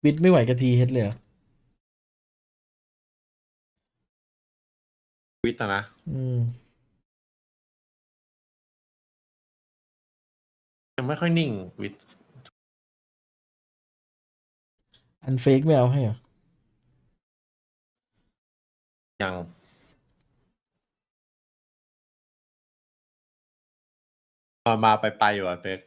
วิทย์ไม่ไหวกับทีเฮดเลยเหรอวิทย์อะนะอืมยังไม่ค่อยนิ่งวิทย์อันเฟกไม่เอาให้เหรอยังมาไปอยู่อะเป๊ก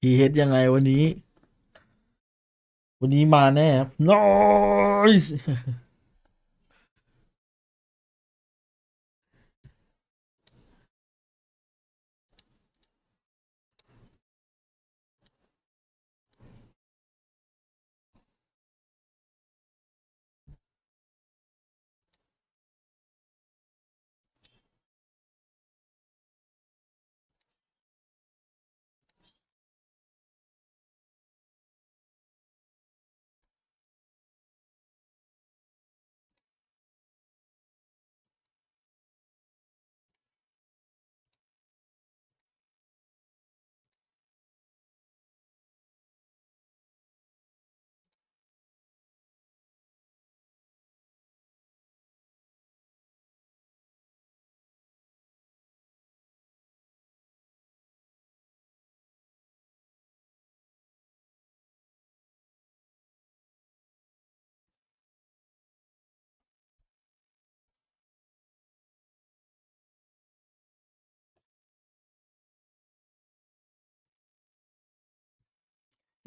ทีเฮดยังไงวันนี้วันนี้มาแน่ครับ noise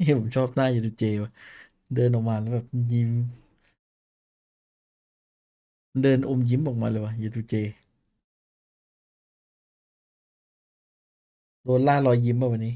เฮ้ยผมชอบหน้ายูทูเจว่ะเดินออกมาแล้วแบบยิ้มเดินอมยิ้มออกมาเลยว่ะยูทูเจโดนล่ารอยยิ้มป่ะวันนี้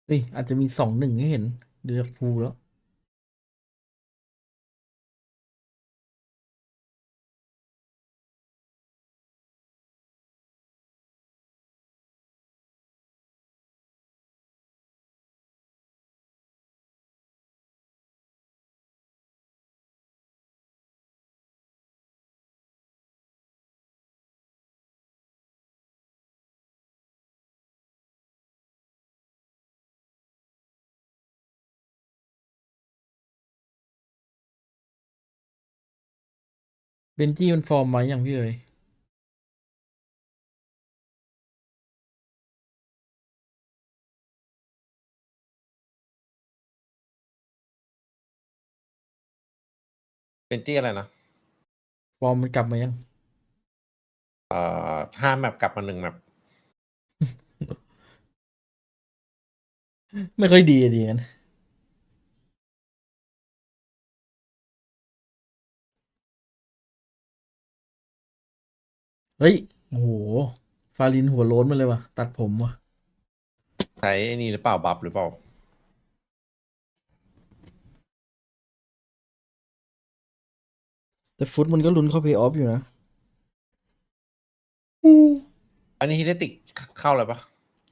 เฮ้ยอาจจะมี2-1ให้เห็นเดือดพูลแล้วเบนจี้มันฟอร์มมาอย่างพี่เอ๋ยเป็นที่อะไรนะฟอร์มมันกลับมายัง5 แมปกลับมา1 แมป ไม่ค่อยดีอะดีกันเฮ้ยโอ้โหฟารินหัวโล้นมาเลยว่ะตัดผมว่ะใช้ไอ้นี่หรือเปล่าบัฟหรือเปล่าแต่ฟุตมันก็ลุ้นเข้าเพย์ออฟอยู่นะอันนี้ฮิเดติกเข้าเลยปะ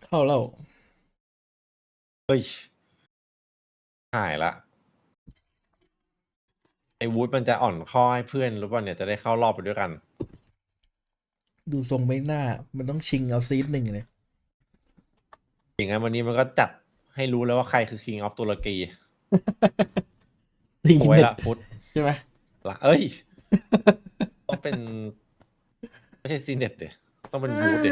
เข้าแล้วเฮ้ยหายละไอ้วูดมันจะอ่อนข้อให้เพื่อนหรือเปล่าเนี่ยจะได้เข้ารอบไปด้วยกัน ดูทรงไม่น่ามันต้องชิงเอาซีดหนึ่งเลยอย่างนั้นวันนี้มันก็จัดให้รู้แล้วว่าใครคือ King of ตุรกีซีโอ้ยเน็ตละฟุตใช่ไหม ละเอ้ยต้องเป็นไม่ใช่ซีเน็ตเดต้องเป็นวูดเด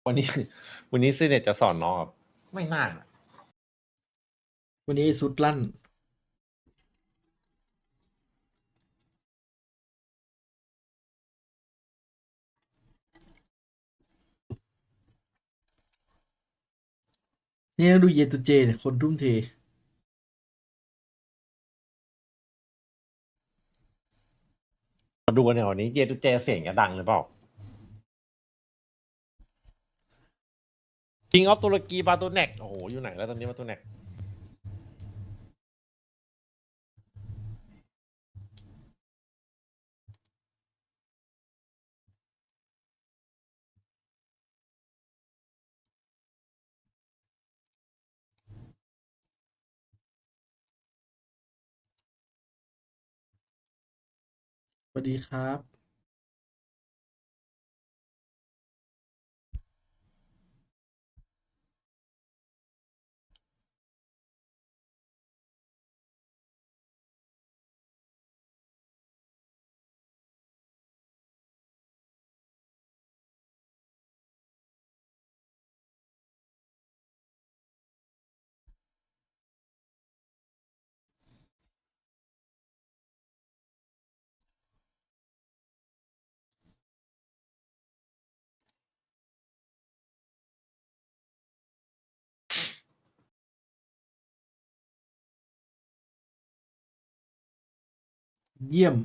วันนี้วันนี้ซีเน็ตจะสอนน้องครับไม่น่านะวันนี้สุดลั่นเนี่ยดูเยตุเจเนี่ยคนทุ่มเทมาดูกันเนี่ยวันนี้เจตุเจเสียงจะดังหรือเปล่า King of ตุรกีบาตูเน็กโอ้โหอยู่ไหนแล้วตอนนี้บาตูเน็กสวัสดีครับเยี่ยม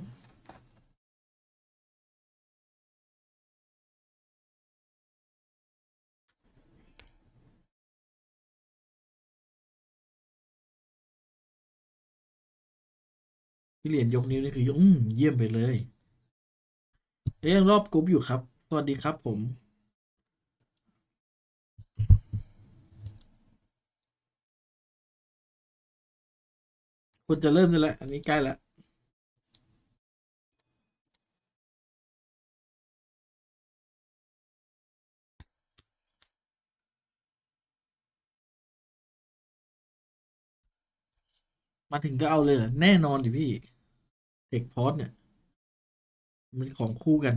พี่เหรียญยกนิ้วนี่คือยกเยี่ยมไปเลยเอ้ยยังรอบกรุ๊ปอยู่ครับสวัสดีครับผมควรจะเริ่มได้แล้วอันนี้ใกล้แล้วมาถึงก็เอาเลยเหรอแน่นอนดิพี่เทคพอร์ตเนี่ยมันของคู่กัน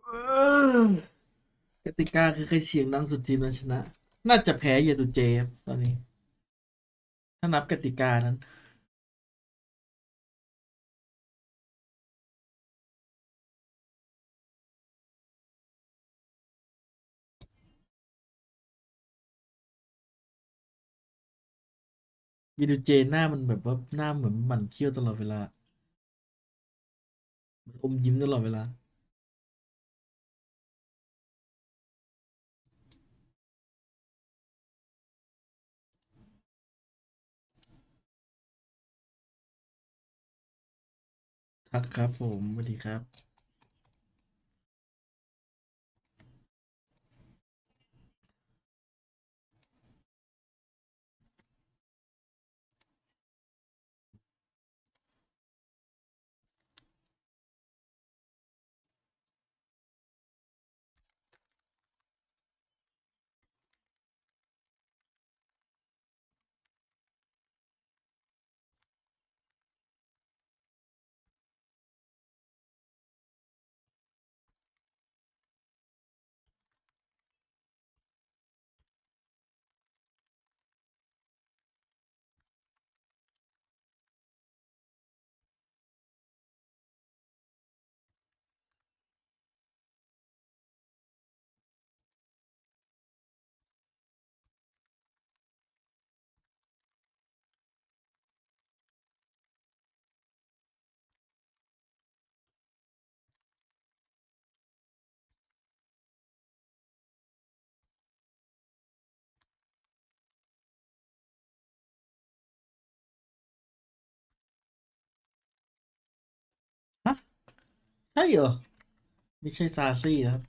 เออกติกาคือใครเสียงดังสุดทีมนั้นชนะ น่าจะแพ้เยตูเจครับตอนนี้ ถ้านับกติกานั้นเยตูเจหน้ามันแบบว่าหน้าเหมือนหมั่นเคี้ยวตลอดเวลามันอมยิ้มตลอดเวลาทักครับผมสวัสดีครับฮะใช่เหรอไม่ใช่ซาซี่นะครับ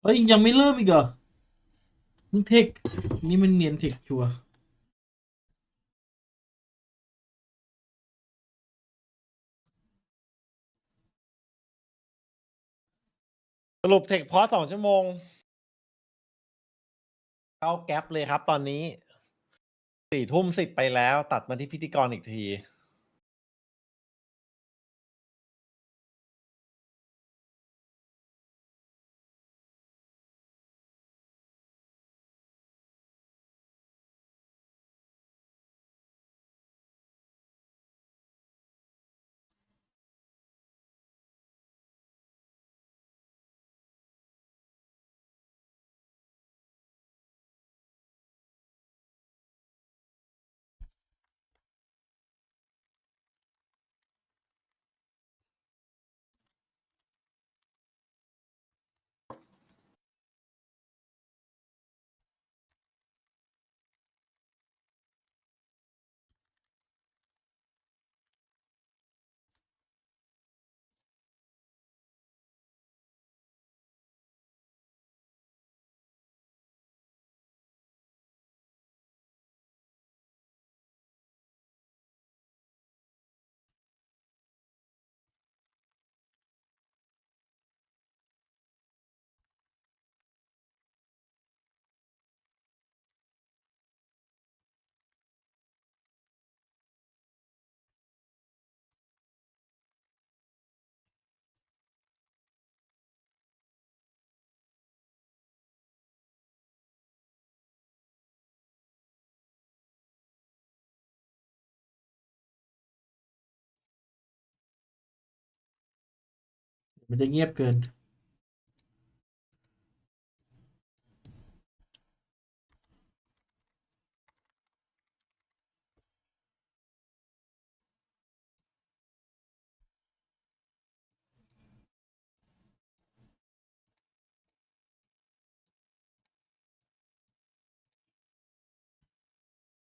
เอ้ยยังไม่เริ่มอีกเหรอมึงเทคนี่มันเนียนเทคชัวร์สรุปเทคพอ2 ชั่วโมงเข้าแก๊ปเลยครับตอนนี้4 ทุ่ม 10ไปแล้วตัดมาที่พิธีกรอีกที มันจะเงียบเกิน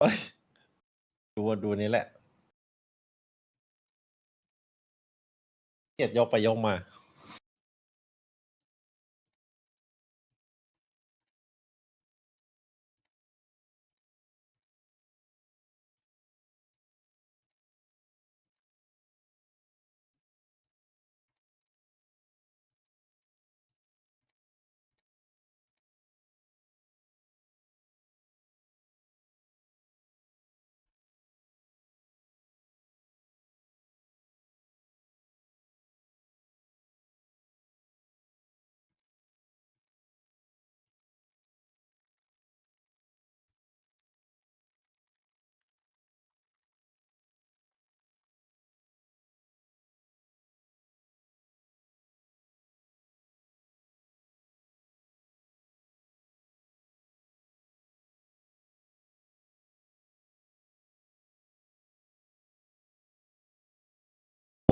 เอ้ยดูนี้แหละเกียดยกไปยกมา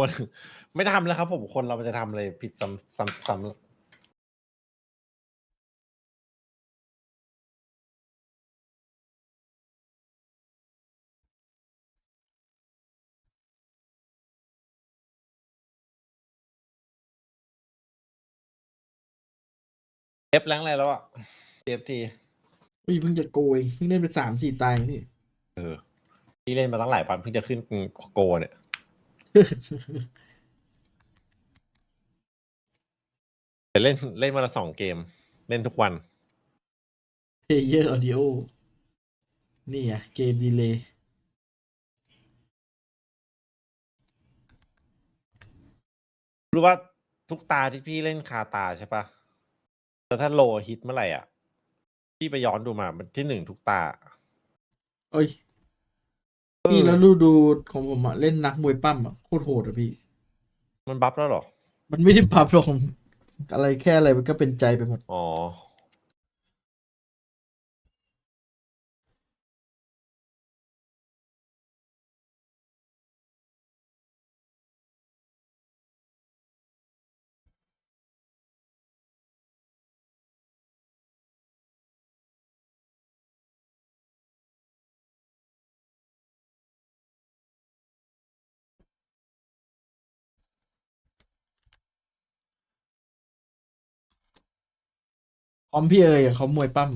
คนไม่ทำแล้วครับผมคนเรามันจะทำอะไรผิดซ้ำเอฟแรงอะไรแล้วอ่ะเอฟทีอุ้ยเพิ่งจะโกยเพิ่งเล่นไป3-4ตายเองพี่ เออที่เล่นมาตั้งหลายวันเพิ่งจะขึ้นโกเนี่ยแต่เล่นวันละ2 เกมเล่นทุกวัน Player Audio นี่อ่ะเกมดีเลย์รู้ว่าทุกตาที่พี่เล่นคาตาใช่ปะแต่ถ้าโลฮิตเมื่อไหร่อ่ะพี่ไปย้อนดูมามันที่หนึ่งทุกตาเอ้ยเอพี่อแล้วดูของผมอะเล่นนักมวยปั้มอะโคตรโหดอะพี่มันบัฟแล้วเหรอมันไม่ได้ปรับหรอกอะไรแค่อะไรมันก็เป็นใจไปหมดอ๋อ พร้อมพี่เอ๋ยอะเขามวยปั้ม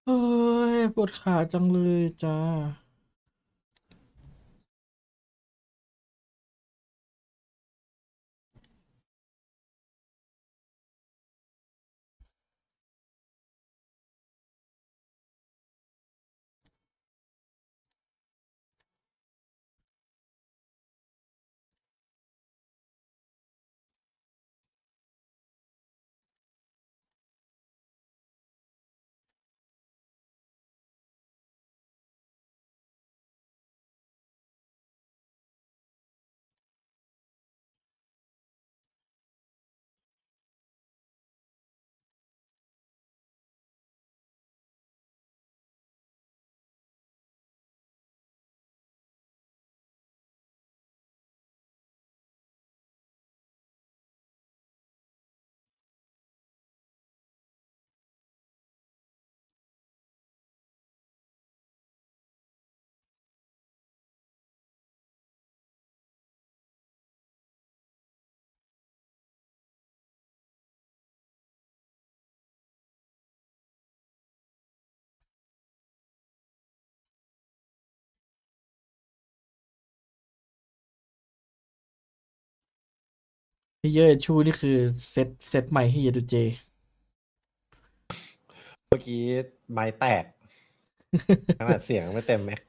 เฮ้ยปวดขาจังเลยจ้าพี่เอ๋ยชูนี่คือเซตใหม่ที่เยดูเจ เมื่อกี้ไม้แตกขนาดเสียงไม่เต็มแม็ก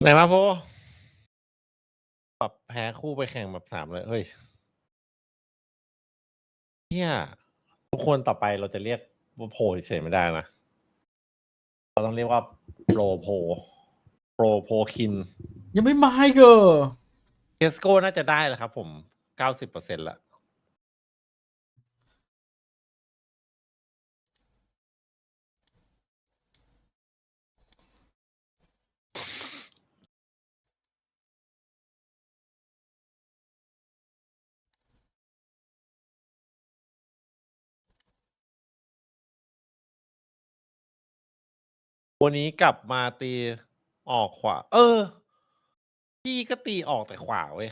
ไหนมาโพปรับแพ้คู่ไปแข่งแบบ3เลยเฮ้ยเนี่ยทุกคนต่อไปเราจะเรียกว่าโพเฉยๆไม่ได้นะเราต้องเรียกว่าโปรโพคิน ยังไม่มาอีกเหรอ เทสโก้น่าจะได้แล้วครับผม90%ละวันนี้กลับมาตีออกขวาพี่ก็ตีออกแต่ขวาเว้ย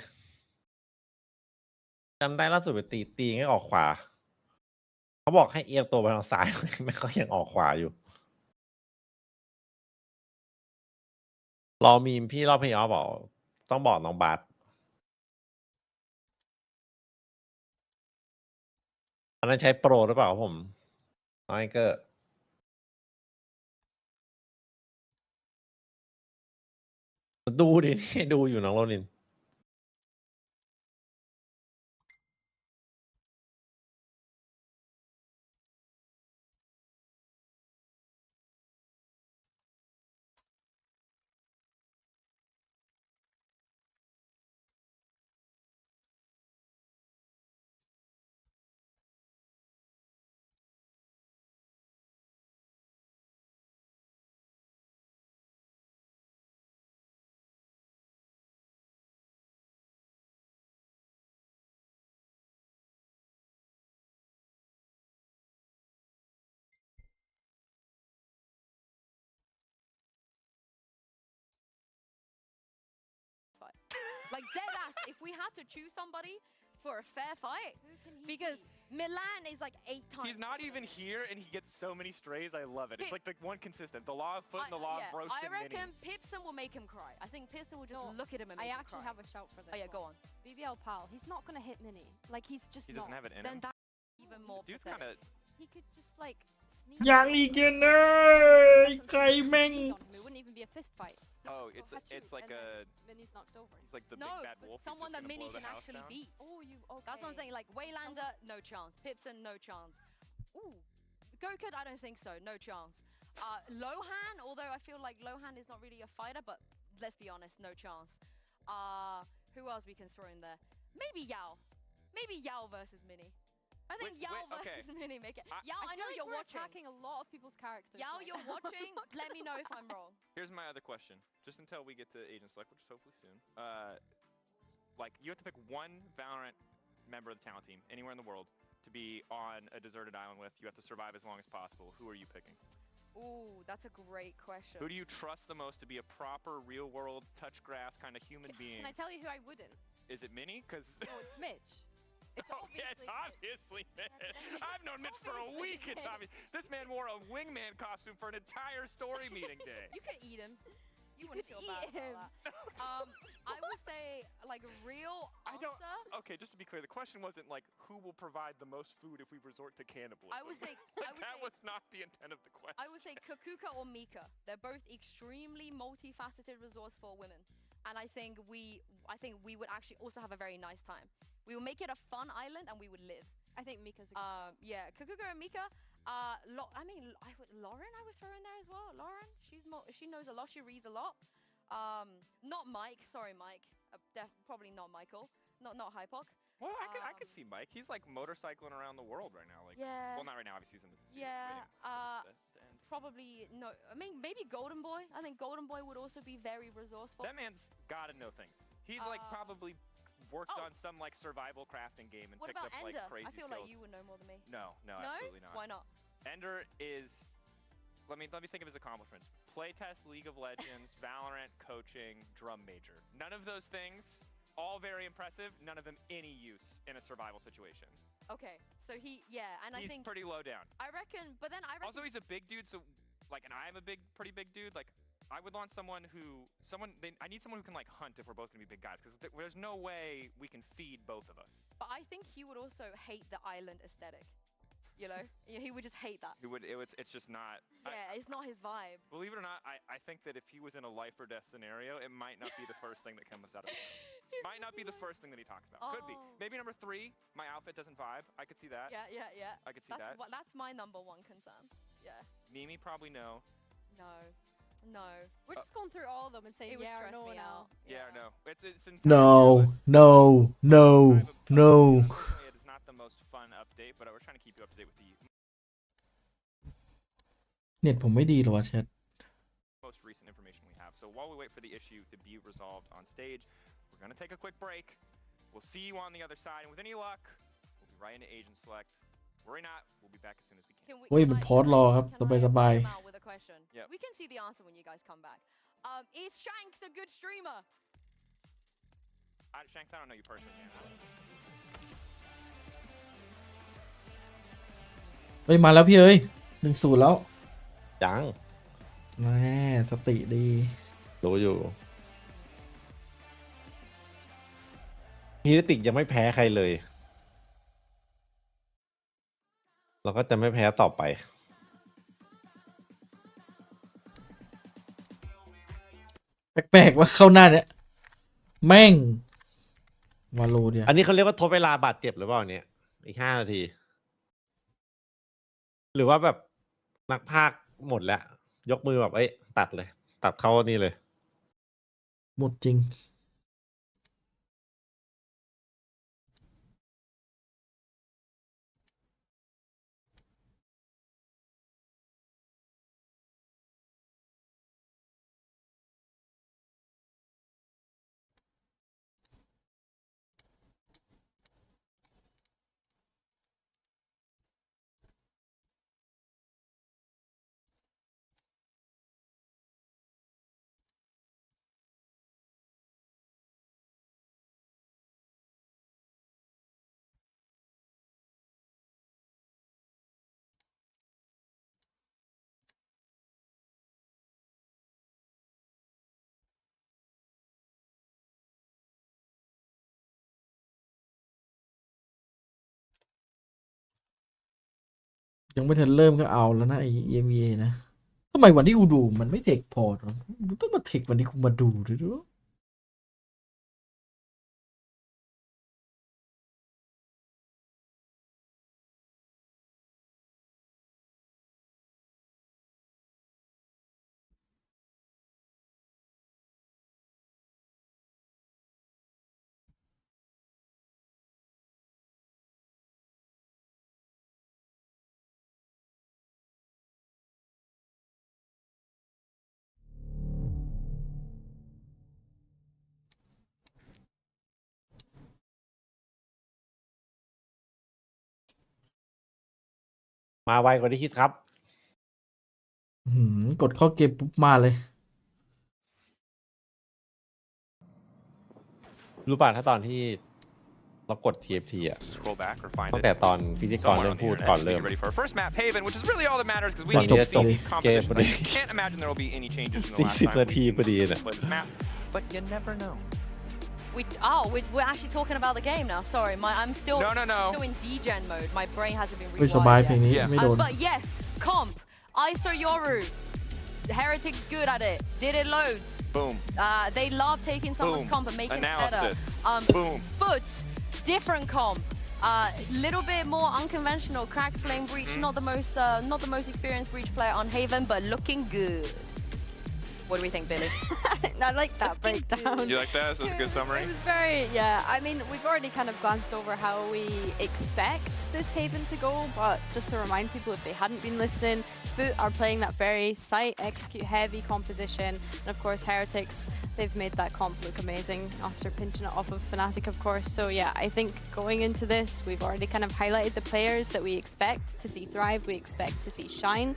จำได้ล่าสุดไปตีให้ออกขวาเขาบอกให้เอียงตัวไปทางซ้าย ไม่ก็ยังออกขวาอยู่รอมีมพี่รอบเพย์ออฟบอกต้องบอกน้องบาสอันนั้นใช้โปรหรือเปล่าครับผมน้อยเกอร์ดูดินี่ดูอยู่น้องโรนินLike dead ass, if we had to choose somebody for a fair fight, because Milan is like 8 times. He's not even here, and he gets so many strays. I love it. It's like the one consistent. The law of foot and the law of roasted I reckon mini. Pipson will make him cry. I think Pipson will just look at him and make I him actually cry. have a shout for this. Oh yeah, go on. BBL pal, he's not gonna hit Mini. Like he's just He not. doesn't have it in Then him. that's even more Dude's pathetic. kind of. He could just like sneak. ยังอีกเนยใครแม่ง Sneak on him. It wouldn't even be a fist fight. Oh, Just go it's ha-choo, like and a. then Mini's knocked over. He's like the No, big bad but wolf. He's someone just that gonna Mini blow the can house actually down. beat. Oh, you okay? That's what I'm saying. Like Waylander, no chance. Pipson, no chance. Ooh, Gokid, I don't think so. No chance. Lohan, although I feel like Lohan is not really a fighter, but let's be honest, no chance. Who else we can throw in there? Maybe Yao. Maybe Yao versus Mini. I think Wait, Yao okay. versus Mini make it. I- Yao, I, I know feel like you're we're watching. attacking a lot of people's characters. Yao, right you're now. watching. Let me know if I'm wrong. Here's my other question. Just until we get to agent select, which is hopefully soon. Like you have to pick one Valorant member of the talent team anywhere in the world to be on a deserted island with. You have to survive as long as possible. Who are you picking? Ooh, that's a great question. Who do you trust the most to be a proper, real-world, touch grass kind of human being? Can I tell you who I wouldn't? Is it Mini? Because No, it's Mitch. It's oh, yeah, it's obviously Mitch. obviously Mitch. I've known Mitch for a Obviously week. It's Mitch. obvious. This man wore a wingman costume for an entire story meeting day. You could eat him. You wouldn't could feel bad eat him. about that. I would say like a real I don't. answer. Okay, just to be clear, the question wasn't like who will provide the most food if we resort to cannibalism. I would say that was not the intent of the question. I would say Kakuka or Mika. They're both extremely multifaceted, resourceful women, and I think we would actually also have a very nice time. We will make it a fun island, and we would live. I think Mika's a good Yeah, Kakuka and Mika. Lauren, I would throw in there as well. Lauren, she knows a lot. She reads a lot. Not Mike. Sorry, Mike. Probably not Michael. Not Hypoc. Well, I could see Mike. He's like motorcycling around the world right now. Like, Yeah. Well, not right now. Obviously, he's in the. Yeah, The end. Probably no. I mean, maybe Golden Boy. I think Golden Boy would also be very resourceful. That man's gotta know things. He's like probably worked on some like survival crafting game and What picked about up like Ender? crazy I feel skills. like you would know more than me. No, No? absolutely not. Why not? Ender is. Let me think of his accomplishments. Playtest League of Legends, Valorant, coaching, drum major. None of those things, all very impressive. None of them any use in a survival situation. Okay, so and I He's think pretty low down. I reckon. But then I reckon. Also, he's a big dude, so like, and I'm a pretty big dude. Like, I would want I need someone who can like hunt if we're both gonna be big guys, because there's no way we can feed both of us. But I think he would also hate the island aesthetic. You know, he would just hate that. He would. It's just not. Yeah, it's not his vibe. Believe it or not, I think that if he was in a life or death scenario, it might not be the first thing that comes out of his mouth. Might not be the first thing that he talks about. Could be. Oh. Maybe number 3, my outfit doesn't vibe. I could see that. Yeah. I could see that. That's my number one concern. Yeah. Mimi probably no. No. We're just going through all of them and saying It would yeah or stress no me now. out. Yeah, no. It's no no no no Unfortunately, it is not the most fun update, but we're trying to keep you up to date with the เน็ตผมไม่ดีหรอวะแชท most recent information we have. So while we wait for the issue to be resolved on stage, we're going to take a quick break. We'll see you on the other side, and with any luck, we'll be right into agent select. Worry not, we'll be back as soon as we can. เฮ้ยมันพอดรอครับสบาย Out with a question. Yep. We can see the answer when you guys come back. Is Shanks a good streamer? Shanks, I don't know you personally, man. เฮ้ยมาแล้วพี่เอ้ย1-0แล้ว ยัง แม่สติดี รู้อยู่ฮีติกยังไม่แพ้ใครเลย เราก็จะไม่แพ้ต่อไป แปลกๆว่าเข้าหน้าเนี่ยแม่งวาโลเดียว อันนี้เขาเรียกว่าทดเวลาบาดเจ็บหรือเปล่าเนี่ยอีก5 นาที หรือว่าแบบนักพากย์หมดแล้ว ยกมือแบบตัดเลย ตัดเข้านี่เลย หมดจริงยังไม่ทันเริ่มก็เอาแล้วนะไอ้ EMEA นะทำไมวันที่กูดูมันไม่เทคพอร์ตวะมันต้องมาเทควันที่กูมาดูด้วย มาไวกว่าที่คิดครับ กดเข้าเกมปุ๊บมาเลย รู้ป่ะถ้าตอนที่เรากด TFT อ่ะ Scroll back or find ตั้ง it แต่ตอนพิธีกร somewhere เริ่ on ม the พูด internet ก่อน to เริ่ get ม ready for our first map, Haven, which is really all that matters because we Well, need to top see three. these competitions. Okay, Like, you can't imagine there will be any changes from the last 40 time นาที we พอดีน่ะ played this map, but you never know. We're actually talking about the game now. Sorry, I'm still No. still in degen mode. My brain hasn't been ไม่สบาย rewired เพลง yet. นี้ Yeah. ไม่โดน But yes, comp, ISO Yoru, Heretic's good at it. Did it loads. Boom. They love taking someone's Boom. comp and making Analysis. it better. Boom. FUT, different comp. Little bit more unconventional. Cracks playing Breach, not the most experienced Breach player on Haven, but looking good. What do we think, Billy? I like that breakdown. You like that? That's a good summary. It was very, I mean, we've already kind of glanced over how we expect this Haven to go, but just to remind people if they hadn't been listening, FUT are playing that very site execute heavy composition, and of course Heretics, they've made that comp look amazing after pinching it off of Fnatic, of course. So yeah, I think going into this, we've already kind of highlighted the players that we expect to see thrive, we expect to see shine.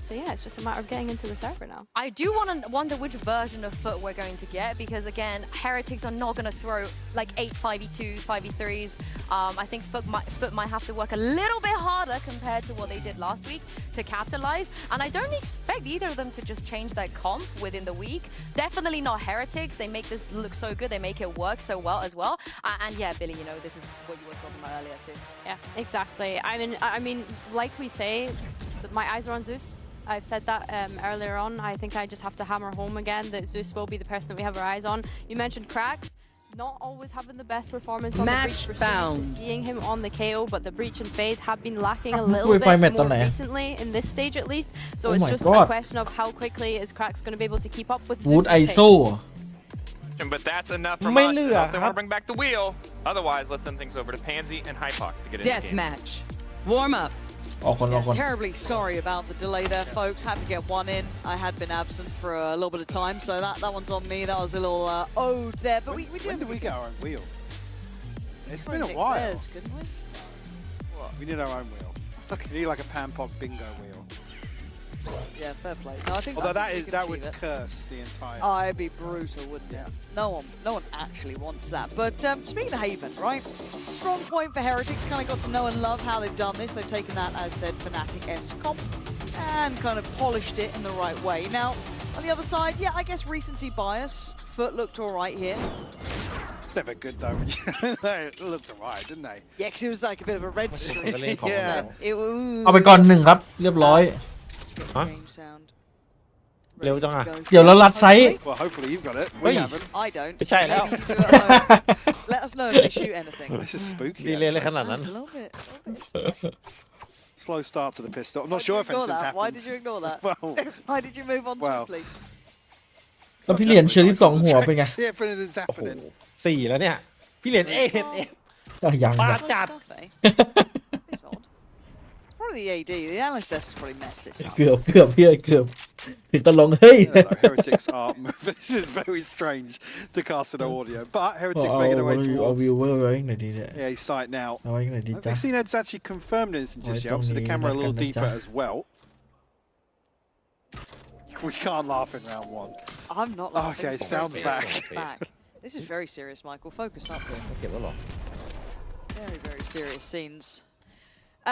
So yeah, it's just a matter of getting into the server now. I do wonder which version of FUT we're going to get, because again, Heretics are not going to throw like 8 5v2s, 5v3s. I think FUT might have to work a little bit harder compared to what they did last week to capitalize. And I don't expect either of them to just change their comp within the week. Definitely not Heretics. They make this look so good. They make it work so well as well. And yeah, Billy, you know, this is what you were talking about earlier too. Yeah, exactly. I mean, like we say, my eyes are on Zeus. I've said that earlier on. I think I just have to hammer home again that Zeus will be the person that we have our eyes on. You mentioned Cracks. Not always having the best performance on Match the breach. found. Seeing him on the KO, but the breach and fade have been lacking a little คุยไฟ bit แมตต์ตอน more ไหน recently in this stage at least. So Oh it's my just God. a question of how quickly is Cracks going to be able to keep up with วูด Zeus's ไอ pace. โซ่ But that's enough from ไม่ us. เหลือ Unless they ครั want บ to bring back the wheel. Otherwise, let's send things over to Pansy and Hypoc to get in the Death game. match. Warm up. ออกคนออกคน Terribly sorry about the delay there, folks. Had to get one in. I had been absent for a little bit of time, so that one's on me. That was a little ode there. But we When did we get our own wheel? It's been a pick while. theirs, couldn't we? We need our own wheel. We need like a Pampog bingo wheel. Yeah, fair play. No, I think Although I think we can that would achieve it. curse the entire. Oh, it'd be brutal, wouldn't it? No one actually wants that. But speaking of Haven, right? Strong point for Heretics. Kind of got to know and love how they've done this. They've taken that, as said, Fnatic-esque comp and kind of polished it in the right way. Now, on the other side, yeah, I guess recency bias. FUT looked all right here. It's never good though. It looked alright, didn't they? Yeah, because it was like a bit of a red streak. Yeah. It, เอาไปก่อนหนึ่งครับ เรียบร้อย Huh? Game sound. เร็วจังอะ เดี๋ยวเรารัดไซส์ Well, hopefully you've got it. We Hey. haven't. I don't. ไม่ใช่แล้ว Maybe you do it at home. Let us know if they shoot anything. This is spooky. ดีเลยเลย actually. ขนาดนั้น It's a little bit. Slow start to the pistol. I'm Why not did sure you if ignore anything's that? Why happened. did you ignore that? Well, Why did you move on Well. swiftly? แล้วพี่เหรียญเชอรี่สองหัวเป็นไง See if anything's โอ้โห happening. 4แล้วเนี่ย พี่เหรียญเอฟ อ่ะยัง ปา ยัง จัด Stuff, eh? It's odd. Probably the AD. The analyst desk has probably messed this up. เกือบพี่เกือบถึงตะลงเฮ้ย Yeah, though, Heretics are moving. This is very strange to cast with no audio, but เอา Heretics making their way เอา towards วิวเวอร์ไว้หน่อยดีเนี่ย A site now. เอาไว้หน่อยดี I จ้ะ think CNED's actually confirmed anything just Right yet. Obviously, the on the camera a little back end, deeper yeah. as well. We can't laugh in round one. I'm not laughing. Okay, This is very sounds serious. back. This is very serious, Michael. Focus up here. เก็บแล้วเหรอ Very, very serious scenes.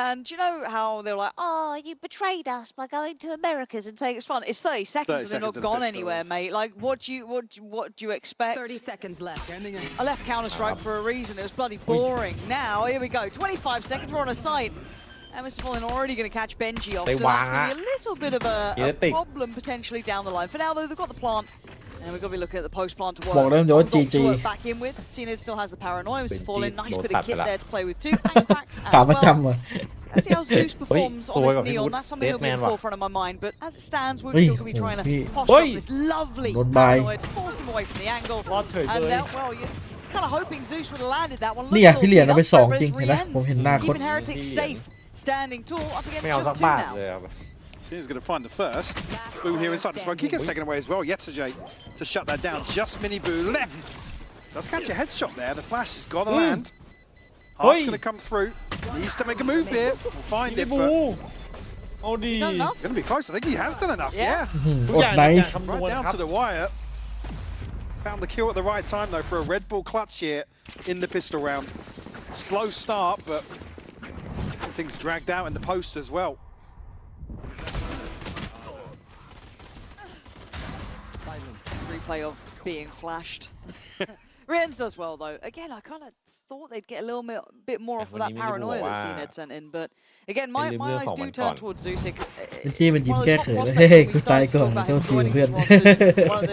And you know how they're like, oh, you betrayed us by going to Americas and saying it's fun. It's 30 seconds 30 and they're not seconds of gone pistol. anywhere, mate. Like, what do you expect? 30 seconds left. I left Counter-Strike for a reason. It was bloody boring. Now, here we go. 25 seconds, we're on a site. And Mr. Fallen already going to catch Benji off. They So that's going to were. be a little bit of a Irritating. problem potentially down the line. For now, though, they've got the plant. And we've got to be looking at the post-plant to work. บอกแล้วเดี๋ยวว่า Got to GG work back in with. CNED still has the paranoia. Mr. Benji Fallen, nice bit of load kit up. there to play with too. And cracks ขา as ประ well. จำอ่ะ Let's see how Zeus performs on this Oi, Neon. Wood, That's something that'll be in the Deadman, forefront of my mind. But as it stands, we're Oi, still going to be trying to Oi. posture Oi. up this lovely Not by. paranoia to force him away from the angle. รอดเฉย And เลย now, well, you're kind of hoping Zeus would have landed that one. นี่ไง Look at พี่เหรียญ all เอาไป the สอง upfront, จริง but เห็นไหม it's ผมเห็นหน้าคน keeping Heretics safe, standing tall up ไม่เอา against สัก just two บาท now. เลยครับ He's going to find the first. Boone here inside the smoke. He gets taken away as well. Yetsuji to shut that down. Just Mini Boo left. Does catch a headshot there. The flash has got to land. Hart's Oi. going to come through. Needs to make a move here. We'll find พี่ it, บู but เอาดี He's done enough. going to be close. I think he has done enough. Yeah. Yeah. ทุก อ อ ด ย่าง ไน ในการ ส์ คำนว Right ณ down ครับ to the wire. Found the kill at the right time, though, for a Red Bull clutch here in the pistol round. Slow start, but things dragged out in the post as well. Replay of being flashed. Rienz does well though. Again, I kind of thought they'd get a little bit more off of that paranoia that CNED sent in, but again, my eyes do turn towards Zeus because ที่มันยิ้มแก้เขินเลยเฮ้ยกูตายก่อนต้องทีมเพื่อน one of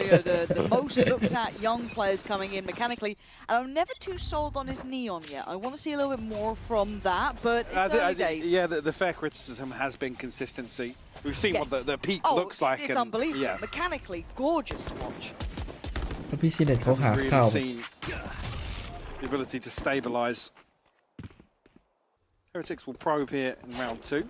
the most looked at young players coming in mechanically, and I'm never too sold on his Neon yet. I want to see a little bit more from that, but it's early days. Yeah, the fair criticism has been consistency. We've seen what Yes. the peak Oh, looks like. it's and, unbelievable. Yeah, Mechanically gorgeous to watch. แล้วพี่ซีเน็ตเขาหา haven't ข่าว really seen the ability to stabilize. Heretics will probe here in round two.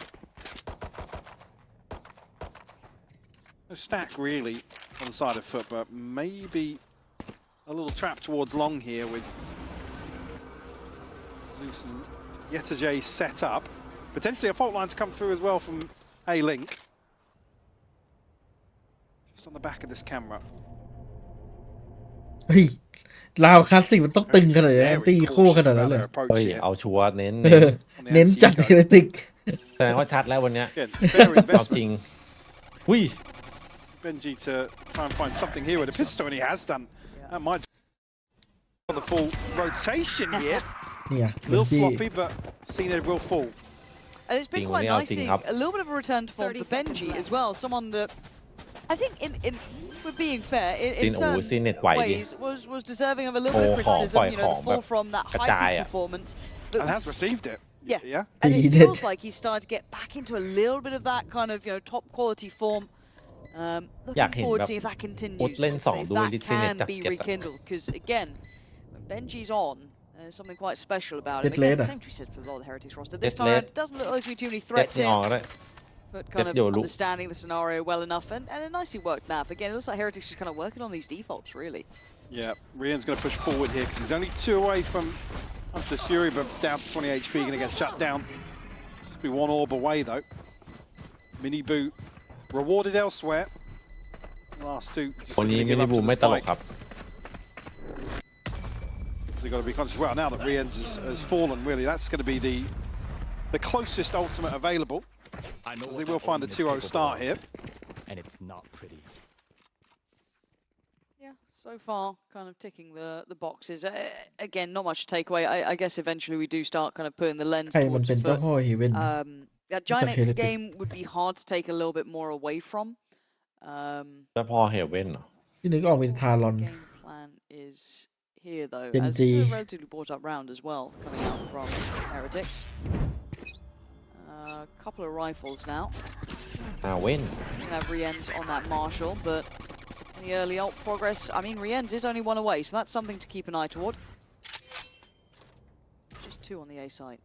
No stack really on the side of FUT, but maybe a little trap towards long here with Zeus and Yetsuji set up. Potentially a fault line to come through as well from A-Link. Just on the back of this camera. เฮ้ยลาวคลาสสิกมันต้องตึงขนาดไหนตีคู่ขนาดนั้นเลย เฮ้ยเอาชัวร์เน้น เน้นจัดเฮเรติก แสดงว่าชัดแล้ววันเนี้ย Again, fair เอาจริ investment. งอุ้ย Benji to try and find something here with a pistol, and he has done. That might on the full rotation here. เนี่ย A little sloppy, but seen it will fall. And it's been Being quite on the nice seeing outing, a little bit of a return to form 30 for Benji seconds as well. Someone that I think, with being fair, in seen it certain wide. ways was deserving of a little bit of criticism. You know, to fall from that high peak performance. But And has received it. Yeah. Yeah. And He it did. feels like he's starting to get back into a little bit of that kind of, you know, top quality form. Looking forward to see if that continues, if that can be rekindled. Because again, when Benji's on, there's something quite special about him. Again, same to be said for the Heretics roster. This time, it doesn't look like there's too many เจ็บ threats ไม่ออก in, เลย but kind of Yep, yo, look. understanding the scenario well enough, and a nicely worked map. Again, it looks like Heretics is kind of working on these defaults, really. Yeah. Rian's going to push forward here because he's only 2 away from Hunter's Fury, but down to 20 HP, going to get shut down. Just be 1 orb away though. Mini Boo rewarded elsewhere. Last 2 just วันนี้ going to มิ give นิ up บู to ม the ไม่ตลก spike. ครับ They've got to be conscious. Well, now that Rian's has fallen, really, that's going to be the closest ultimate available. As they will find a 2-0 start here. And it's not pretty. Yeah, so far, kind of ticking the boxes. Again, not much to take away. I guess eventually we do start kind of putting the lens ใครมัน towards เป็นเจ้า FUT. พ่อเฮเว่น That Giant X game would be hard to take a little bit more away from. แล้วพอเฮเว่นเหรอ ที่นึกออกเป็นทารอน Game plan is here though, Gen as this is Z. a relatively brought up round as well, coming out from Heretics. A couple of rifles now. เว่น We can have Rienz on that Marshall, but any early ult progress? I mean, Rienz is only 1 away, so that's something to keep an eye toward. Just 2 on the A side.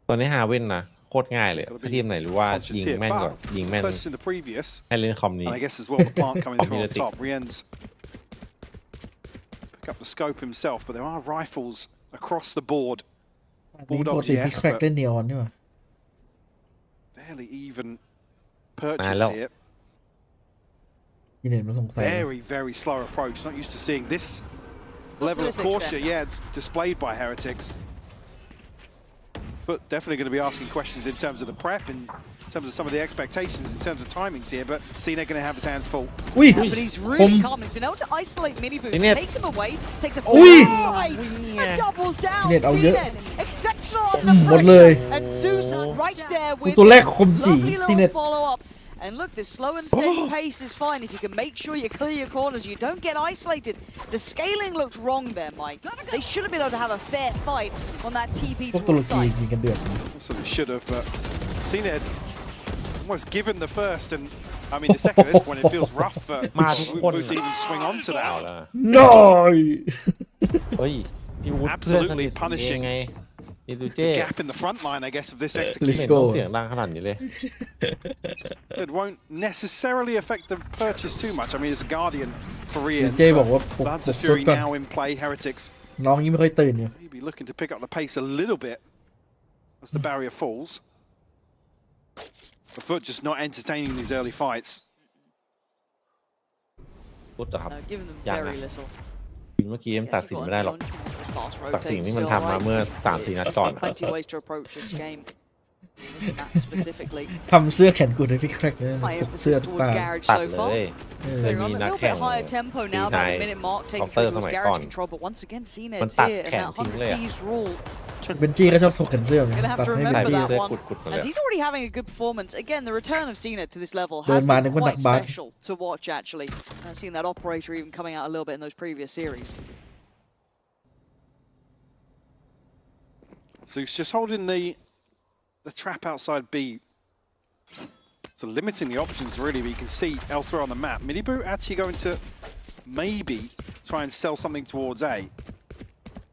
ตอนนี้ฮาเว่นนะโคตรง่ายเลยถ้าทีมไหนรู้ว่า Conscious ยิง here, แม่นกว่า but ยิงแม่น purchased in the previous. ให้เล่นคอมนี้ And I guess as well the plant coming through on top. Rienz pick up the scope himself, but there are rifles across the board. นี่ปกติพิกแพคเล่นเนียนนี่หว่า Fairly even purchase here. ที่เน็ตมันสงสัย Very, very slow approach. Not used to seeing this level of caution, displayed by Heretics. FUT definitely going to be asking questions in terms of the prep, in terms of some of the expectations, in terms of timings here, but Cena going to have his hands full. อุ้ย But he's really calm. He's been able to isolate Mini Boost. Inet. Takes him away. Takes a Ui. right and doubles down. Inet เอาเยอะ Cena, exceptional ห under มดเลย pressure. And Zeus right there with ตัวแรกคมจี lovely ที่เน็ต little follow up. And look, this slow and steady pace is fine if you can make sure you clear your corners. You don't get isolated. The scaling looked wrong there, Mike. They should have been able to have a fair fight on that TP พวกตุร towards กี side. ยิงกันเดือด Absolutely should have, but Cena had almost given the first, and I mean the second at this point it feels rough for Boost to even swing onto เอา that. ละ น้อย เฮ้ยพี่วุฒิ Absolutely เพื่อนสนิท punishing ไงนี่ดู The เจ้ gap in the front line, I guess, of this ไม่ execution. เห็นต้องเสียงดังขนาดนี้เลย It won't necessarily affect the purchase too much. I mean, it's a Guardian for เจ Rian. บอกว่าปลุก Hunter's ซุด Fury ก่อน now in play. Heretics น้องยังไม่ค่อยตื่นอยู่ maybe looking to pick up the pace a little bit as the barrier falls. The FUT just not entertaining these early fights. พุทธครับ Given them Yeah, very man. little. เมื่อกี้ยัง Yes, ตัด you've สิน got ไม่ได้หรอก Neon, fast ตัดสิน rotate ที่มัน still, ทำมา right? เมื่อ 3-4 นัดก่อน Plenty of ways to approach this game. That specifically. ทำเสื้อแขนกุดให้พี่แครกเลย My เสื้อ emphasis ตา towards Garage ตัด so เล far. ย They're มี on a นัก little แข่ง bit higher tempo now, about the minute mark, taking Doctor through ส towards มัย Garage ก่อน control. But once again, Cena มัน is ตัด here, แข and น that ทิ้งเลย 100 อะ Thieves rule. เบนจี้ก็ชอบถกแขนเสื้อไง Gonna have ตัด to ให้ remember เบนจี้ that เสื้อ one. กุดๆมาเลย As he's already having a good performance. Again, the return of Cena to this level Đơn has mà been đừng có quite đặt bát. special to watch, actually. Seeing that operator even coming out a little bit in those previous series. So he's just holding the trap outside B. So limiting the options really, but you can see elsewhere on the map. Minibu actually going to maybe try and sell something towards A.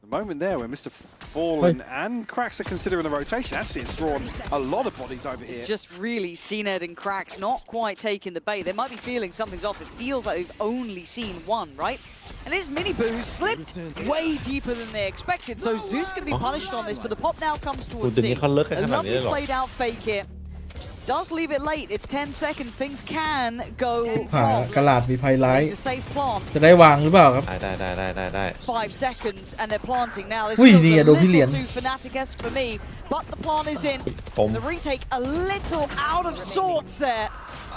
The moment there where Mr. Fallen and Cracks are considering the rotation. Actually, it's drawn a lot of bodies over here. It's just really CNED and Cracks not quite taking the bait. They might be feeling something's off. It feels like they've only seen one, right? And his mini boo slipped way deeper than they expected. So Zeus going to be punished on this, but the pop now comes กู towards เดี๋ยว C. นี้เขาเลิกกัน A ขนาดนี้ lovely เลยเหรอ played out fake here. does leave it late. It's 10 seconds. Things can go ผ่า wrong. กระลาดมีภัยร้าย Need to save plant. จะได้วางหรือเปล่าครับ ได้ 5 seconds and they're planting now. This Ui, feels nè, a đồ phi little liền. too Fnatic-esque for me, but the plant is in. ผม The retake a little out of sorts there.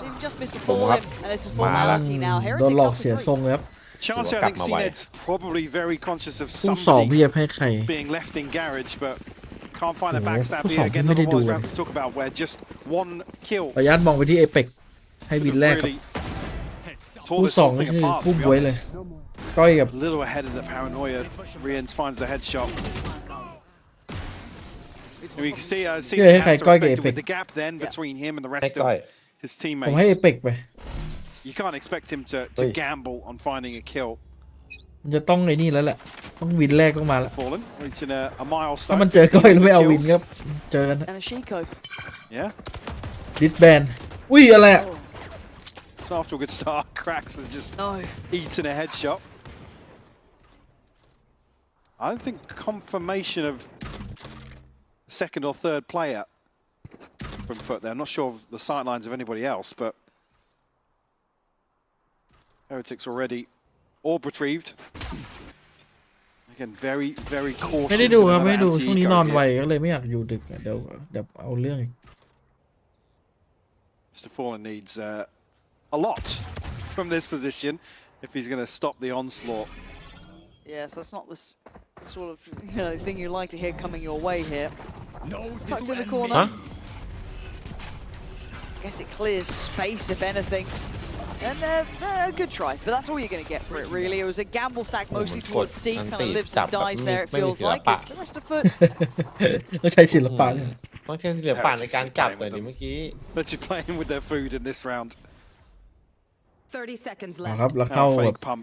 They've just missed a fall in, and it's a มาละ formality now. โดน Heretics หลอก up เสีย to ทร three. งเลยครับ Chance, I think CNED's probably very conscious of คู่สองพี่ somebody จะให้ใคร being left in garage, but can't find a Ủa, backstab có here. phòng Again, mới đi another one đùa. round to talk about where just one kill ขออนุญาตมองไปที่เอเปกให้วินแรกครับ really tore คู่ this สอง whole นี่ thing คือ apart, คู่ to be บวยเลย honest. ก้อยกับ A little ahead of the paranoia. Rians finds the headshot. And we can see, Yeah, CNED has to hey, respect Koi it get with epic. the gap then between him and the ให้ rest ก้อย of his ผมให้เอ teammates. เปกไป You can't expect him to Ui. gamble on finding a kill. มันจะต้องไอ้นี่แล้วแหละ ต้องวินแรกต้องมาแล้ว Fallen, reaching a ถ้า milestone. มันเจอก้อยแล้วไม่เอาวินครับ เจอกันนะ And a Shiko. Yeah. ดิสแบน อุ้ยอะไรอ่ะ So after a good start, Cracks has just No. eaten a headshot. I don't think confirmation of second or third player from FUT there. I'm not sure of the sightlines of anybody else, but Heretics already orb retrieved. Again, very, very cautious. ไม่ได้ดูครับ in ไม่ another ได้ดูช่วงนี้นอน anti-eco ไว here. ก็เลยไม่อยากอยู่ดึกอะเดี๋ยวเอาเรื่องอีก Mr. Fallen needs a lot from this position if he's going to stop the onslaught. Yes, that's not the sort of thing you like to hear coming your way here. Tucked in the corner. Huh? Guess it clears space, if anything. And a good try, but that's all you're going to get for it, really. It was a gamble stack mostly towards C, kind of lives and dies there, it feels like. It's the rest of FUT. ต้องใช้ศิลปะเนี่ย ต้องใช้ศิลปะในการจับเลยดิเมื่อกี้ Let's just playing with their food in this round. 30 seconds เอา left. ครับแล้วเข้า Now แบบ fake pump,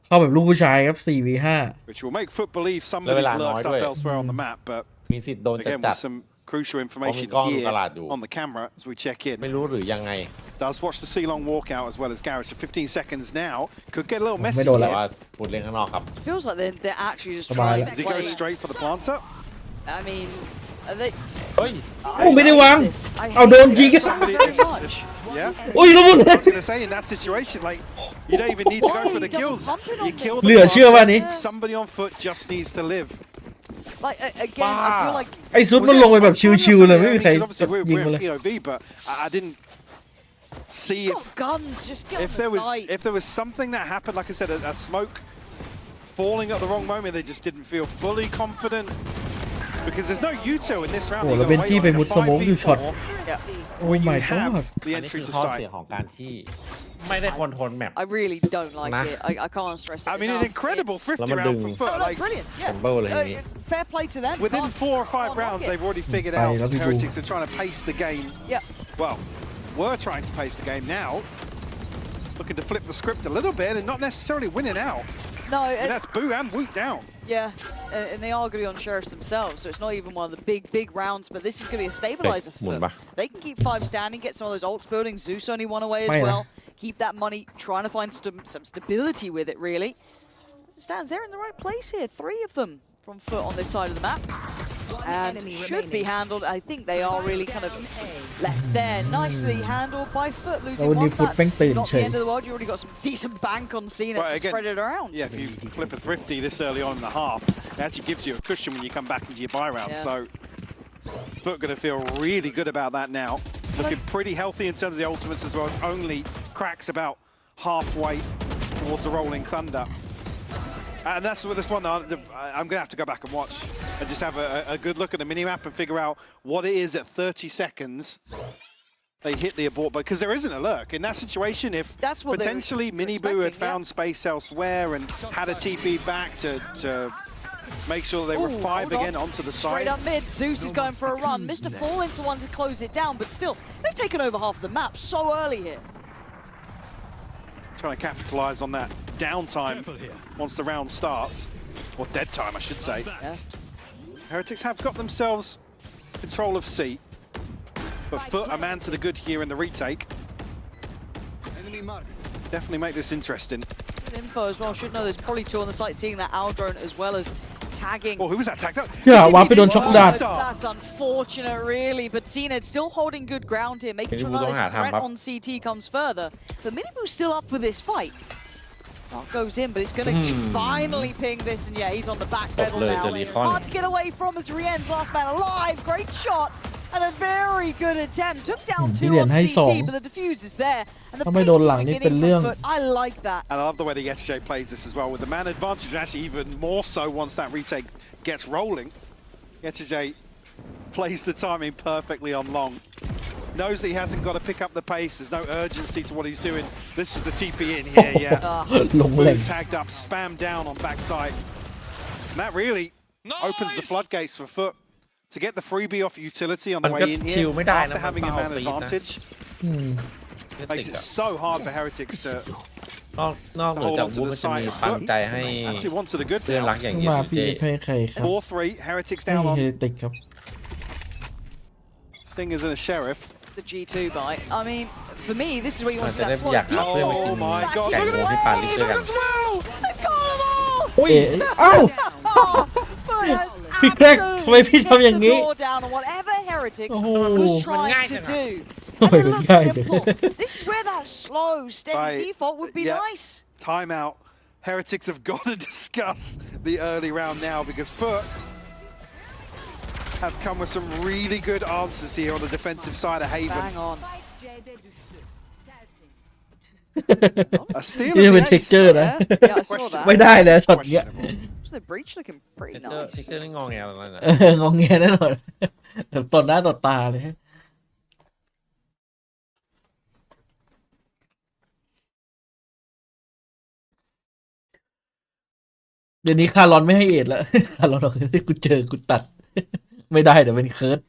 เข้าแบบลูกผู้ชายครับ 4v5 which will make FUT believe somebody's Level lurked up nói elsewhere on the map, but มีสิทธิ์โดนจั again จั with บ some crucial information Ông con here cả là đủ. on the camera as we check in. ไม่รู้หรือยังไง Does watch the C-long walkout as well as Garrett, so 15 seconds now. Could get a little messy ไม่โดน แต่ แล้ว here. ว่าพูดเล่นข้างนอกครับ Feels like they're actually just Bye-bye. trying Does to he go play. straight for the planter? I mean, are they... เฮ้ย โอ้ไม่ได้วาง this. I เอาโดน hate จริง this อะ so very much. Yeah. โอ้ยแล้วมึง I was going to say, in that situation, like, you don't even need to go for the Why? kills. Doesn't bump it You on kill them. the เหลือเชื่อว่านี้ Somebody on FUT just needs to live. Like, again, I feel like... ไอ้ซุดมันลงไปแบบชิวๆเลยไม่มีใคร Because obviously ยิง we're มาเลย POV, but I didn't see Got guns, just get if on there the was side. if there was something that happened, like I said, a smoke falling at the wrong moment. They just didn't feel fully confident because there's no util in this round. Ủa, You là gotta bên wait kia on về like a một smoke5v4 nhiều shot. Yeah. Oh where you my have god the อันนี้ entry คือ to ข้อ site. เสียของการที่ไม่ได้คอนโทรลแมป I really don't like Nah. it. I can't stress it I mean, an enough. incredible It's- 50 Lama round đừng. from No, FUT. no, Like brilliant. Yeah. Combo là gì? Fair play to them. within Can't- 4 or 5 can't knock rounds, it. they've already figured Bay, out love you, Heretics are trying to pace the game. Yeah. Well, were trying to pace the game now. Looking to flip the script a little bit and not necessarily winning out. No, And that's Boo and Woot down. yeah, and they are going to be on sheriffs themselves, so it's not even one of the big rounds, but this is going to be a stabilizer หมุน for ปะ They can keep 5 standing, get some of those ults building. Zeus only one away as May well. Keep that money, trying to find some stability with it, really. As it stands, they're in the right place here. 3 of them from FUT on this side of the map. And enemy should be remaining. handled. I think they are really kind of left there. Nicely handled by FUT, losing Oh, one. FUT That's bangตื่น not เฉ the ย end of the world. You already got some decent bank on scene Right, to again, spread it around. Yeah, if you flip a thrifty this early on in the half, it actually gives you a cushion when you come back into your buy round. Yeah. So, FUT going to feel really good about that now. Looking pretty healthy in terms of the ultimates as well. It's only Cracks about halfway towards the Rolling Thunder. And that's with this one that I'm going to have to go back and watch and just have a good look at the mini-map and figure out what it is at 30 seconds they hit the abort. Because there isn't a lurk. In that situation, if That's what they were potentially Miniboo had expecting, yeah. found space elsewhere and had a TP back to make sure they were Ooh, 5 hold on. again onto the Straight side. up mid, Zeus is going for a run. Mr. Fallen's the one to close it down, but still, they've taken over half the map so early here. Trying to capitalise on that downtime once the round starts. Or dead time, I should say. Yeah. Heretics have got themselves control of C. But FUT a man to the good here in the retake. Definitely make this interesting. Good info as well. Should know there's probably 2 on the site, seeing that owl drone as well as tagging. Oh, who was that tagged up? Yeah, He Wapi did don't it. shock Oh, that. That's unfortunate. unfortunate, really. But CNED still holding good ground here, making sure none of this threat on CT comes further. But Miniboo's still up for this fight. Mark goes in, but it's going to finally ping this, and yeah, he's on the back pedal now. Hard to get away from as Rien's last man alive. Great shot and a very good attempt. Took down 2 on CT, but the defuse is there. And the beginning foot, I like that. And I love the way the SJ plays this as well, with the man advantage, and actually even more so once that retake gets rolling. SJ plays the timing perfectly on long. Knows that he hasn't got to pick up the pace. There's no urgency to what he's doing. This was the TP in here, yeah. Tagged up, spammed down on backside. And that really opens the floodgates for FUT to get the freebie off utility on the way in here after having a man advantage. Makes it so hard for Heretics to hold on to the side. Actually want to the good now. 4-3, Heretics down on Stingers and a Sheriff. The G2 buy. I mean, for me, this is where you want to see that slot. Oh my god, look at as well! They've got them all! เอ้า พี่แคร็กทำไมพี่ทำอย่างนี้ down on whatever Heretics was trying to do. ทำไมมันง่ายจัง This is where that slow, steady default would be nice. Timeout. Heretics have got to discuss the early round now because FUT have come with some really good answers here on the defensive side of Haven. Bang on. A steal นี่ of เป็น the เท็ก ace. เจอร์นะ Yeah, I saw that. ไม่ได้แล้วช็อตเนี้ย So the breach looking pretty เท nice. คเจอร์นี่งอแงแล้วนะ งงแงแน่นอนต่อหน้าต่อตาเลยเดี๋ยวนี้คาร์ลอนไม่ให้เอ็ดแล้ว คาร์ลอนบอกให้กูเจอกูตัด ไม่ได้เดี๋ยวเป็นเคิร์ด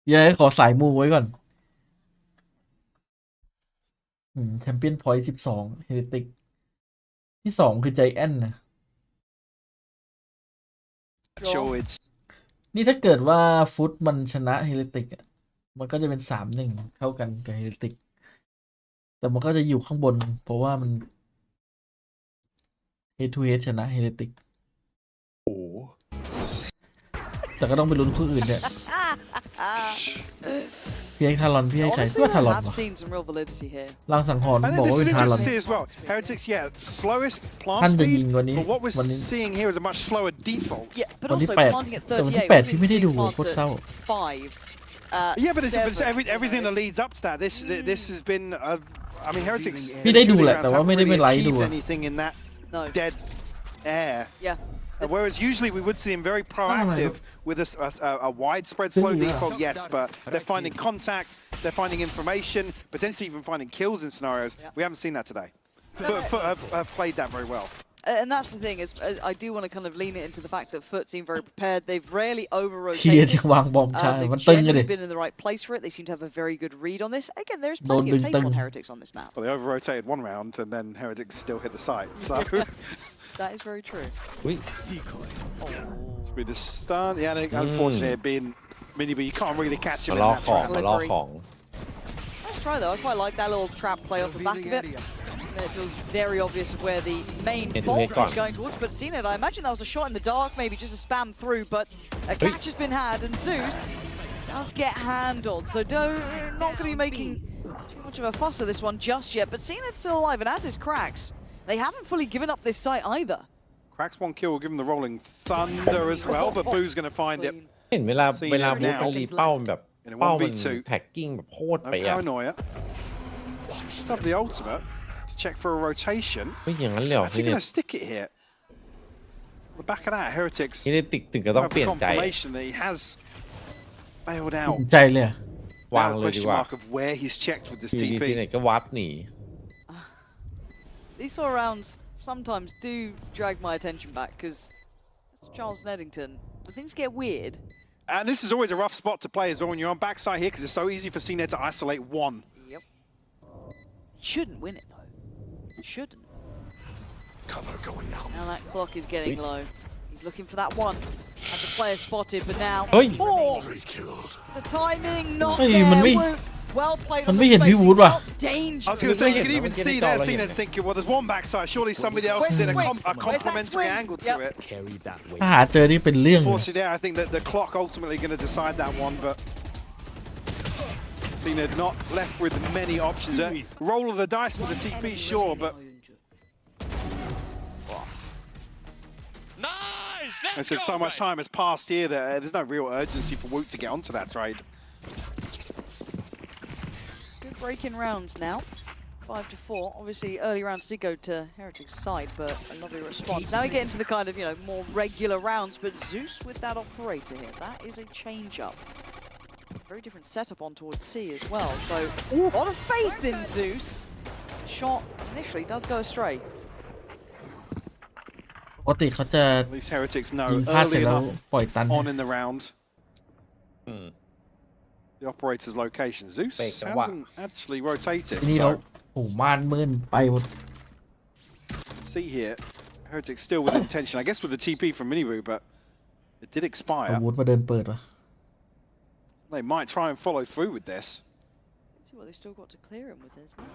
อย่าให้ขอสายมูไว้ก่อนแชมเปี้ยนพอยต์12เฮเรติกที่2คือใจแอนนะ Sure, it's นี่ถ้าเกิดว่าฟุตมันชนะเฮเรติกอ่ะมันก็จะเป็น3-1เท่ากันกับเฮเรติกแต่มันก็จะอยู่ข้างบนเพราะว่ามันเฮดทูเฮดชนะเฮเรติกแต่ก็ต้องไปลุ้นคู่อื่นเนี่ยพี่ให้ทารอนพี่ให้ใครก็ทารอนลางสังหรณ์บอกว่าเป็นทารอน Heretics, yeah, slowest ท่าน plant จะยิ speed, งวันนี้ but what we're seeing here is a much slower default. Yeah, but วันที่ also 8 planting at แต่วันที่ 38. 8 พี่ไม่ได้ดูโคตรเศร้า Yeah, but it's everything that leads up to that. This has been, I mean, Heretics พี่ได้ดูแหละแต่ว่าไม่ได้เป็นไลฟ์ดู achieved anything in that dead air. Yeah. Whereas usually we would see him very proactive with a widespread slow default, yes, but they're finding contact, they're finding information, potentially even finding kills in scenarios. We haven't seen that today. But FUT have played that very well. And that's the thing is, I do want to kind of lean it into the fact that FUT seem very prepared. They've rarely เทีย over-rotated. ยังวางบอมช้า They've มันตึงกันดิ generally been in the right place for it. They seem to have a very good read on this. Again, there is plenty of take on Heretics on this map. Well, they over-rotated one round and then Heretics still hit the site, so... That is very true. It's been a stun. Yeah, unfortunately, it being mini, but you can't really catch him in that trap. มาล้อของ Nice try though. I quite like that little trap play off the back of it. It feels very obvious of where the main bolt is going towards. But seeing it, I imagine that was a shot in the dark, maybe just a spam through. But a catch has been had, and Zeus does get handled. So not going to be making too much of a fuss of this one just yet. But seeing it's still alive, and as is Cracks, they haven't fully given up this site either. Cracks one kill, give him the rolling thunder as well, but Boo's going to find it. เห็นเวลาบูฟรีเป้ามันแบบเป้ามันแพ็กกิ้งแบบโคตร No ไปอ่ะ paranoia. Just have the ultimate to check for a rotation. ไม่อย่างนั้นเลยเหรอ Actually going to stick it here. The back of that, Heretics นี่ได้ถึงก็ต้อง have เปลี่ยนใจ confirmation that he has bailed out. ใจเลยอะ วาง Now the เลยดี question กว่า mark of where he's checked with this อยู่ดีที่ไหน TP. ก็วับหนี These sort of rounds sometimes do drag my attention back because Charles Neddington, when things get weird. And this is always a rough spot to play as well when you're on backside here because it's so easy for CNED to isolate one. Yep. He shouldn't win it though. He shouldn't. Cover going out. Now that clock is getting low. He's looking for that one. Has the player spotted, but now. Oi. Oh, Three killed. the timing not Oi, there. man, me. Well played มัน on ไม่ the เห็น space. พี่ He วูดว่ะ felt danger. I was going to say, you can even Look at see it, there, look at Cena's it. thinking, well, there's one backside. Surely somebody else Where's is in a, swing? a Where's that complementary swing? angle to Yep. it. Carry that way. ถ้าหาเจอนี่เป็นเรื่อง Unfortunately, there, I think that the clock ultimately going to decide that one, but Cena not left with many options. Roll of the dice with the TP, sure, but Nice. I said so much time has passed here that there's no real urgency for Woot to get onto that trade. Good break in rounds now. 5-4. Obviously, early rounds did go to Heretic's side, but a lovely response. Now we get into the kind of, more regular rounds, but Zeus with that operator here. That is a change-up. Very different setup on towards C as well, so a lot of faith in Zeus. Shot initially does go astray. ปกติเขาจะ At least Heretics ยิ know งพลาดเสร็จ early แล้ว enough ปล่อยตัน on in the round. The operator's location. Zeus Fake, hasn't actually rotated, นี่เรา so โอ้ม่านมืนไปหมด see here, Heretics still with intention. I guess with the TP from Miniboo, but it did อา expire. วุธมาเดินเปิดวะ They might try and follow through with this. See what they still got to clear him with, isn't it?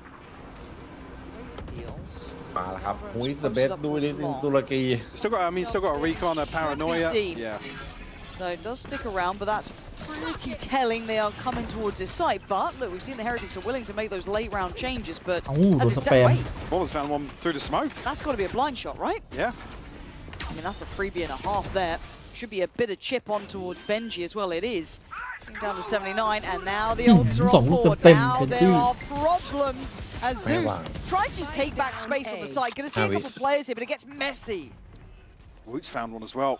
Great deals. มาแล้วครับ Who is the best ดูดิตุรกี Still got a recon, a paranoia. seen. Yeah. So it does stick around, but that's pretty telling. They are coming towards his site. But look, we've seen the Heretics are willing to make those late round changes. But เอ้าโด as น it ส step แปม away, Baller's found one through the smoke. that's got to be a blind shot, right? Yeah. I mean, that's a freebie and a half there. Should be a bit of chip on towards Benji as well. It is. Down to 79, and now the ults are on board. Now there are problems as Zeus tries to just take back space on the side. Gonna see a couple of players here, but it gets messy. Woot's found one as well.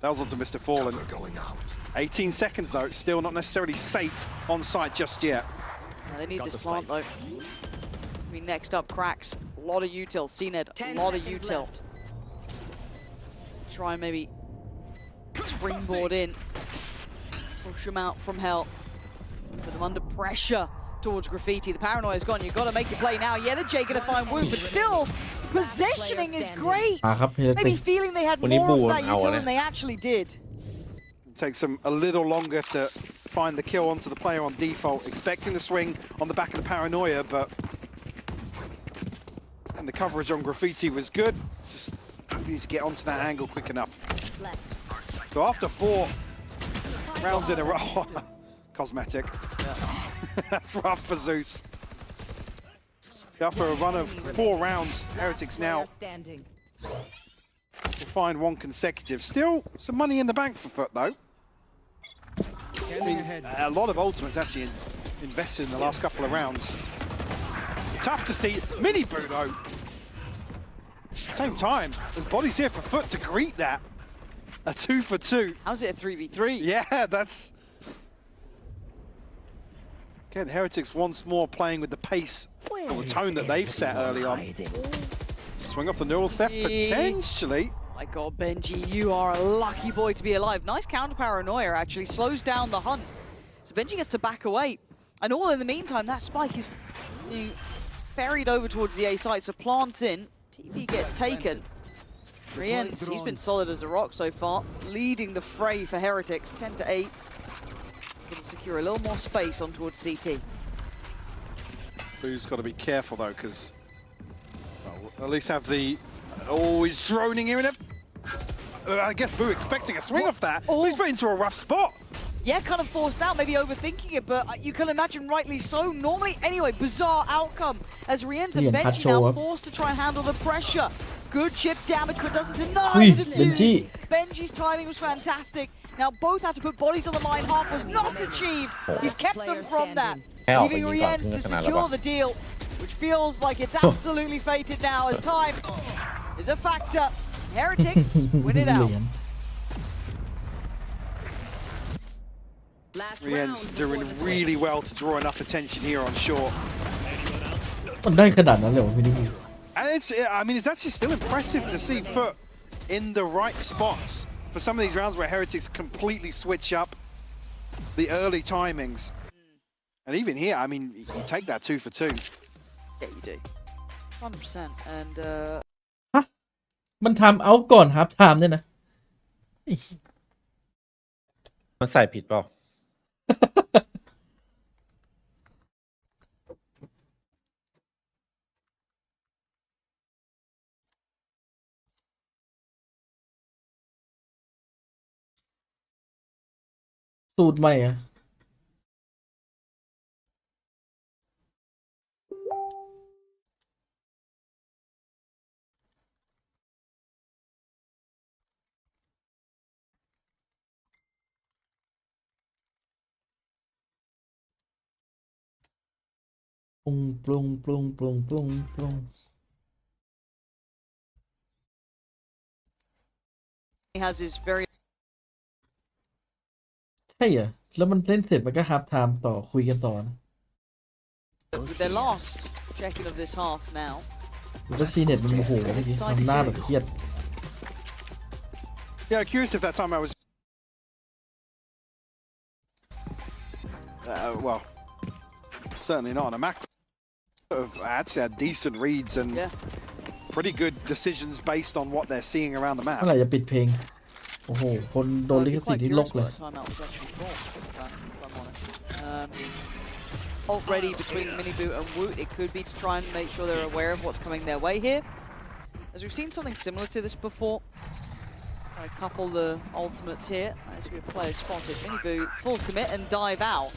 That was onto Mr. Fallen. Cover going out. 18 seconds though, still not necessarily safe on site just yet. Now they need this plant though. It's gonna be next up, cracks. A lot of util. CNED, a lot of util. Try and maybe springboard in. Push them out from hell. Put them under pressure towards Graffiti. The paranoia's gone. You've got to make your play now. Yeah, the J gonna find Woot, but still, positioning is great. มาครับเฮเลติ Maybe ก feeling they had more of that util than they actually did. It takes them a little longer to find the kill onto the player on default, expecting the swing on the back of the paranoia, but and the coverage on Graffiti was good. Just need to get onto that angle quick enough. So after 4 rounds in a row, cosmetic. That's rough for Zeus. After a run of 4 rounds, Heretics now will find 1 consecutive. Still some money in the bank for FUT though. I mean, a lot of ultimates actually invested in the last couple of rounds. Tough to see. Miniboo though. Same time, there's bodies here for FUT to greet that. A 2 for 2. How's it a 3v3? Yeah, that's... Again, Heretics once more playing with the pace or the tone that they've set early on. Swing off the neural theft, potentially. My God, Benji, you are a lucky boy to be alive. Nice counter paranoia, actually. Slows down the hunt. So Benji gets to back away. And all in the meantime, that spike is being ferried over towards the A site. So plants in, TV gets taken. Rienz, he's been solid as a rock so far, leading the fray for Heretics, 10-8. Going to secure a little more space on towards CT. Boo's got to be careful though, because well, at least have the... Oh, he's droning here in it. I guess Boo expecting a swing off that, but he's put into a rough spot. Yeah, kind of forced out, maybe overthinking it, but you can imagine rightly so. Normally, anyway, bizarre outcome as Rienz and Benji now forced to try and handle the pressure. Good chip damage, but doesn't deny the defuse. Benji's timing was fantastic. Now both have to put bodies on the line. Half was not achieved. He's kept them from that, leaving Rienz to secure the deal, which feels like it's absolutely fated now as time is a factor. Heretics win it out. Rienz doing really well to draw enough attention here on short. มันได้ขนาดนั้นเลยเหรอไม่ได้มี And I mean, it's actually still impressive to see FUT in the right spots for some of these rounds where Heretics completely switch up the early timings. And even here, I mean, you take that 2 for 2. Yeah, you do. 100%. And ฮะมันทำเอาก่อนครับไทม์เนี่ยนะ มันใส่ผิดเปล่า สูตรใหม่อะ ปรุงปรุงปรุงปรุงปรุงปรุง He has his very ใช่เหรอแล้วมันเล่นเสร็จมันก็ฮับไทม์ต่อคุยกันต่อนะ with their last check-in of this half now. แล้วซีเน็ตมันโมโหเมื่อกี้ทำหน้าแบบเครียด Yeah, curious if that time I was. Well, certainly not on a macro. I actually had decent reads and pretty good decisions based on what they're seeing around the map. เมื่อไหร่จะปิดเพลงโอ้โหคนโดนลิขสิทธิ์ที่ลกเลย Ult ready between Miniboot and Woot. It could be to try and make sure they're aware of what's coming their way here. As we've seen something similar to this before. I couple the ultimates here. As we player spotted. Miniboot full commit and dive out.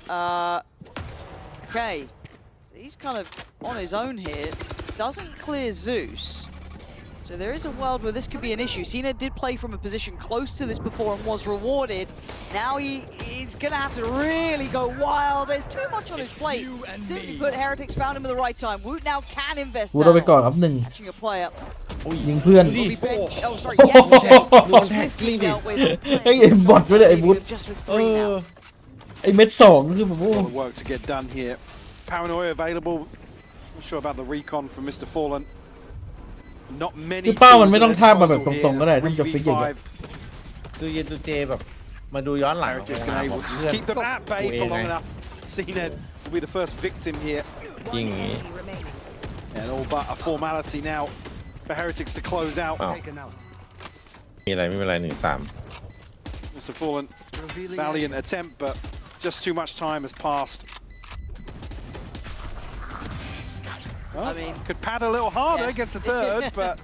Okay. So he's kind of on his own here. Doesn't clear Zeus. So there is a world where this could be an issue. Cena did play from a position close to this before and was rewarded. Now he's going to have to really go wild. There's too much on his plate. Simply put, Heretics found him at the right time. Woot now can invest กูโดนไปก่อนครับหนึ่ง catching a player. ยิงเพื่อน Will be bench. Oh, sorry. Yes, Swiftly dealt with. ไอ้บอทไม่ได้ไอ้บูท Just with 3 now. ไอ้เม็ดสองคือแบบโอ้ A lot of work to get done here. Paranoia available. Not sure about the recon from Mr. Fallen. Not many. คือเป้ามันไม่ต้องท่ามาแบบตรงๆก็ได้ถ้ามันจะฟิกอย่างเงี้ย ดูเย็นดูเจแบบมาดูย้อนหลัง Heretics can able to just keep them at bay for long enough. CNED will be the first victim here. ยิงอย่างงี้ And all but a formality now for Heretics to close out. อ้าวมีอะไรไม่เป็นไร1-3 Mr. Fallen, valiant attempt, but just too much time has passed. Well, I mean, could pad a little harder against the third, but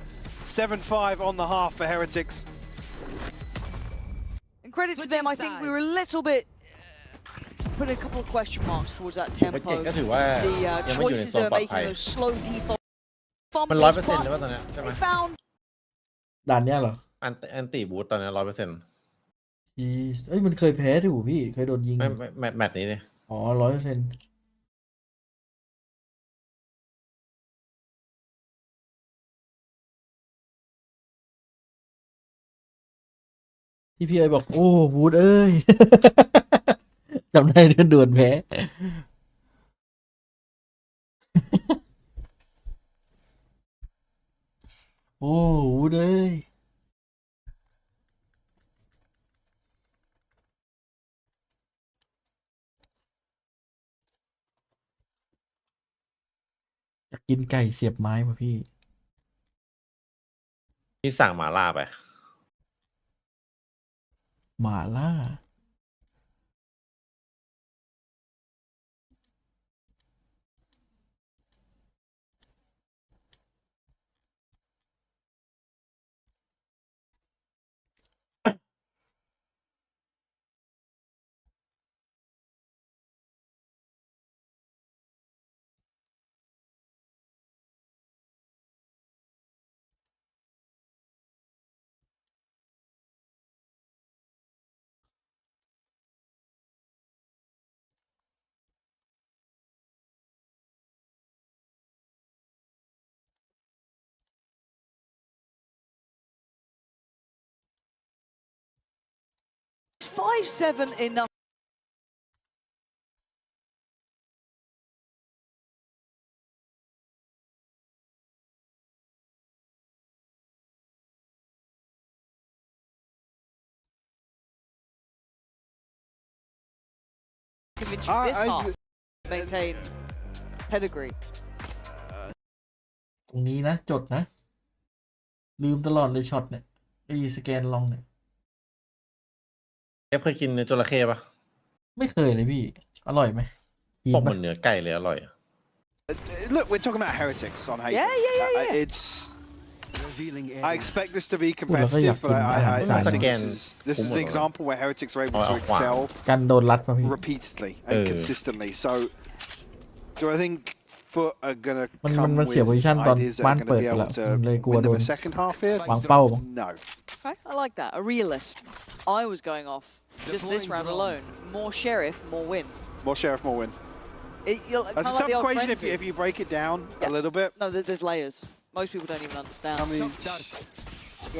7-5 on the half for Heretics. And credit to them, I think we were a little bit putting a couple of question marks towards that เก่ง tempo. ก็ถือว่า The ยังไม่อยู่ใน choices โซน they're ปลอด making, ภัย those slow default มัน fumbles, 100% but เลยว่าตอนเนี้ยใช่ไหม they found ด่านเนี้ยเหรอ อันตีบูทตอนนี้ 100% อีเอ้ยมันเคยแพ้ถูกพี่เคยโดนยิง ไม่แมตช์นี้เนี่ย อ๋อ100%ที่พี่ไอบอกโอ้บูดเอ้ย จำได้เดือนด่วนแพ้ โอ้บูดเอ้ยอยากกินไก่เสียบไม้ป่ะพี่ พี่สั่งหมาล่าไป หมาล่า5-7 enough. Convince you this half maintain pedigree. ตรงนี้นะจดนะ ลืมตลอดเลยช็อตเนี่ยไอ้สแกนลองเนี่ย เคยกินเนื้อจระเข้ปะ ไม่เคยเลยพี่ อร่อยไหม ตกเหมือนเนื้อไก่เลยอร่อย Look, we're talking about Heretics on Haven. Yeah. It's I expect this to be competitive, but I think Again, this is the example where Heretics are able to excel กันโดนรัดมาพี่ repeatedly and consistently. So, do I think FUT are gonna มัน come มัน with เสีย position ตอน ideas that บ้าน are เปิ gonna ด be ไปแล้ว able เลยก to ลัว win โด them น a second half here? วางเป้ามั้ง No. Okay, I like that. A realist. I was going off just this round alone. More sheriff, more win. More sheriff, more win. That's a tough equation if you break it down a little bit. No, there's layers. Most people don't even understand. I mean,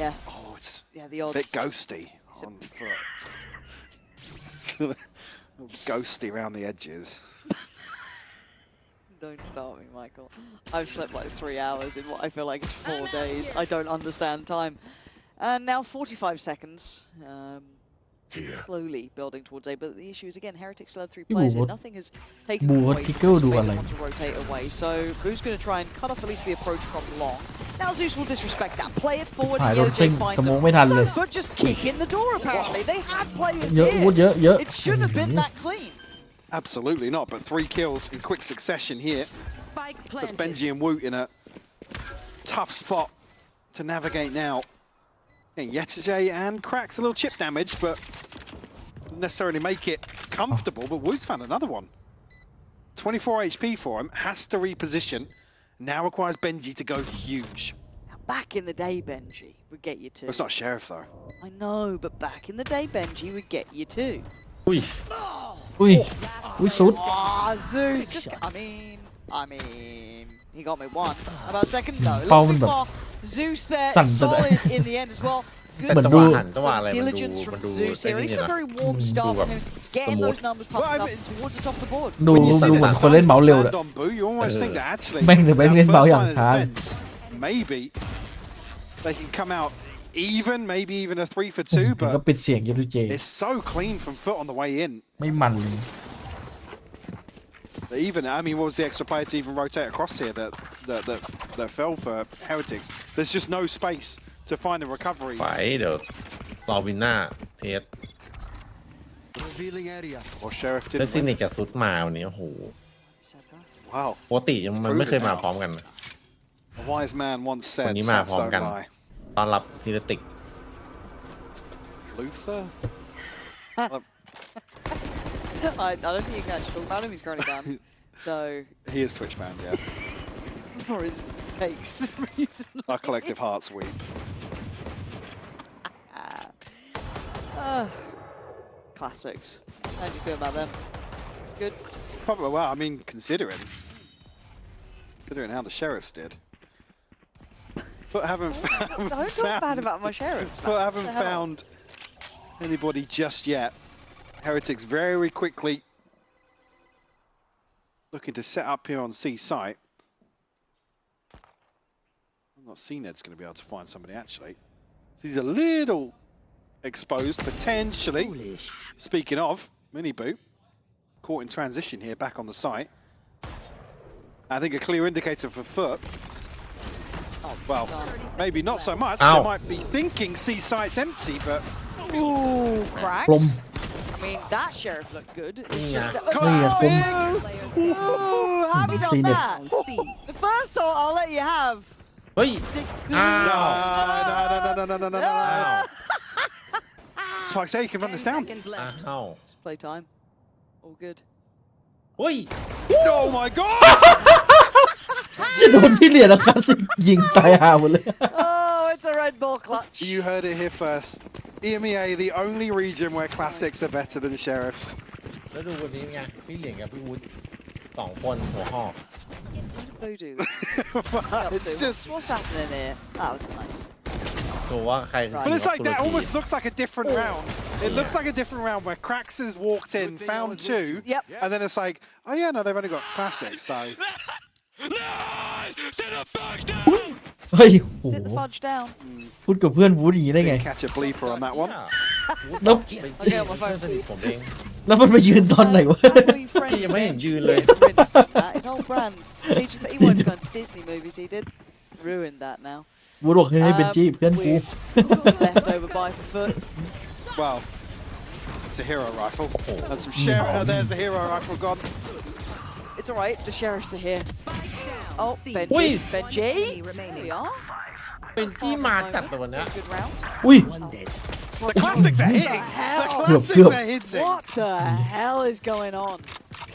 yeah. oh, it's The odds. a bit ghosty on FUT. Ghosty around the edges. Don't start me, Michael. I've slept like 3 hours in what I feel like is 4 days. I don't understand time. And now 45 seconds. Slowly building towards A, but the issue is again, Heretics still have 3 players here. Nothing has taken them away. They want to rotate away, so Boo's going to try and cut off at least the approach from long. Now Zeus will disrespect that. Play it forward. EOJ finds him. So FUT just kick in the door. Apparently, they had players here. It shouldn't have been that clean. Absolutely not, but 3 kills in quick succession here. That's Benji and Woot in a tough spot to navigate now. Yetijay and Cracks a little chip damage, but doesn't necessarily make it comfortable. But Woot's found another one. 24 HP for him, has to reposition. Now requires Benji to go huge. Now, back in the day, Benji would get you too. It's not Sheriff though. I know, but back in the day, Benji would get you too. อุ้ยสุด Zeus just. I mean, he got me one. About a second, no. Zeus there, solid in the end as well. Good diligence from Zeus here. It's a very warm start from him, getting those numbers pumped up towards the top of the board. ดูเหมือนคนเล่นเมาส์เร็วเลย You almost think that actually แม่งเล่นเมาส์อย่างช้า maybe they can come out even, maybe even a 3 for 2, ก็ but ปิดเสียงยูทูเจ it's so clean from FUT on the way in. ไม่มันเลย Even, I mean, what was the extra player to even rotate across here that fell for Heretics? There's just no space to find a recovery. ไปเดี๋ยวรอวินหน้าเทส Or Sheriff แล้ว didn't ซินิ win. กกับซุดมาวันนี้โอ้โห Wow. ปกติมันไม่เคยมาพร้อมกัน A wise man once วัน said, นี้มา stats พร้อม don't กัน lie. ต้อนรับทีละติก Luther? I don't think you can actually talk about him. He's currently banned. So. He is Twitch banned, yeah. For his takes recently. Our collective hearts weep. Classics. How do you feel about them? Good? Probably, well, I mean, considering how the Sheriffs did. But haven't found... Don't talk bad about my Sheriffs. But haven't found anybody just yet. Heretics very quickly looking to set up here on C site. I'm not seeing Ed's going to be able to find somebody actually. So he's a little exposed potentially. Speaking of, Mini Boot caught in transition here back on the site. I think a clear indicator for FUT. Well, maybe not so much. They might be thinking C site's empty, but ooh, cracks. I mean, that Sheriff looked good. It's just classics. Ooh, how have you done that? The first thought I'll let you have. เฮ้ย No. Spike say you can run this down. อ้าว Play time. All good. เฮ้ย Oh my god! จะโดนพี่เหรียญแล้วครับสิยิงตายห่าหมดเลย Oh, it's a Red Bull clutch. You heard it here first. EMEA, the only region where classics are better than sheriffs. แล้วดูวันนี้ไงพี่เหรียญกับพี่วุฒิ2 คนหัวหอก Who do this? It's just... What's happening here? That was nice. ตัวว่าใคร But it's like that almost looks like a different round. It looks like a different round where Cracks has walked in, found 2, and then it's like, oh yeah, no, they've only got classics, so... Nice! Sit the fuck down! เฮ้ยโห Sit the fudge down. พูดกับเพื่อนวูดอย่างนี้ได้ไง Didn't catch a bleeper on that one. แล้ว Okay, on my phone. ผมเอง แล้วมันมายืนตอนไหนวะ Family friend. ยังไม่เห็นยืนเลย His whole brand. He wanted to go into Disney movies, he did. Ruined that now. วูดบอกให้เป็นจี้เพื่อนกู Left over by for FUT. Well, it's a hero rifle. And some sheriff. There's the hero rifle gone. It's alright, the sheriffs are here. Oh, Benji. Wait. Benji. There we are. เป็นที่มาจัดแต่วันเนี้ย Good round. อุ้ย The classics are hitting. The classics Good. are hitting. What the hell is going on?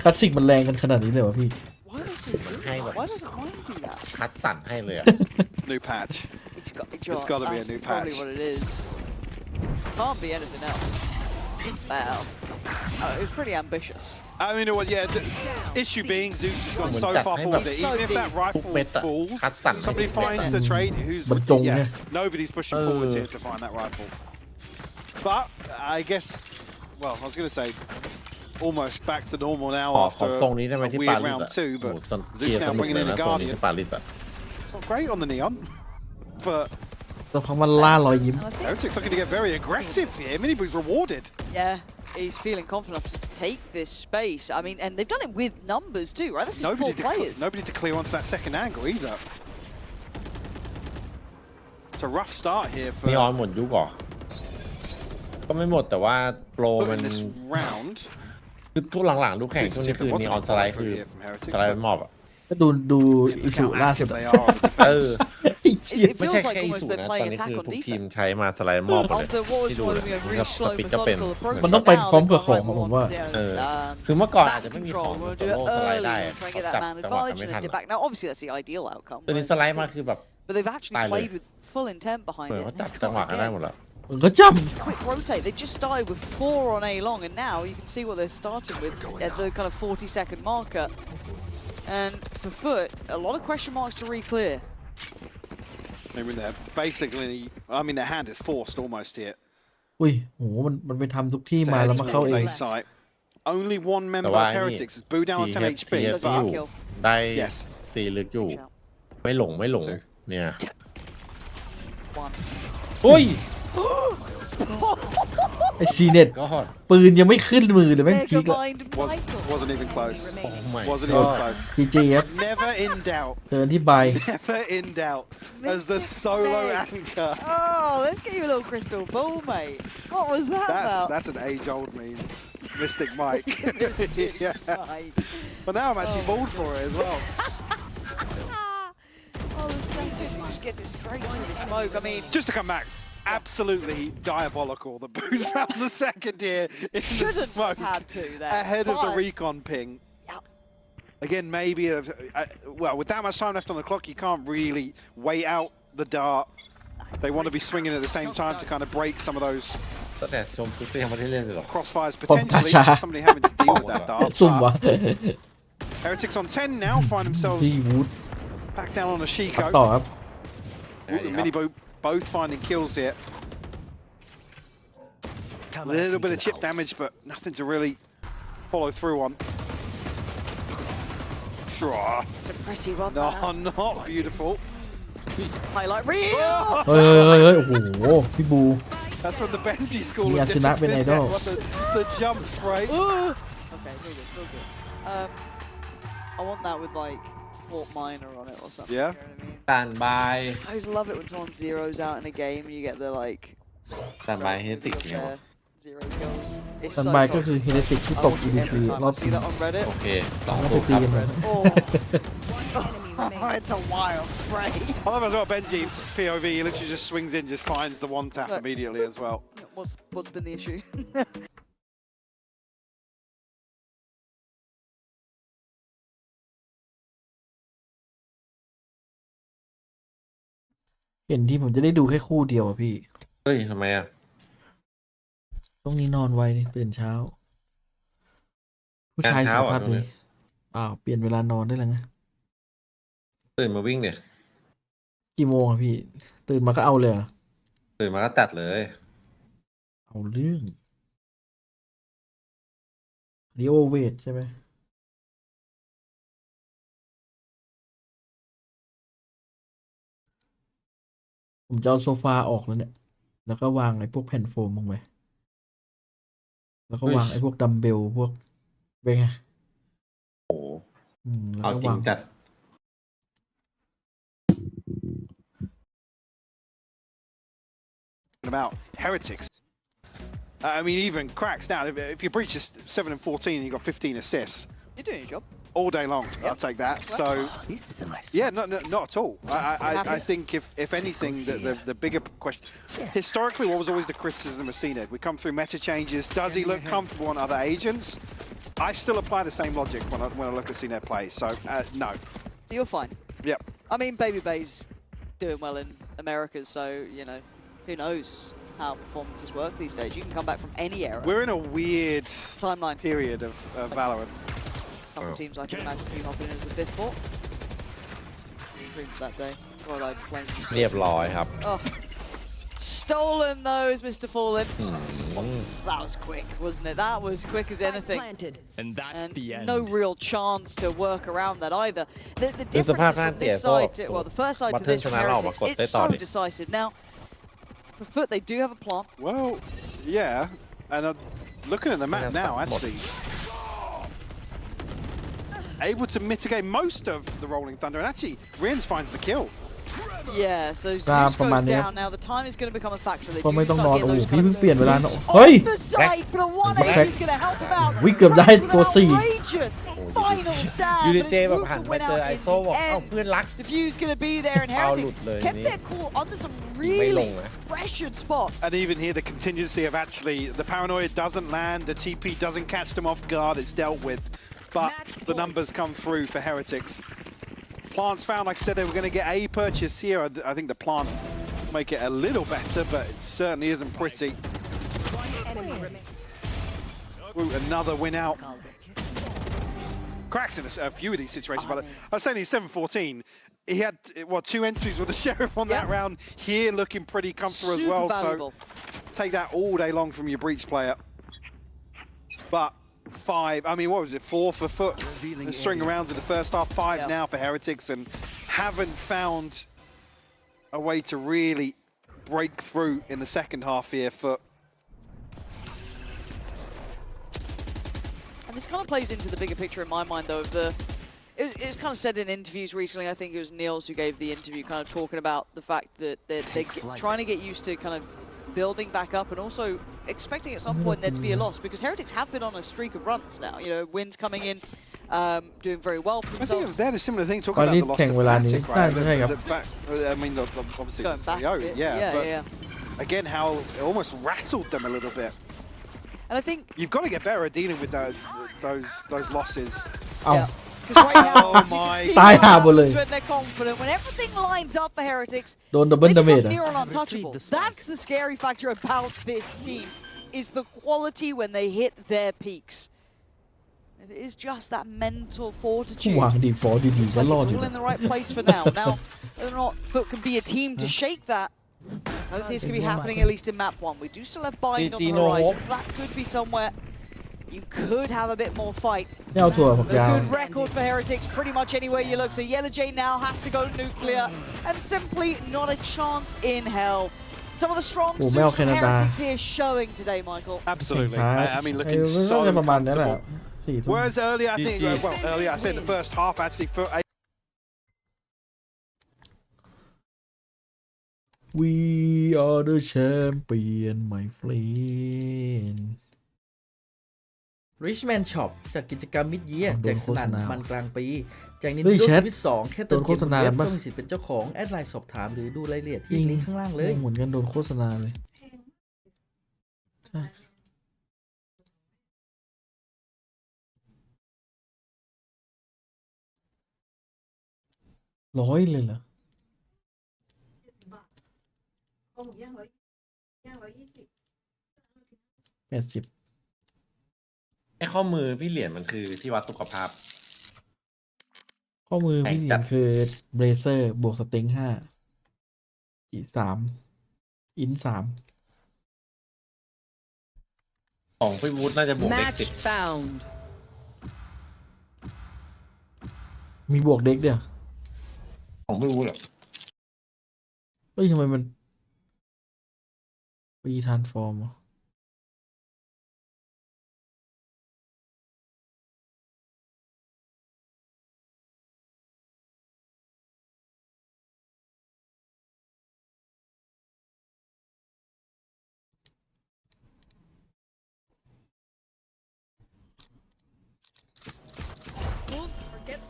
คลาสสิกมันแรงกันขนาดนี้เลยวะพี่ Why does he do Hang that? on. Why does Coin do that? คัดสั่นให้เลยอะ New patch. It's got gotta be a that's new probably patch. what it is. Can't be anything else. Wow. Oh, it was pretty ambitious. I mean, what? Yeah. The issue being, Zeus has gone so far forward that even if that rifle falls, somebody finds the trade. Who's yeah? Nobody's pushing forwards here to find that rifle. But I guess, well, I was going to say, almost back to normal now ขอ after ทรงนี้ได้ไหม a ที่ปา weird ลิส round อะ two. โอ้โห But เกีย Zeus ร์ส now นุก bringing เลย in นะ a ทรงนี้ Guardian. ที่ปาลิสอะ Not great on the neon, but ต้องพังมันล่ารอยยิ้ม And I think, Heretic's looking to get very aggressive here. Minibu's rewarded. yeah, he's feeling confident enough to take this space. I mean, and they've done it with numbers too, right? This is four players. Nobody to clear onto that second angle either. It's a rough start here for นีออนหมดยุคเหรอก็ไม่หมดแต่ว่าโปรมัน in this round. คือทุกหลังๆดูแข่งช่วงนี้คือนีออนสไลด์คือสไลด์มอบอะ ก็ดูอิสุล่าสุด They are on the เออ defense. It ไม่ใช่ feels like แค่อิ almost สุ they're นะตอน playing นี้ attack คือ on ทุกทีม defense. ใช้มาสไลด์มอบหมดเลย After what was ที่ดู going เล to ย be a really ส slow, ปิดก็เป็น methodical approach. มันต้องไปพร้อมกับของผมว่า คือเมื่อก่อนอาจ That จะไม่มี control, ของ we'll โซ do it โล่สไล early ด์ได้ and try and get จั that บ man จังหวะกัน advantage ไม่ and ทัน then dip back. Now, obviously, that's the ideal outcome. ตัวนี้สไลด์มาคือแบบ But they've actually Style played it. with full intent behind เหมือน it. เขา and จับ they've จังหวะ got กันได้ again หมดแล้ว มันก็จ quick rotate. They just started with 4 on A long, and now you can see what they're starting with at the kind of 40-second marker. And for FUT, a lot of question marks to re-clear. I mean, they're basically, I mean, their hand is forced almost here. อุ้ยโหมันไปทำทุกที่ To มา head แล้วมาเข้า towards เอง A site. Only one member why of Heretics is booed down on 10 HP. ทีเอฟ Does ที่ it อยู่ kill? ได้ Yes. ซีลึกอยู่ Watch out. ไม่หลงเนี่ย One. อุ้ย ไอซีเน็ต ก็ ปืนยังไม่ขึ้นมือเลยแม่งพีกอะ Megamind Michael. Wasn't even close. โอ้ my Wasn't even god close. พีเจครับ Never in doubt. เดินที่ใบ Never in doubt. As the solo anchor. Oh, let's get you a little crystal ball, mate. What was that about? That's an age-old meme. Mystic Mike. Yeah. Right. But now I'm actually bald for it as well. Oh, the second he just gets it straight through the smoke. I mean, Just to come back, absolutely diabolical. The Booze found the second here in the shouldn't smoke have had to there. ahead of the but- recon ping. Yep. Again, maybe, well, with that much time left on the clock, you can't really wait out the dart. They want to be swinging at the same time to kind of break some of those แต่ชมคือยังไม่ได้เล่นเลยหรอ crossfires, potentially. Somebody having to deal with that dart. ซุ่มวะ But Heretics on 10 now find themselves พี่วูด back down on a ต่อ Shiko. ครับ Mini both finding kills here. A little bit of chip damage, but nothing to really follow through on. Sure. It's a pretty one. No, that. not beautiful. Highlight reel. เฮ้ยโอ้โหพี่บู That's from the Benji school Yeah, of Sinat bin discipline. idol. What the jump spray. Okay, it's all good. I want that with like Fort Minor on it or something. Yeah. You know what I mean? การบาย I always love it when someone zeroes out in a game and you get the like. การบายเฮติกเนี่ย Zero kills. It's ซัน so บายก็คือ toxic. เฮเนติกที่ I ตก watch อี it ดี every ร time อ I บ see that on Reddit. โอเคสอง แล้ว ถู ไป กค ตี รับ กันมา Oh, it's a wild spray. I love as well Benji POV. He literally just swings in, just finds the one tap Look. immediately as well. What's been the issue? เห็นที่ผมจะได้ดูแค่คู่เดียวอะพี่ เฮ้ยทำไมอ่ะ ต้องนี้นอนไวนี่ตื่นเช้า ผู้ชาย เช้า สุ เหรอ ภาพ ตรง ดี นี้ อ้าวเปลี่ยนเวลานอนได้แล้วไง ตื่นมาวิ่งเนี่ย กี่โมงอะพี่ ตื่นมาก็เอาเลยเหรอ ตื่นมาก็จัดเลย เอาเรื่องดิโอเวทใช่ไหมผมจะเอาโซฟาออกแล้วเนี่ย แล้วก็วางไอ้พวกแผ่นโฟมลงไปแล้วก็วางไอ้พวกดัมเบลพวกเป็นไง โอ้โห แล้ว เอา ก็ จริ วาง ง จัด About Heretics. I mean, even cracks now. If you breach is 7 and 14 and you got 15 assists, You're doing your job. all day long. I'll take that. So, yeah, not at all. I think if anything, the bigger question, historically, what was always the criticism of CNED? We come through meta changes. Does he look comfortable on other agents? I still apply the same logic when I look at CNED play. So, no. So you're fine. Yep. I mean, Baby Bay's doing well in America, so, you know, who knows how performances work these days. You can come back from any era. We're in a weird timeline period of Valorant. Couple of teams I can imagine you hopping in as the fifth fort. Dreams that day. God, I'd flame. เรียบร้อยครับ Oh. Stolen those, Mr. Fallen. That was quick, wasn't it? That was quick as anything. And that's And the end. no real chance to work around that either. The difference is from this side to, well, the first side to this from Heretics, it's so decisive. Now, for FUT, they do have a plant. Well, yeah. And looking at the map now, actually, able to mitigate most of the rolling thunder, and actually, Rins finds the kill. Yeah, so Zeus ประมาณ goes นี้ down. Now the time is going to become a factor. They ก็ do ไม่ต้องน start อน getting โอ้ those พี่ kind เพิ่ง of เปลี่ยนเวลา movements เฮ้ย on the side, but a 180 is going to help him out. วิเกือบได้ตัว Crash สี่ with an outrageous final stab, ยู but ริ it's เจแบบ Root หัน to มา win เจอ out ไอ in โซ่บอก the เอ้า end. เพื่อนรัก The view's going to be there, and Heretics เลย kept นี่ their cool under some ไม่ล really งนะ pressured spots. And even here, the contingency of actually the paranoia doesn't land, the TP doesn't catch them off guard, it's dealt with. But the numbers come through for Heretics. Plants found, like I said, they were going to get a purchase here. I think the plant make it a little better, but it certainly isn't pretty. Ooh, another win out. Cracks in a few of these situations, but I was saying he's 7-14. He had, what, 2 entries with the Sheriff on that round. Here looking pretty comfortable as well. Valuable. So take that all day long from your Breach player. But 5, I mean, what was it, 4 for FUT? The string around in the first half, 5 now for Heretics, and haven't found a way to really break through in the second half here for. And this kind of plays into the bigger picture in my mind, though, of the... It was kind of said in interviews recently, I think it was Niels who gave the interview, kind of talking about the fact that they're trying to get used to kind of building back up and also expecting at some point there to be a loss, because Heretics have been on a streak of runs now. You know, wins coming in, doing very well for I think it was themselves. they had a similar thing talking about the loss of Fnatic, right? I mean, obviously Going back a 3-0, bit. yeah, but yeah. again, how it almost rattled them a little bit. And I think You've got to get better at dealing with those losses. เอา because right now Oh you my can see ตายห่าหมดเลย when they're confident, when everything lines up for Heretics, โดนดับเบิล they ดาเมจ become อะ near and untouchable. That's the scary factor about this team, is the quality when they hit their peaks. It is just that mental fortitude. วางดีฟอร์ดีๆก็ Looks รอด like อ it's ยู่ all in the right place for now. Now, whether or not FUT can be a team to shake that, I don't think it's going to be happening at least in map 1. We do still have Bind on the horizon, so that could be somewhere you could have a bit more fight. ไม่เอาถั่วฝัก A ยาว good record for Heretics pretty much anywhere you look. So Yellow Jay now has to go nuclear, and simply not a chance in hell. Some of the strong Oh, suits Mel from Canada. Heretics here showing today, Michael. Absolutely. ใช่ I mean, ไอ้ looking ก็ so จะประมาณนี้แหละ comfortable. 4 ทุ่ม Whereas earlier, I think, well, earlier I said the first half actually for We are the champion my friend Richman Shop จัดกิจกรรมมิดเยียร์ โด แจ น ก โฆ ส ษ นั่น ณา มันกลางปีแจกนิน เฮ้ย โด แชท สวิต2แค่เติม โดน เก โฆ ม ษ บน ณา เว็บ ปะ ต้องมีสิทธิ์เป็นเจ้าของแอดไลน์สอบถามหรือดูรายละเอียดที่ลิงก์ข้างล่างเลย เหมือนกันโดนโฆษณาเลยใช่100เลยเหรอ80 ไอ้ข้อมือพี่เหรียญมันคือที่วัดสุขภาพ ข้อมือพี่เหรียญคือเบรเซอร์บวกสเต็ง5อีก3อิน3 ของพี่วูดน่าจะบวกเด็ก Match found. มีบวกเด็กเดียว ของพี่วูดอะ เฮ้ยทำไมมันปีทรานส์ฟอร์มอ่ะ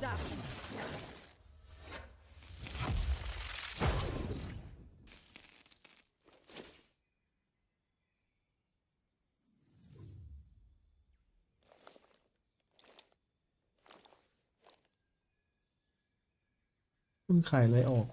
Lights out. คุณขายอะไรออก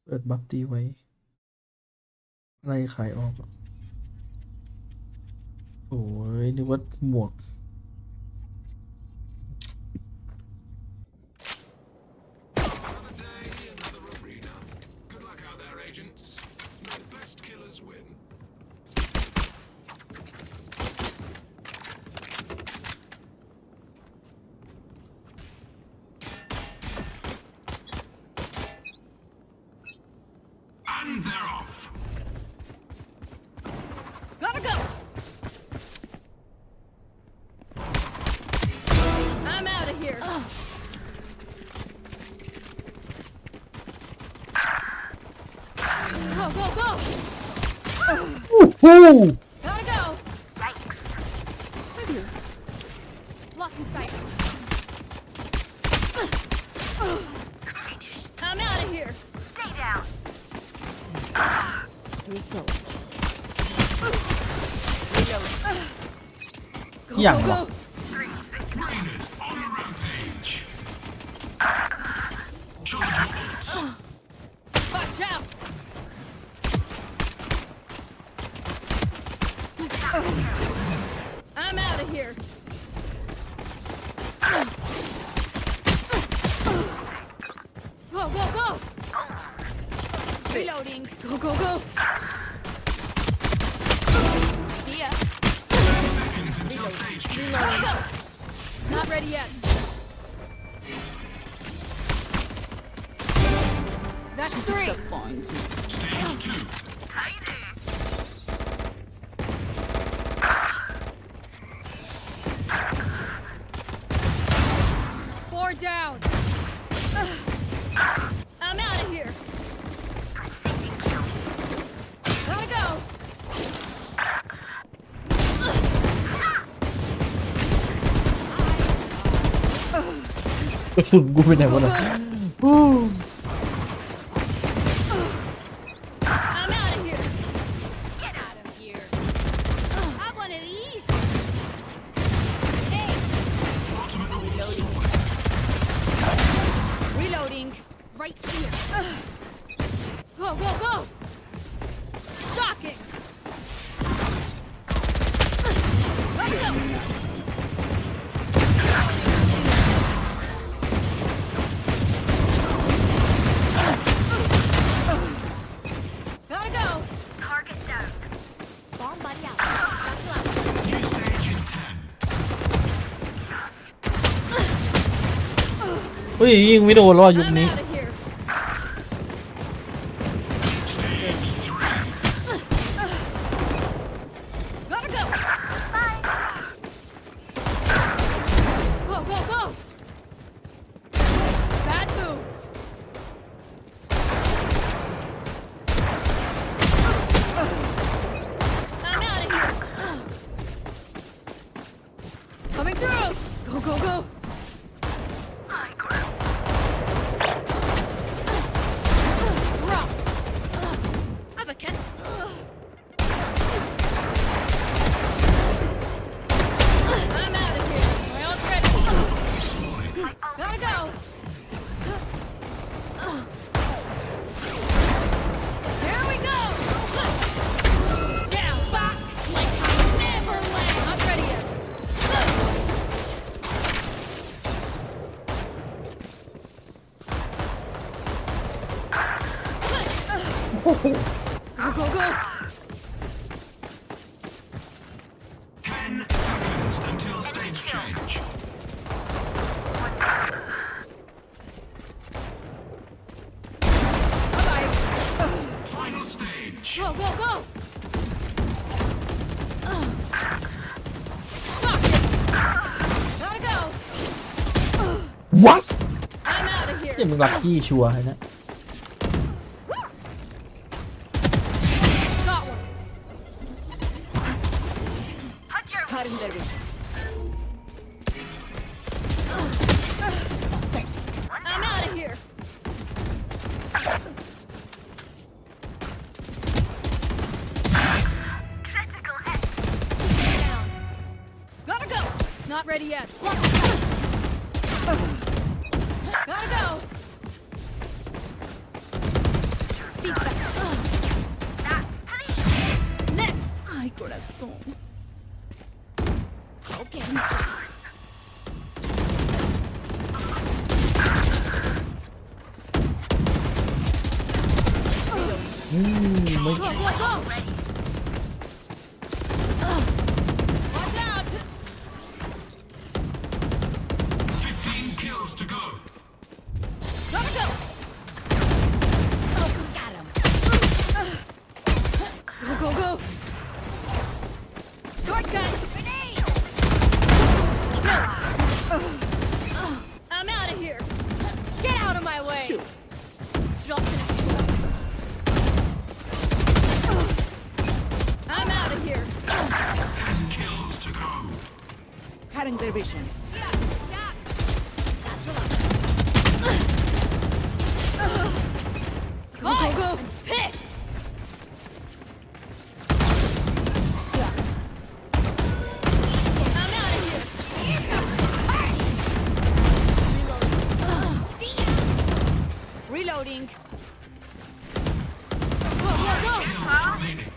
เปิดบัฟตีไว้อะไรขายออกโอ้ยนึกว่าหมวก Another day, another arena. Good luck out there, agents. May the best killers win. And they're off. Gotta go. I'm out of here. Go, go, go. โอ้โห Gotta go. Blocking sight. I'm out of here. Stay down. Results. อย่างวะ Raiders on a rampage. Charge your ults. Watch out. I'm out of here. Go, go, go. Reloading. Go, go, go. See ya. 30 seconds until stage change. Reloading. Go. Not ready yet. That's 3. Stage 2. Four down. I'm out of here. Gotta go. กระสุนกูไปไหนวะเนี่ยโอ้ I'm out of here. Get out of here. Have one of these. Hey. Ultimate onslaught. Reloading. Right here. Go, go, go. Shocking. Let's go. Gotta go. Target down. Bomb buddy out. New stage in 10. เฮ้ยยิงไม่โดนรอดยุค I'm นี้ out of here. Stage 3. Gotta go. Go, go, go. Bad move. I'm out of here. Coming through. Go, go, go. Drop. Have a kid. I'm out of here. My ult's ready. Gotta go. Here we go. Down, back, like I never land. Not ready yet. Go, go, go. final stage. Go, go, go! Fuck it! Gotta go! What I'm out of เหี้ย here! มึงลักกี้ชัวร์เลยนะ Got one! I'm out of here! Down. Gotta go! Not ready yet. Gotta go! Feet back. Next! Ay, corazón. Okay. Go, go, go! Watch out! 15 kills to go. Gotta go! Oh, got him. Go, go, go! Shortcut! Grenade! I'm out of here! Get out of my way! Drop this. I'm out of here! 10 kills to go. Cutting their vision. Go, go, go! Pissed! I'm out of here! Reloading. Go, go, go! Kills remaining.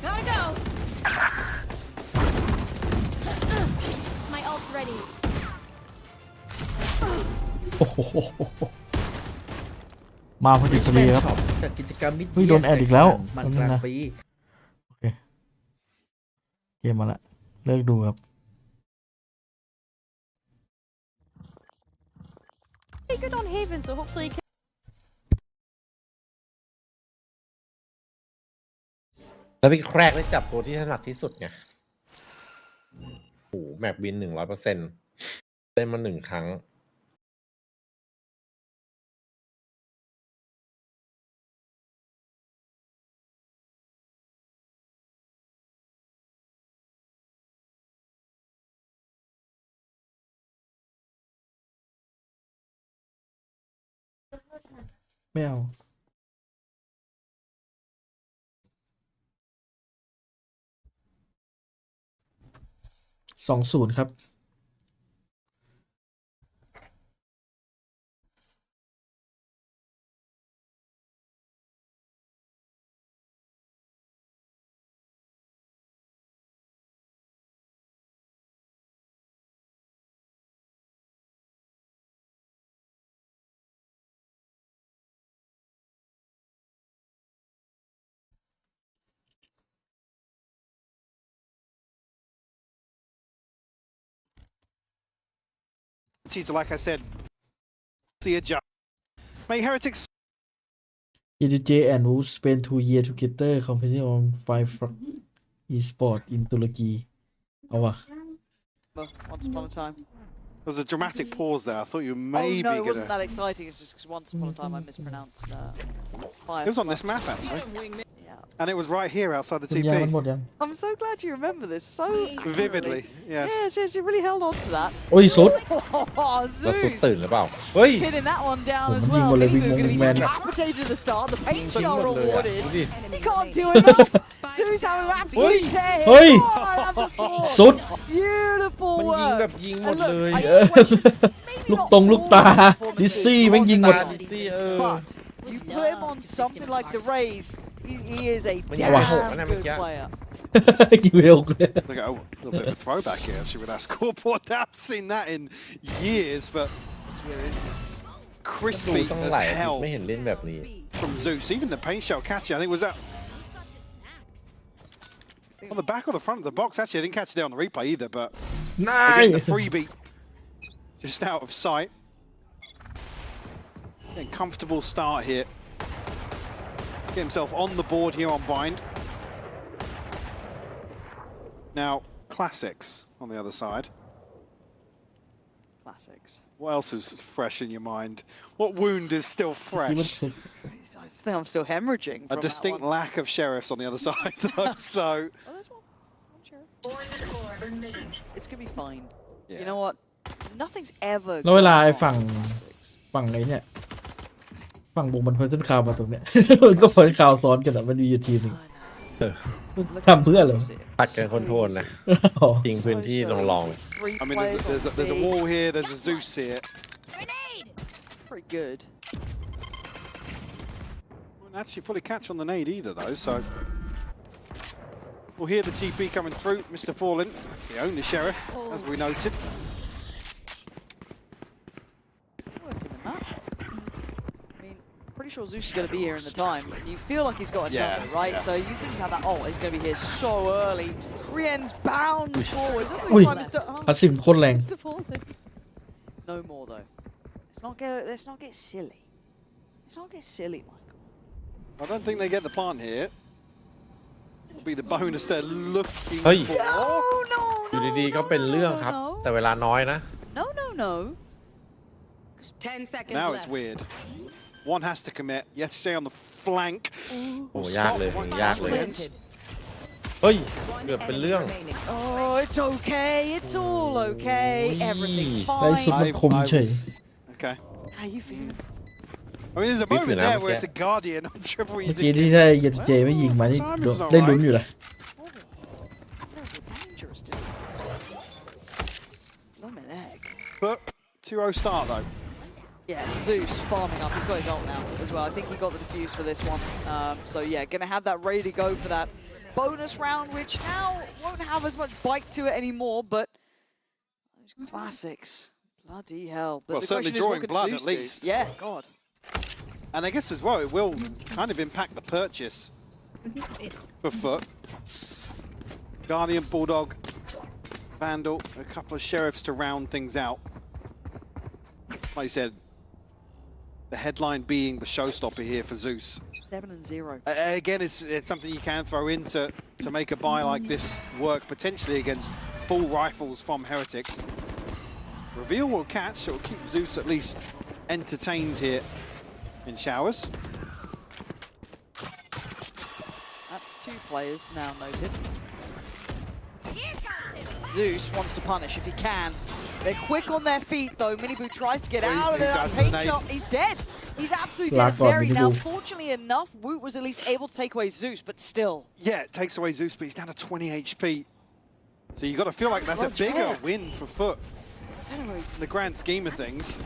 Gotta go! My ult's ready. โอ้โหมาพอดีพอดีครับ จากกิจกรรมมิด เฮ้ยโดนแอดอีกแล้ว มันกลางปี เกมมาละเลิกดูครับ Pretty good on Haven, so hopefully he can แล้วพี่แครกได้จับตัวที่ถนัดที่สุดไงโอ้โหแมปวิน 100%ได้มา1 ครั้ง ไม่เอา20ครับ Like I said, the adjust. Mate, Heretics. EDJ and Wolves spent 2 years together competing on 5 esport in Turkey เอาวะ Once upon a time. There was a dramatic pause there. I thought you were Oh maybe no, it wasn't gonna. that exciting. It's just because once upon a time I mispronounced fire. It was on this map actually, Yeah. and it was right here outside the คุณยามันหม TP. ดยัง I'm so glad you remember this so Vividly, yes. Yes, yes, you really held on to that. โอ้ยสุด Oh, แล้วสุด Zeus! ตื่นหรือเปล่า เฮ้ย Hitting that one down Oh, as man, well. well, Minimu every going to be man. decapitated at the start. The paint ยิง shot หมดเลยอะ rewarded. ดูดิ He can't do enough. Zeus having an absolute tear here. Hey! Oh, and the four. สุด Beautiful มันยิง work. แบบยิงหมด And look, เลย I เออ question ลูกตรงลูกตา ดิซซี่แม่งยิงหมด ตาดิซี่But you put him on something like the Rays, he is a Man, damn yeah. good Yeah. player. ยิงเร็วเลย Look at a little bit of a throwback here actually with that scoreboard. I haven't seen that in years, but Here is this. ดู crispy ตั้ง as หลายอาทิต hell ย์ไม่เห็นเล่นแบบนี้ from Zeus. Even the paint shot catch, I think was that on the back or the front of the box. Actually, I didn't catch it there on the replay either, but นาย again the freebie just out of sight. Again, comfortable start here. Get himself on the board here on Bind. Now, Classics on the other side. Classics. What else is fresh in your mind? What wound is still ที่มัน fresh? คือ I just think I'm still hemorrhaging. A From distinct that one. lack of sheriffs on the other side, though. So, Oh, there's one. I'm sure. It's gonna be fine. yeah. You know what? Nothing's ever. แล้วเวลา gone ไอ้ wrong ฝั่ง with Classics. ฝั่งไอ้เนี่ยฝั่งบุกมันเพิ่มข่าวมาตรงเนี้ย มันก็เพิ่มข่าวซ้อนกันอ่ะมันมีอยู่ทีมหนึง I know. Look ทำเพื่อเหรอ at it. ปัดกันคอนโทรลนะ อ๋อ จริงพื้นที่ลอง Three I mean, players on there's a B. wall here, there's a Zeus here. Grenade! Pretty good. Won't actually fully catch on the nade either, though, so. We'll hear the TP coming through. Mr. Fallen, the only sheriff, as we noted. Working the map. I mean, pretty sure Zeus is going to be here in the time. You feel like he's got another, Yeah, right? yeah. So you think how that he's going to be here so early. Rien's bounds forward. Doesn't Ui. he find Mr. พาสซีฟโคตรแรง Mr. Fallen. No more though. Let's not get silly. Let's not get silly, Michael. I don't think they get the plant here. It'll be the bonus they're looking Hey. for. No, ๆ อยู่ดีๆ ก็เป็นเรื่องครับ แต่เวลาน้อยนะ No. 10 seconds Now left. it's weird. One has to commit. Yet to stay on the flank. โอ้ยากเลย Stop, one ยากเลย lands. เฮ้ย One เกือบเป็น enemy เรื่อง remaining. Oh, it's okay. It's all okay. Everything's ไล่สุด fine. มันคมเฉย Okay. How you feel? I mean, there's a Beef moment now, there where yeah. it's a guardian. I'm sure what เมื่ you อกี้ did. ที่ได้เยนเจไม่ยิงมานี่ Simon's not ได้ลุ้น right. อยู่นะ Oh, dangerous. Lemon egg. But 2-0 start though. Yeah, Zeus farming up. He's got his ult now as well. I think he got the defuse for this one. So yeah, gonna have that ready to go for that bonus round, which now won't have as much bite to it anymore. But those classics, bloody hell! But Well, the certainly question is, what drawing could blood Zeus at do? least. Yeah, God. And I guess as well, it will kind of impact the purchase for FUT. Guardian, Bulldog, Vandal, a couple of sheriffs to round things out. Like you said, the headline being the showstopper here for Zeus. 7-0. Again, it's something you can throw in to make a buy like this work, potentially against full rifles from Heretics. Reveal will catch, it will keep Zeus at least entertained here in showers. That's 2 players now noted. Zeus wants to punish if he can. They're quick on their feet though. Minibu tries to get Well, out of he there. does That the paint nade. shot. He's dead. He's absolutely Black dead. on Very now. Minibu. Fortunately enough, Woot was at least able to take away Zeus, but still. Yeah, it takes away Zeus, but he's down to 20 HP. So you've got to feel like that's a bigger win for FUT in the grand scheme of things.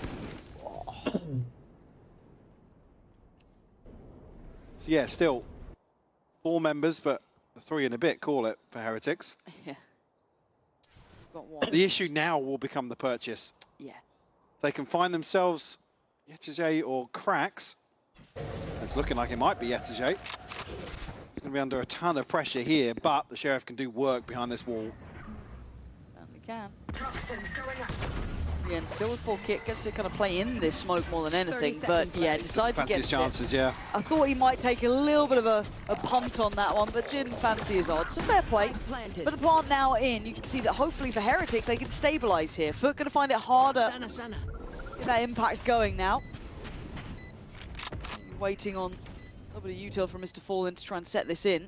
So yeah, still 4 members, but 3 and a bit, call it, for Heretics. Yeah. Got one. The issue now will become the purchase. Yeah. They can find themselves Yetajay or Cracks. It's looking like it might be Yetajay. He's going to be under a ton of pressure here, but the Sheriff can do work behind this wall. Certainly can. Yeah, and still with full kit, gets to kind of play in this smoke more than anything, 30 but seconds yeah, left. decides to Fancy get his it. chances, yeah. I thought he might take a little bit of a punt on that one, but didn't fancy his odds. So fair play. Planted. But the plant now in, you can see that hopefully for Heretics, they can stabilize here. FUT going to find it harder. Get that impact going now. Waiting on a little bit of util from Mr. Fallen to try and set this in.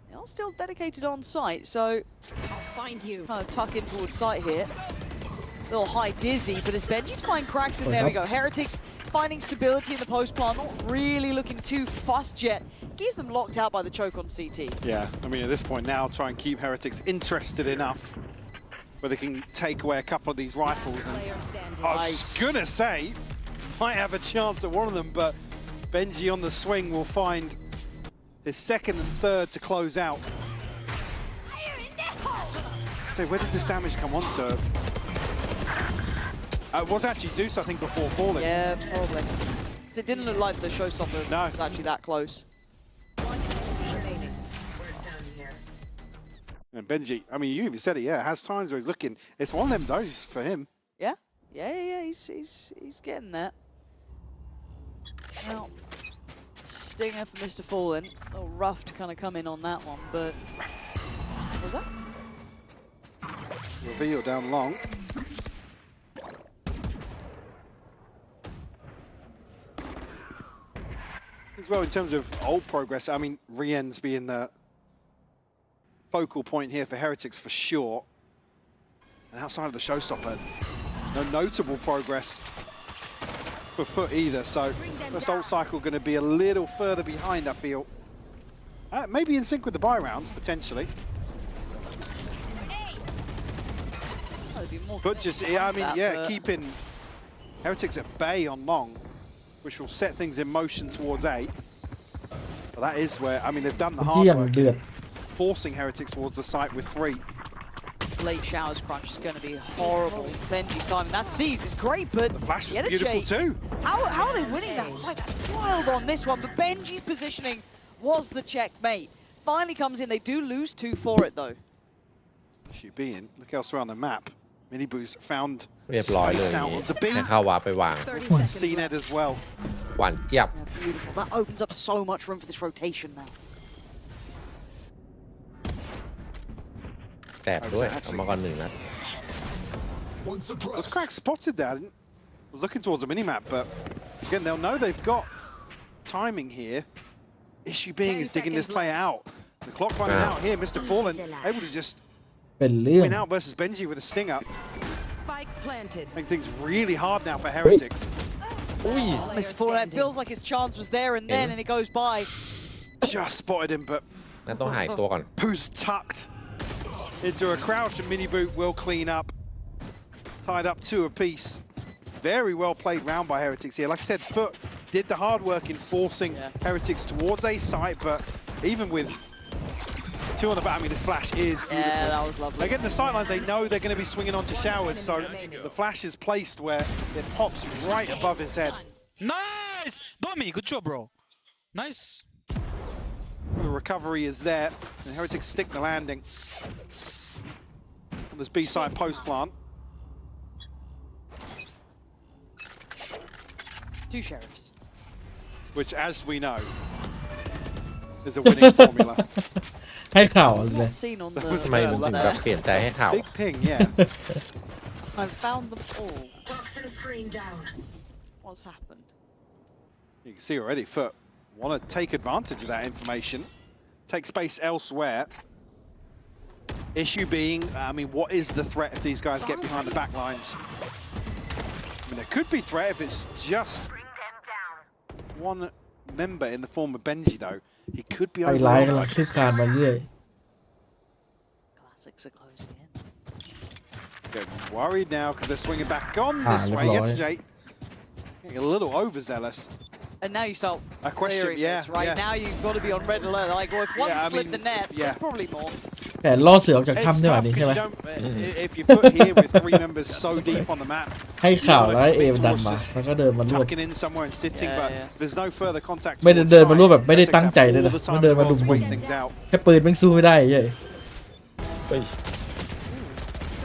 They are still dedicated on site, so I'll find you. kind of tuck in towards site here. Little high dizzy, but as Benji to find cracks in, there we go. Heretics finding stability in the post plant, not really looking too fussed yet. Keeps them locked out by the choke on CT. Yeah, I mean, at this point now, try and keep Heretics interested enough where they can take away a couple of these rifles. And Player standing. I was going to say, might have a chance at one of them, but Benji on the swing will find his second and third to close out. So where did this damage come on to? It was actually Zeus, I think, before falling. Yeah, probably. Because it didn't look like the showstopper No. was actually that close. And Benji, I mean, you even said it, yeah, it has times where he's looking. It's one of them days for him. Yeah, he's getting there. Now, stinger for Mr. Fallen. A little rough to kind of come in on that one, but what was that? Reveal down long. As well, in terms of old progress, I mean, Rien's being the focal point here for Heretics for sure. And outside of the showstopper, no notable progress for FUT either. So first old cycle going to be a little further behind, I feel. Maybe in sync with the buy rounds, potentially. But just, yeah, I mean, yeah, keeping Heretics at bay on long, which will set things in motion towards A. But that is where, I mean, they've done the hard work, forcing Heretics towards the site with 3. This late showers crunch is going to be horrible. Benji's timing that seize is great, but the flash was beautiful too. How are they winning that fight? That's wild on this one, but Benji's positioning was the checkmate. Finally comes in, they do lose 2 for it though. Issue being, look elsewhere on the map. Minibu's found เรียบร้อยเลย space out onto B. ให้เข้าวาร์ปไปวาง CNED as well. หวานเจี๊ยบ Yeah, beautiful. That opens up so much room for this rotation now. แตบด้วยเอามาก่อน1 นัด Was Crack spotted that? Was looking towards the minimap, but again, they'll know they've got timing here. Issue being is digging this player out. The clock running out here. Mr. Fallen able to just win out versus Benji with a stinger. Spike planted. Making things really hard now for Heretics. Mr. Fallen, it feels like his chance was there and then, and it goes by. Just spotted him, but นั่นต้องหายตัวก่อน Pooh's tucked into a crouch, and Miniboot will clean up. Tied up 2 apiece. Very well played round by Heretics here. Like I said, FUT did the hard work in forcing Heretics towards a site, but even with 2 on the back, I mean, this flash is beautiful. Yeah, that was lovely. Again, the sideline, they know they're going to be swinging onto showers, so the flash is placed where it pops right above his head. Nice! Domi, good job, bro. Nice. The recovery is there, and Heretics stick the landing on this B-side post plant. 2 sheriffs. Which, as we know, is a winning formula. ให้ข่าวเลย Not seen on the ทำไมมึงถึงแบบเปลี่ยนใจให้ข่าว Big ping, yeah. I've found them all. Toxin screen down. What's happened? You can see already, FUT want to take advantage of that information, take space elsewhere. Issue being, I mean, what is the threat if these guys get behind the back lines? I mean, there could be threat if it's just one member in the form of Benji, though. He could be ไป over. ไลน์กำลังคืบคลานมาเรื่อย Classics are closing in. Getting worried now because they're swinging back on this way. Yes, Jay. Getting a little overzealous. And now you start A question, clearing this, right? Now you've got to be on red alert. Like, well, if one slipped the net, there's probably more. แต่ล่อเสือออกจาก It's ถ้ำได้แบบ tough นี้ใช่ไหม because you don't, if you put here with 3 members so deep on the map, ให้ข่าวแล้วให้เอมดันมาแล้วก็เดินมารวบ tucking in somewhere and sitting, but there's no further contact. ไม่ได้เดินมารวบแบบไม่ได้ตั้งใจเลยนะมันเดินมาดุม to บุ่ม wait things out. แค่ปืนแม่งสู้ไม่ได้เย้ย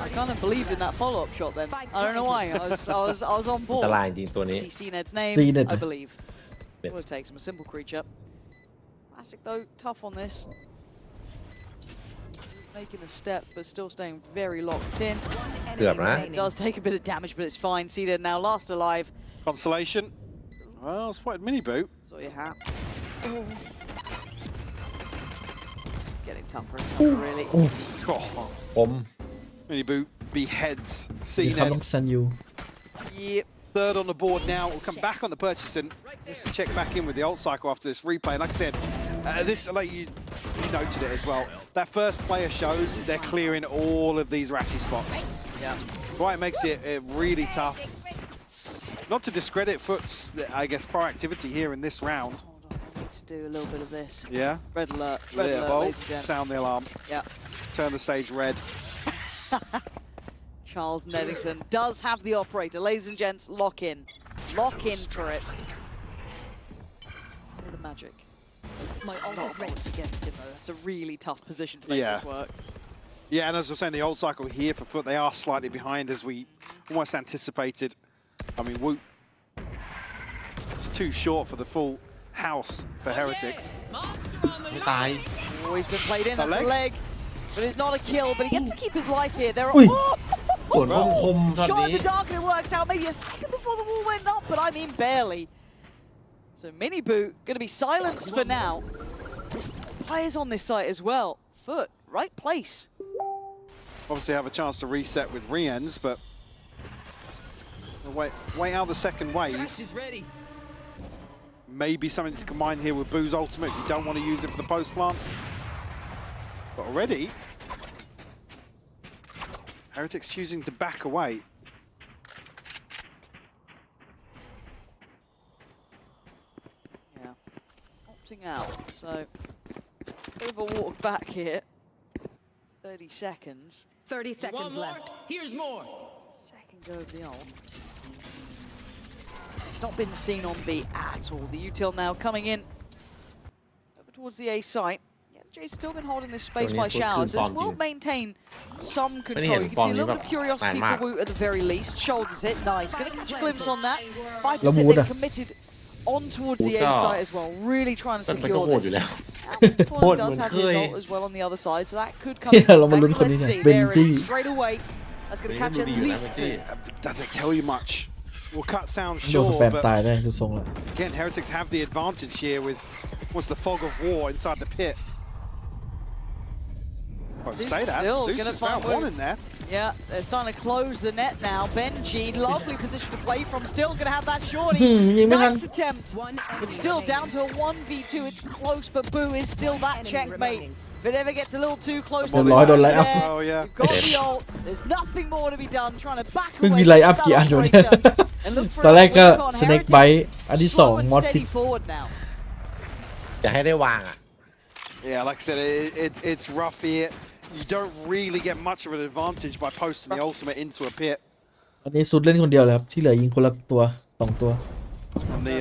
I kind of believed in that follow-up shot then. I don't know why. I was on อัน board. ตรายจริงตัวนี้ See CNED's name, CNED. I believe. That's what it takes. I'm a simple creature. Classic though, tough on this. Making a step, but still staying very locked in. เกือบนะ It does take a bit of damage, but it's fine. CNED now last alive. Consolation. Well, spotted mini boot. So you have. It's getting tougher and tougher, really. Oh, ผม mini boot beheads มีเขาต้อง CNED. ซันยู Yep. 3rd on the board now. We'll come back on the purchasing. Let's check back in with the ult cycle after this replay. Like I said, this, like you noted it as well. That first player shows they're clearing all of these ratty spots. Yeah. Right, it makes it really tough. Not to discredit FUT's, I guess, proactivity here in this round. Hold on, I need to do a little bit of this. Yeah. Red alert. Red alert, Bolt, ladies and gents. sound the alarm. Yeah. Turn the stage red. Charles Neddington does have the operator. Ladies and gents, lock in. Lock in for it. Look at the magic. My ult Not is ready. points against him though. That's a really tough position to make this work. Yeah, and as I was saying, the old cycle here for FUT, they are slightly behind as we almost anticipated. I mean, Woot It's too short for the full house for Heretics. ไม่ตาย Oh, he's been played in. That's a leg. But it's not a kill, but he gets to keep his life here. There are... Ui. Oh! สวนคมๆตอน Shot in นี้ the dark and it works out maybe a second before the wall went up, but I mean barely. So Mini Boo going to be silenced for now. Players on this site as well. FUT, right place. Obviously have a chance to reset with Riens, but wait out the second wave. Maybe something to combine here with Boo's ultimate if you don't want to use it for the post plant. But already, Heretics choosing to back away. Yeah, opting out. So, bit of a walk back here. 30 seconds. 30 seconds left. Here's more. Second go of the ult. It's not been seen on B at all. The util now coming in over towards the A site. Yeah, Jay's still been holding this space by showers. This will maintain some control. You can see a little bit of curiosity for Woot at the very least. Shoulders it, nice. Gonna catch a glimpse on that. 5% they've committed on towards the A site as well. Really trying to มันก็ secure โหดอยู่ this. แล้ว Paul does have his ult as well on the other side, so that could come in. Let's see, there it is, straight away. That's going to catch at least two. Does it tell you much? Well, cut sounds โดนส sure, แปม but ตายได้ดูทรงแล้ว again, Heretics have the advantage here with what's the fog of war inside the pit. Well, to say that, Still Zeus gonna has found find one in there. Yeah, they're starting to close the net now. Benji, lovely position to play from. Still going to have that shorty. Nice attempt. But still down to a 1v2. It's close, but Boo is still that checkmate. If it ever gets a little too close, Well, I don't like there. up. Oh, yeah. You've got the ult. There's nothing more to be done. Trying to back เพิ่ง away มีไลน์อัพ from กี่อัน that อยู่เนี่ย operator. And look for ตอนแรกก็ a win on Snake Heretics. Bite อันที่สอง Slow and มอดพิก steady forward now. อยากให้ได้วางอ่ะ Yeah, like I said, it's rough here. You don't really get much of an advantage by posting the ultimate into a pit. อันนี้สุดเล่นคนเดียวเลยครับที่เหลือยิงคนละตัว2ตัว And the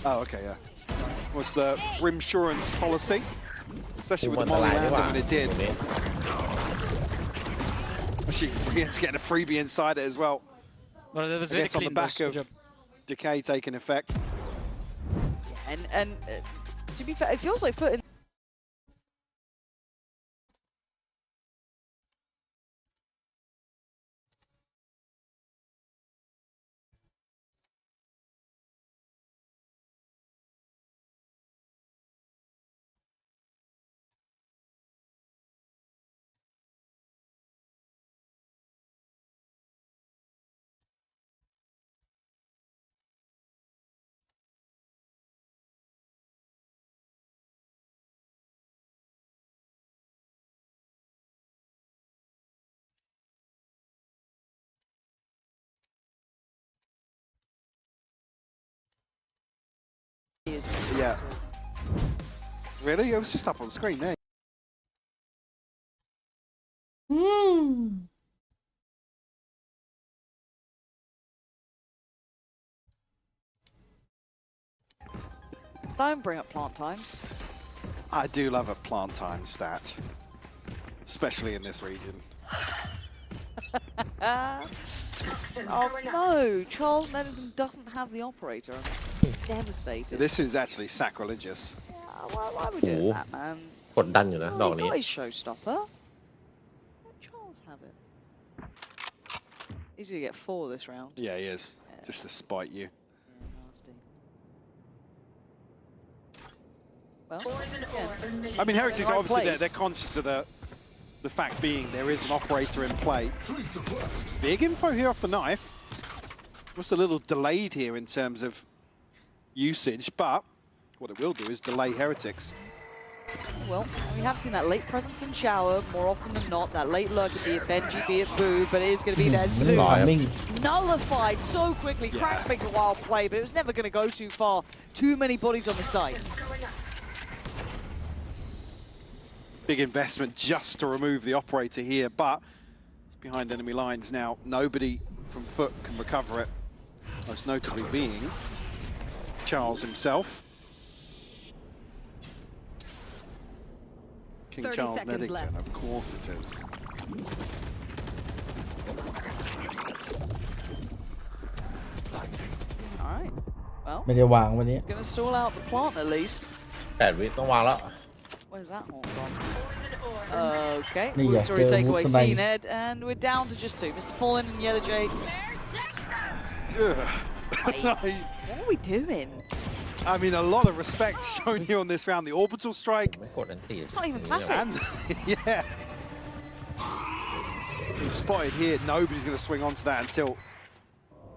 oh, okay, yeah. What's the Rimsurance policy? Especially with the Molly landing when it did. Actually, Rien's getting a freebie inside it as well. Well, that was I very guess on the clean, back boys. of Decay taking effect. And to be fair, it feels like FUT. Yeah. Really? It was just up on screen there. Don't bring up plant times. I do love a plant time stat, especially in this region. Oh no, Charles Nedden doesn't have the operator. I'm devastated. This is actually sacrilegious. Yeah, why are we doing that, man? กดดันอยู่นะดอก Oh, นี้ you guys showstopper. Let Charles have it. He's gonna get 4 this round. Yeah, he is. Just to spite you. Yeah, nasty. Well, I mean, Heretics Right obviously place. they're conscious of the fact being there is an operator in play. Big info here off the knife. Just a little delayed here in terms of usage, but what it will do is delay Heretics. well, we have seen that late presence in shower more often than not. That late lurker, be it Benji, be it Boo, but it is going to be there soon. Nullified so quickly. Yeah. Cracks makes a wild play, but it was never going to go too far. Too many bodies on the site. Big investment just to remove the operator here, but it's behind enemy lines now. Nobody from FUT can recover it. Most notably being Charles himself. King 30 Charles seconds Neddington, left. of course it is. All right. Well, ไม่ได้วางวันนี้ gonna stall out the plant at least. 8 วิต้องวางแล้ว Where's that all gone? Okay, Nih we've ya, already ke taken away Watchparty. C-Ned, and we're down to just 2. Mr. Fallen and Yellow Jade. What are we doing? I mean, a lot of respect shown here on this round. The orbital strike. ไม่กดอันตี It's not even classic. And yeah. We've spotted here. Nobody's going to swing onto that until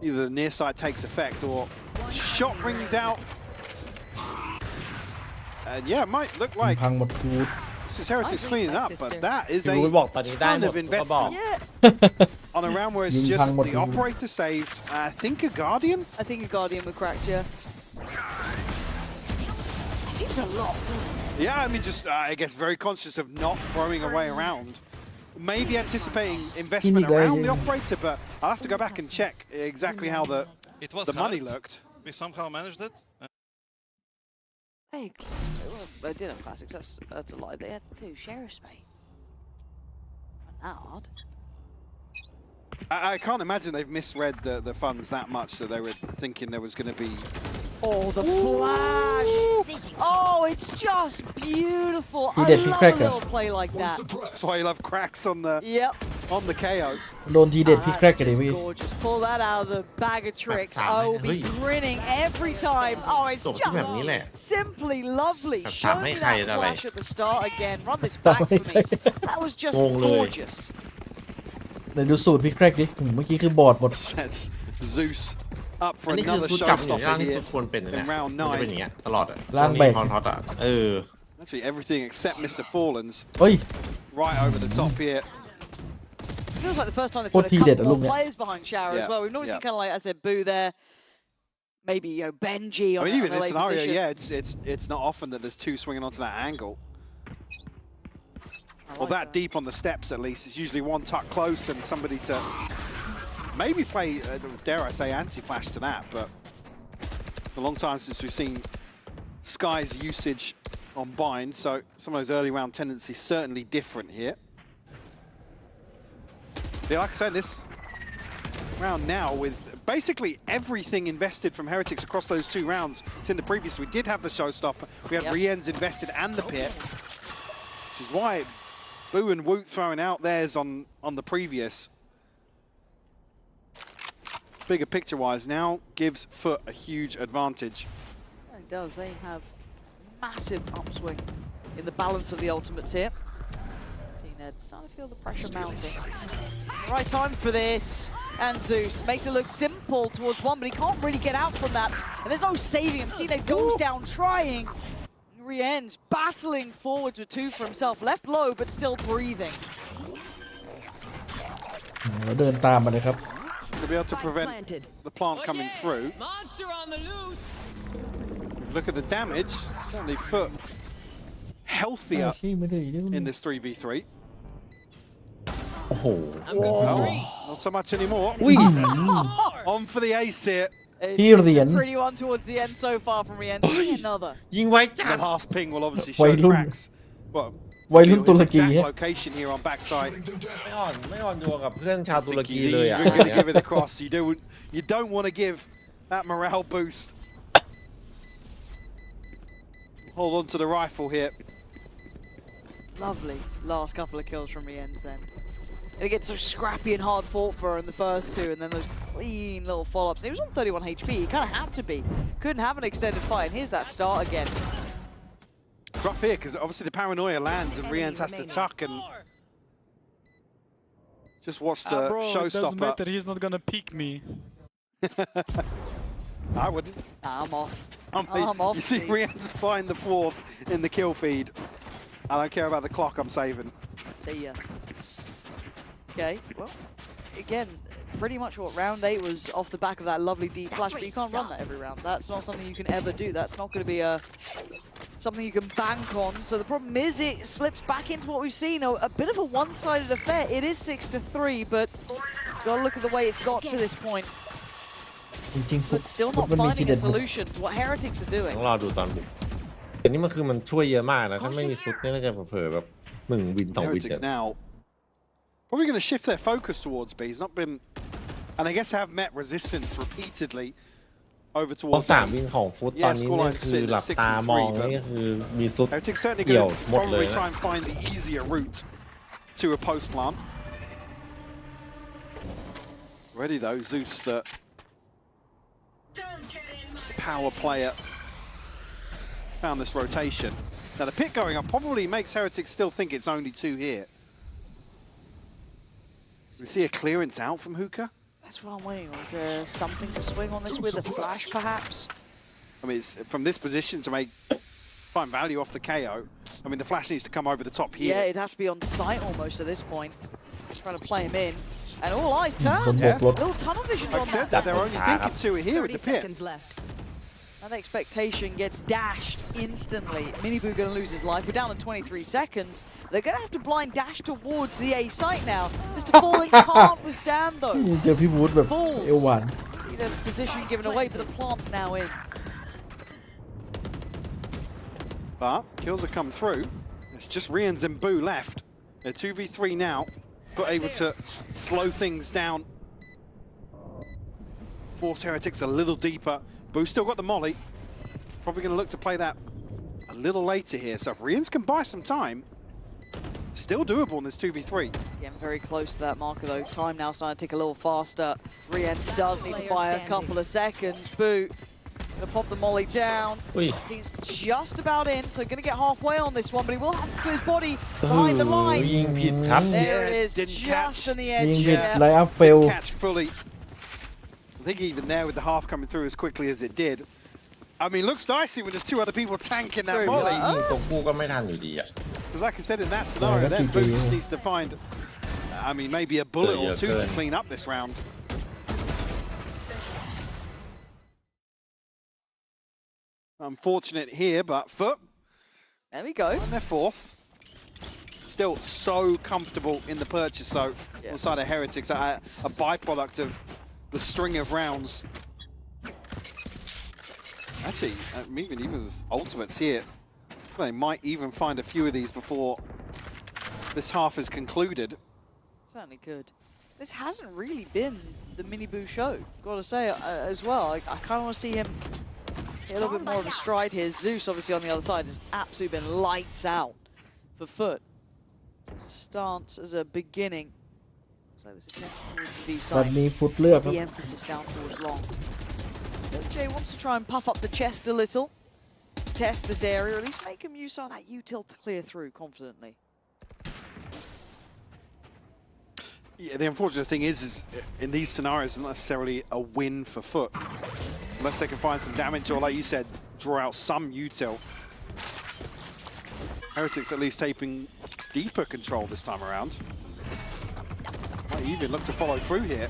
either the near side takes effect or shot rings out. And yeah, it might look like พังหมดทูด this is Heretics cleaning up, but that is พี่ a บูธบอกตอนนี้ได้ห ton มด of ก็บอก investment Yeah, on a round where it's Yung just pang the motu. operator saved. I think a Guardian. I think a Guardian would crack, yeah. Seems a lot, doesn't it? Yeah, I mean, just I guess very conscious of not throwing away around. Maybe anticipating investment Ini around the gaya. operator, but I'll have to go back and check exactly how It was the money hard. looked. We somehow managed it. Hey, they did have classics. That's a lie. They had 2 sheriffs, mate. Not hard. I can't imagine they've misread the funds that much that they were thinking there was going to be. Oh, the flash! Oh, it's just beautiful. He I did love a cracker. little play like that. That's why you love cracks on Yep. the KO. โดนทีเด็ดพี่แครกกันดิ That's พี่ just gorgeous. Pull that out of the bag of tricks. That's I will be fine. grinning every time. Oh, it's จบที่แบบนี้แหละ just simply lovely. That's Show fine. me Make that it flash at the start again. Run this back for me. That was just งงเลย gorgeous. เดี๋ยวดูสูตรพี่แครกดิเมื่อกี้คือบอดหมด Sets Zeus up อั for นนี้คือ another ฟุตกลับอยู่ร่าง showstopper ที่ here ควรเป็นเนี่ย in round มันจะเป็น 9. อย่างเงี้ยตลอดอะ ร่างแบก ฮอตอะActually, everything except Mr. Fallen's เฮ้ย right over the top here. Feels like the first time they What put a he did, couple more along it. players behind Shower Yeah, as well. We've normally yeah. seen kind of like, I said, Boo there. Maybe, Benji I on mean, even a this late scenario, position. yeah, it's not often that there's 2 swinging onto that angle. I Or like that deep on the steps, at least. It's usually one tuck close and somebody to maybe play, dare I say, anti-flash to that. But a long time since we've seen Sky's usage on bind, so some of those early round tendencies certainly different here. Yeah, like I said, this round now with basically everything invested from Heretics across those 2 rounds. It's in the previous, we did have the showstopper. We had Rien's invested and the pit, which is why Boo and Woot throwing out theirs on the previous. Bigger picture-wise now gives FUT a huge advantage. It does. They have massive upswing in the balance of the ultimates here. Ned starting to feel the pressure mounting. Right time for this. And Zeus makes it look simple towards 1, but he can't really get out from that. And there's no saving him. Ned goes down trying. Rien's battling forwards with 2 for himself. Left low, but still breathing. แล้วเดินตามมาเลยครับ To be able to prevent the plant coming through. Monster on the loose. Look at the damage. Certainly FUT healthier ชี้ไม่ได้ยุ่ง in this 3v3. โอ้โห Not so much anymore. อุ้ย On for the ace here. It's Here a the end. pretty one towards the end so far from Rien. Another. ยิงไว้จั The ด last ping will obviously Why show lun- cracks. Well, วัยรุ่นตุร his กี exact ฮะ location here on backside. ไม่อ่อนโยนกับเพื่อนชาวตุร Think กี he's เลยอ่ะ even going to give it across. You don't want to give that morale boost. Hold on to the rifle here. Lovely last couple of kills from Rien's then. And it gets so scrappy and hard fought for in the first 2, and then those clean little follow-ups. He was on 31 HP, he kind of had to be. Couldn't have an extended fight, and here's that start again. Rough here, because obviously the paranoia lands and Rien's has to tuck and just watch the Bro, it doesn't showstopper. matter. He's not gonna pick me. I wouldn't. I'm off. I mean, I'm off, you see Steve. Rien's find the 4th in the kill feed. I don't care about the clock I'm saving. See ya. Okay, well, again, pretty much what round 8 was off the back of that lovely deep flash, but you can't run that every round. That's not something you can ever do. That's not going to be something you can bank on. So the problem is it slips back into what we've seen, a bit of a one-sided affair. It is 6-3, but got to look at the way it's got to this point. จริงๆฟุต But still ฟุต not มันมีที finding เด็ a ด solution to what Heretics are ต้ doing. องรอดูตอนบุกแต่นี่มันคือมันช่วยเยอะมากนะ ถ้าไม่มีฟุตเนี่ยน่าจะเผลอๆแบบ1 วิน 2 วิน Heretics now probably going to shift their focus towards B. He's not been, and I guess have met resistance repeatedly over พวก towards สาม them. วิ่งของฟุตตอนนี้นี่คือหลับตามองนี่คือมีซุด Heretics certainly เกี่ยว going to หมดเลย probably นะ try and find the easier route to a post plant. Ready though, Zeus, the power player, found this rotation. Now the pit going up probably makes Heretics still think it's only 2 here. We see a clearance out from Hookah. That's what I'm waiting on. Is there something to swing on this with? A flash, perhaps? I mean, it's from this position to find value off the KO. I mean, the flash needs to come over the top here. Yeah, it'd have to be on sight almost at this point. Just trying to play him in. And all eyes turn. Yeah. Little tunnel vision Like I on said, that. they're only thinking 2 are here at 30 the pit. seconds left. And the expectation gets dashed instantly. Miniboo going to lose his life. We're down to 23 seconds. They're going to have to blind dash towards the A site now. Mr. Falling can't withstand though. เจอพี่วูดแบบเอวหวาน See, there's position given away, but the plant's now in. But kills have come through. It's just Rians and Boo left. They're 2v3 now. Got able to slow things down. Force Heretics a little deeper. Boo still got the molly. Probably going to look to play that a little later here. So if Rians can buy some time, still doable in this 2v3. Getting very close to that marker though. Time now starting to tick a little faster. Riens does need to buy a couple of seconds. Boo gonna pop the molly down. He's just about in, so gonna get halfway on this one, but he will have to put his body behind the line. ยิงผิดครับ There it is, Didn't just catch. on the ยิ edge. งผิด Yeah. ไลน์อัพเฟล Catch fully. I think even there with the half coming through as quickly as it did. I mean, looks dicey when there's 2 other people tanking that molly. ยิงตรงคู่ก็ไม่ทันอยู่ดีอ่ะ Because like I said, in that scenario, then Boo just needs to find, I mean, maybe a bullet or 2 to clean up this round. Unfortunate here, but FUT, There we go. and they're 4th. Still so comfortable in the purchase, so on the side of Heretics, a byproduct of the string of rounds. Actually, even with ultimates here, they might even find a few of these before this half is concluded. Certainly could. This hasn't really been the Miniboo show, gotta say as well. I kind of want to see him get a little bit more of a stride here. Zeus, obviously, on the other side, has absolutely been lights out for FUT. Stance as a beginning. Looks like this attempt towards the B ตอน side. นี้ฟุตเลือกครับ The emphasis down towards long. Jay wants to try and puff up the chest a little, test this area, or at least make him use some of that U-tilt to clear through confidently. Yeah, the unfortunate thing is in these scenarios, not necessarily a win for FUT. Unless they can find some damage or, like you said, draw out some util. Heretics at least taking deeper control this time around. Might even look to follow through here.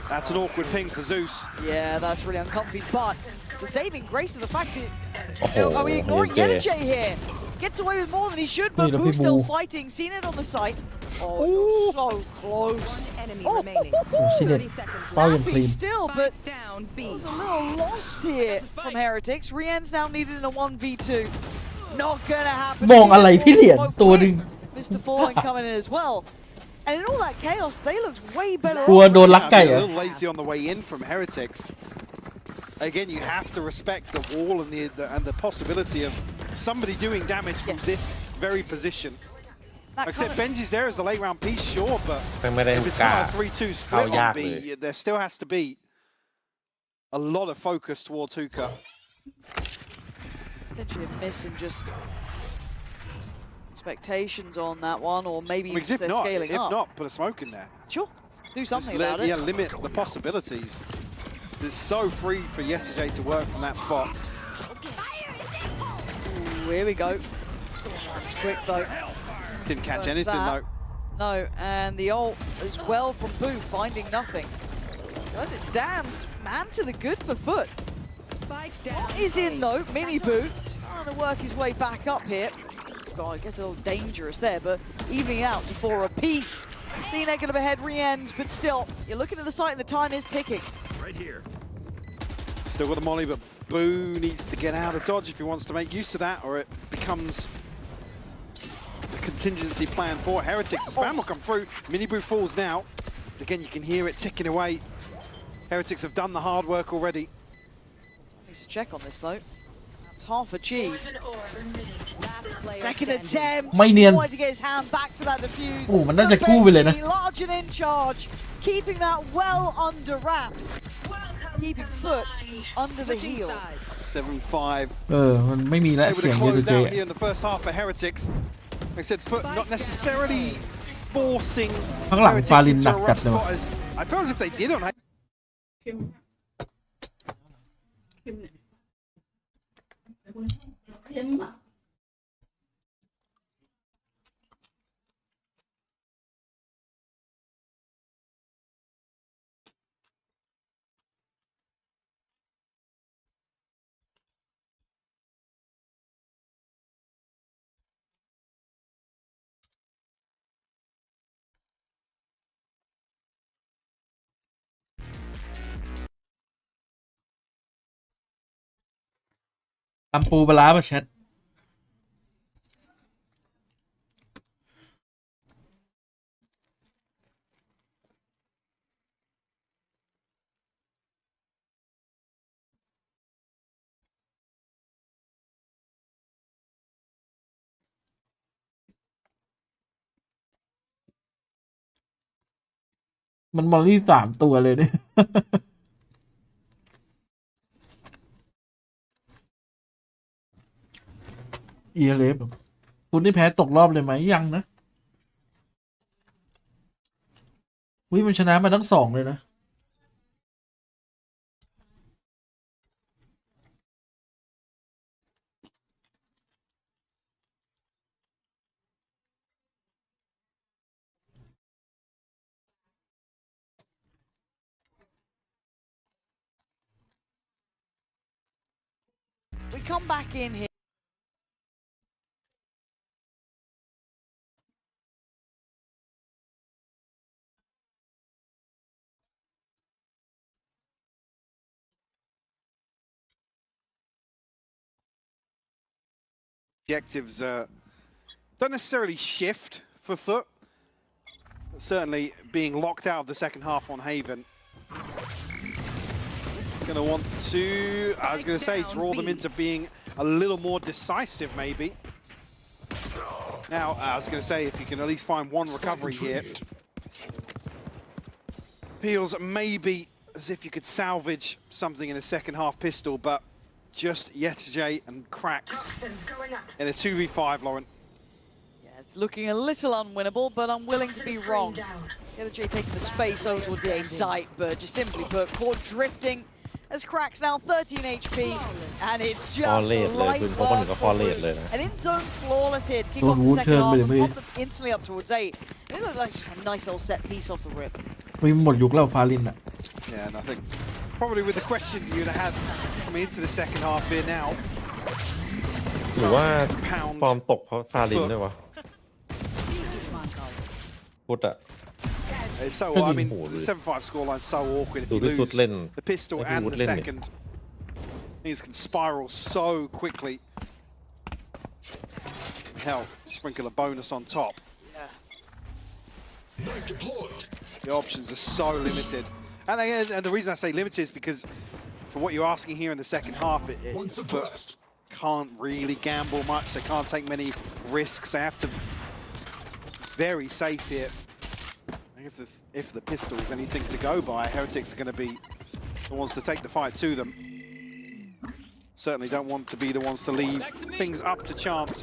That's an awkward ping for Zeus. Yeah, that's really uncomfy, but the saving grace of the fact that... Oh, are we ignoring okay. Yenijay here? Gets away with more than he should, but Wait, Boo's still people- fighting. Seen it on the site. Oh, you're so close. Enemy Oh, remaining. โอ้ซีเด็ด 30 seconds เป้าอย่าง Snappy คลีน still, but down B. was a little lost here from Heretics. Rien's now needed in a 1v2. Not gonna happen. มองอะไรพี่เหรียญตัวหนึ่ง Mr. Fallen coming in as well. And in all that chaos, they looked way better กลัว off. โดนลัก Yeah, ไก่ a เหรอ little lazy on the way in from Heretics. Again, you have to respect the wall and the possibility of somebody doing damage from Yes. this very position. That Like I said, kind of- Benji's there as the late round piece, sure, but ไม่ได้ if ฮุ it's ก้า not a 3-2 split เข้ายาก on เลย B, there still has to be a lot of focus towards Hookah. Potentially a miss and just expectations on that one, or maybe Because just if they're not, scaling up. put a smoke in there. Sure, do Just something about it. Yeah, limit the possibilities. It's so free for Yetijay to work from that spot. Ooh, here we go. It's quick though. Didn't catch But anything that- though. No, and the ult as well from Boo, finding nothing. So as it stands, man to the good for FUT. Spike down. What is in though? Mini Boo starting to work his way back up here. God, I guess a little dangerous there, but evening out to 4 apiece. CNA going to behead Rien's, but still, you're looking at the site and the time is ticking. Right here. Still got the molly, but Boo needs to get out of dodge if he wants to make use of that, or it becomes a contingency plan for Heretics. The spam will come through. Mini Boo falls now. Again, you can hear it ticking away. Heretics have done the hard work already. Needs to check on this though. That's half achieved. Second attempt. ไม่เนียน Wanted to get his hand back to that defuse. โอ้มันน่าจะกู้ไปเลยนะ Large and in charge, keeping that well under wraps, keeping FUT under the heel. 7-5. มันไม่มีแล้ว Able เสีย to งเย close เจ out here in the first half for Heretics. Like I said, FUT not necessarily forcing ข้างหลัง Heretics ฟาลิน into หนัก a จัด rough เลย spot. As I suppose if they did on ตำปูปลาร้าป่ะแชทมันมอลลี่3 ตัวเลยเนี่ย ELF คุณนี่แพ้ตกรอบเลยไหมยังนะมันชนะมาทั้ง2เลยนะWe come back in here. objectives don't necessarily shift for FUT. Certainly being locked out of the second half on Haven. Going to want to, I was going to say, draw them into being a little more decisive maybe. Now, I was going to say, if you can at least find one recovery here. Feels maybe as if you could salvage something in the second half pistol, but just Yetajay and Cracks in a 2v5, Lauren. Yeah, it's looking a little unwinnable, but I'm willing to be wrong. Yetajay taking the space over towards the A site, but just simply put, caught drifting as Cracks now 13 HP, and it's just light work. An in-zone flawless hit, kick off the second half, and pop them instantly up towards 8. It looked like just a nice old set piece off the rip. หมดยุคแล้วฟาลินอะ Yeah, and I think probably with the question you'd have had coming into the second half here now. หรือว่าฟอร์มตกเพราะฟาลินด้วยวะพุทธอะ It's so, I mean, the 7-5 scoreline so awkward if you lose the pistol and the second. Things can spiral so quickly. Hell, sprinkle a bonus on top. The options are so limited. And the reason I say limited is because for what you're asking here in the second half, it can't really gamble much. They can't take many risks. They have to be very safe here. If the pistol is anything to go by, Heretics are going to be the ones to take the fight to them. Certainly don't want to be the ones to leave things up to chance.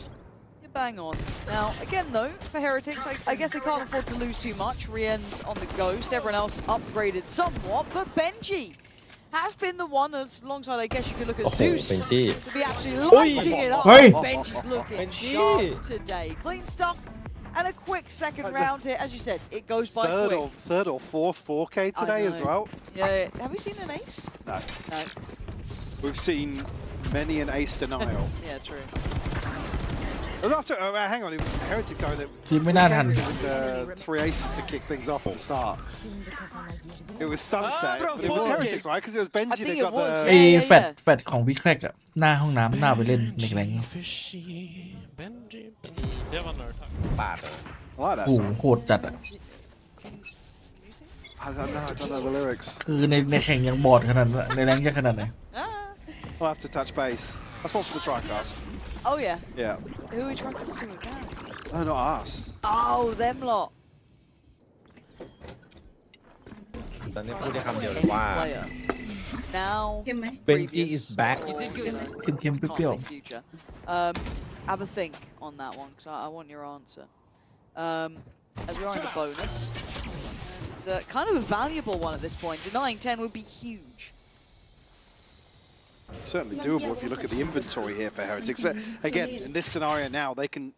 You're bang on. Now, again though, for Heretics, I guess they can't afford to lose too much. Rien's on the Ghost, everyone else upgraded somewhat, but Benji has been the one that's alongside, I guess you could look at Zeus, to be absolutely lighting it up. Benji's looking sharp today. Clean stuff. And a quick second round here, as you said, it goes by quick. Third or fourth 4K today as well. Yeah, have we seen an ace? No. No. We've seen many an ace denial. Yeah, true. And after, hang on, it was Heretics that with 3 aces to kick things off at the start. It was Sunset, but it was Heretics, right? Because it was Benji that got the... แฟดของพี่แครกอะหน้าห้องน้ำหน้าไปเล่นในแรง ปาดเลย I like that โอ้ song. โหโหดจัดอะ I don't know the lyrics. คือในแข่งยังบอดขนาดนั้นในแรงจะขนาดไหน We'll have to touch base. That's one for the tricast. Oh yeah. Yeah. Who are you trying to with that? No, not us. Oh, them lot. ตอนนี้พูดได้คำเดียวเลยว่า Player. Now. Benji is back.เค็มๆเปรี้ยว Can't say future. Have a think on that one, because I want your answer. As we are in the bonus, and kind of a valuable one at this point. Denying 10 would be huge. Certainly doable if you look at the inventory here for Heretics. Again, in this scenario now, they don't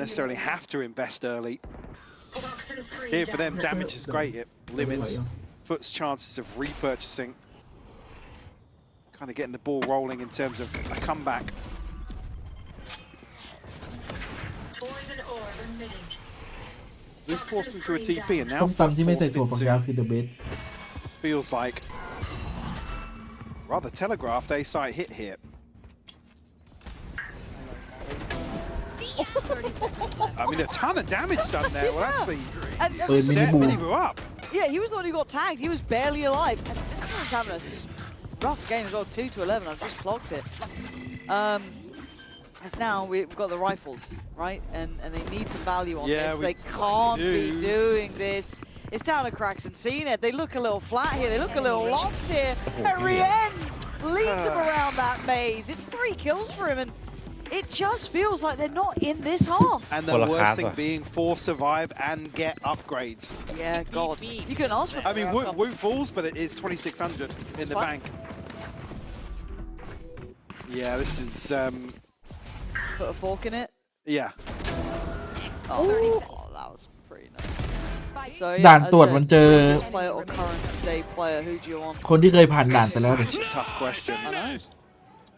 necessarily have to invest early. Here for them, damage is great. It limits FUT's chances of repurchasing. Kind of getting the ball rolling in terms of a comeback. He's forced into a TP and ๆ now ต้มตำที่ไม่ใส่ถั่วฝักยาวคือ the best feels like rather telegraphed a site hit here. I mean, a ton of damage done there. Well, actually, set Minibu up. Yeah, he was the one who got tagged. He was barely alive. And this guy's having a rough game as well. 2-11. I've just clocked it. As now we've got the rifles, right? And they need some value on this. They can't be doing this. It's down to Cracks and Cena. They look a little flat here. They look a little lost here. Henry ends leads him around that maze. It's 3 kills for him, and it just feels like they're not in this half. And the worst thing being force survive and get upgrades. Yeah, God. You couldn't ask for I mean, Woot falls, but it is 2,600 in the bank. Yeah, this is Put a fork in it. Yeah. Oh, that was pretty nice. So, ด่านตรวจมันเจอ player or current day player, who do you want? คนที่เคยผ่านด่านไปแล้ว Such a tough question. I know.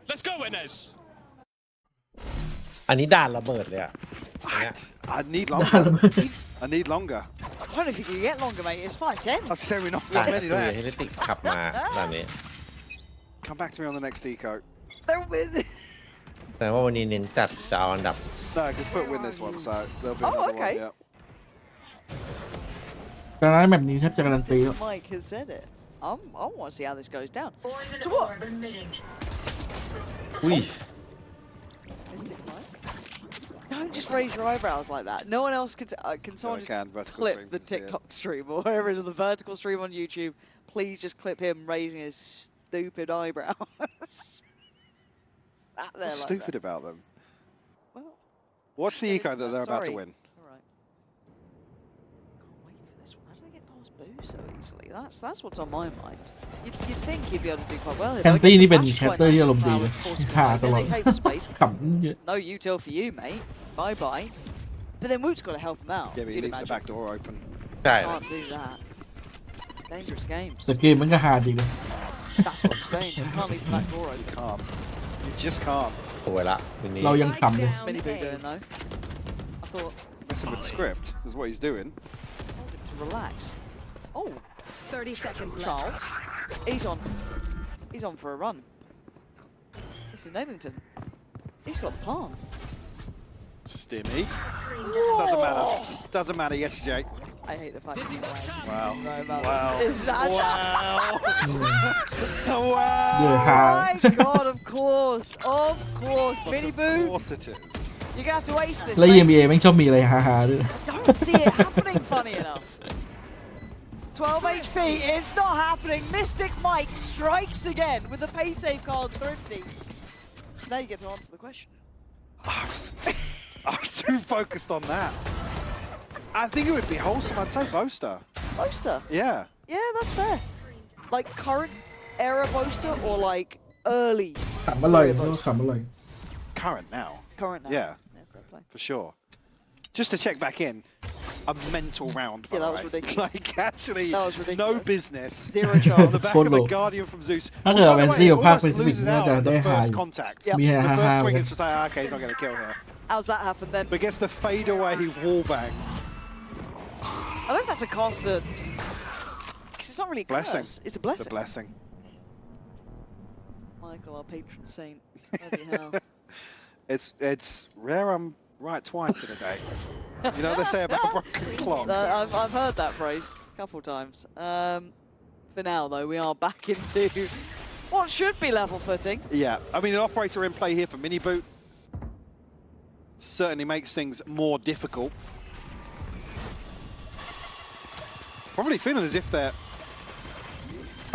Let's go, winners. อันนี้ด่านระเบิดเลยอ่ะ I need longer. I need longer. I don't know if you can get longer, mate. It's 5-10. I was saying we're not ด่าน got คือ many left. เฮลิติกขับมาด่านนี้ Come back to me on the next eco. แต่ว่าวันนี้เน้นจัดจะเอาอันดับ No, because FUT win this one, so there'll be another okay. one. Yeah. ตอนนั้นแบบนี้แทบจะการันตีแล้ว Mike has said it. I want to see how this goes down. So what? อุ้ย Mystic Mike? Don't just raise your eyebrows like that. No one else can. Can someone just clip the TikTok stream or whatever it is, the vertical stream on YouTube? Please just clip him raising his stupid eyebrows. What's stupid about them? Well, watch the eco that they're about to win. Alright. Can't wait for this one. How do they get past Boo so easily? That's what's on my mind. You'd think he'd be able to do quite well here. แคนตี้นี่เป็นแคตเตอร์ที่อารมณ์ดีเลยฆ่าตลอด They take the space. ขำเยอะ No util for you, mate. Bye bye. But then Woot's got to help him out. Yeah, but he leaves the back door open. ใช่ Can't do that. Dangerous games. แต่เกมมันก็ฮาดีเลย That's what I'm saying. You can't leave the back door open. You can't. You just can't. สวยละวันนี้ เรายังขำเลย What's Mini Boo doing though? I thought Messing with the script is what he's doing. to relax. Oh, 30 seconds left. Charles. He's on for a run. It's in Eglinton. He's got the palm. Stimmy. Doesn't matter. Doesn't matter. Yes, Jake. I hate the fact that he's lying. Wow. Right about Wow. that. Is that Wow. Oh my God! Of course. Mini Boo. Of course it is. You're gonna have to ace this. แล้ว mate. EMEA แม่งชอบมีอะไรฮาๆด้วย I don't see it happening. Funny enough. 12 HP. It's not happening. Mystic Mike strikes again with the pay save card thrifty. Now you get to answer the question. I was too focused on that. I think it would be wholesome. I'd say Boaster. Boaster? Yeah. Yeah, that's fair. Like current era Boaster or like early? ขำอร่อยเพราะว่าขำอร่อย Current now. Current now. Yeah. Fair play. For sure. Just to check back in, a mental round. Yeah, that was right? ridiculous. Like actually, That was ridiculous. no business. Zero On chance. the back of a Guardian from Zeus. ถ้าเกิดเป็นซี่กับภาค Almost เป็นสปิก loses น่า out จะ on ได้ the ฮา first อยู่ contact. Yep. มีฮา The ฮา first ๆ swing is just like, okay, he's not going to kill here. How's that happen then? But gets the fade away wallbang. I don't know if that's a caster. Because it's not really a Blessing. curse. It's a It's blessing. a blessing. Michael, our patron saint. Bloody hell. It's rare I'm right twice in a day. You know what they say about broken clock? I've heard that phrase. couple times. For now, though, we are back into what should be level footing. Yeah, I mean, an operator in play here for Mini Boot certainly makes things more difficult. Probably feeling as if they're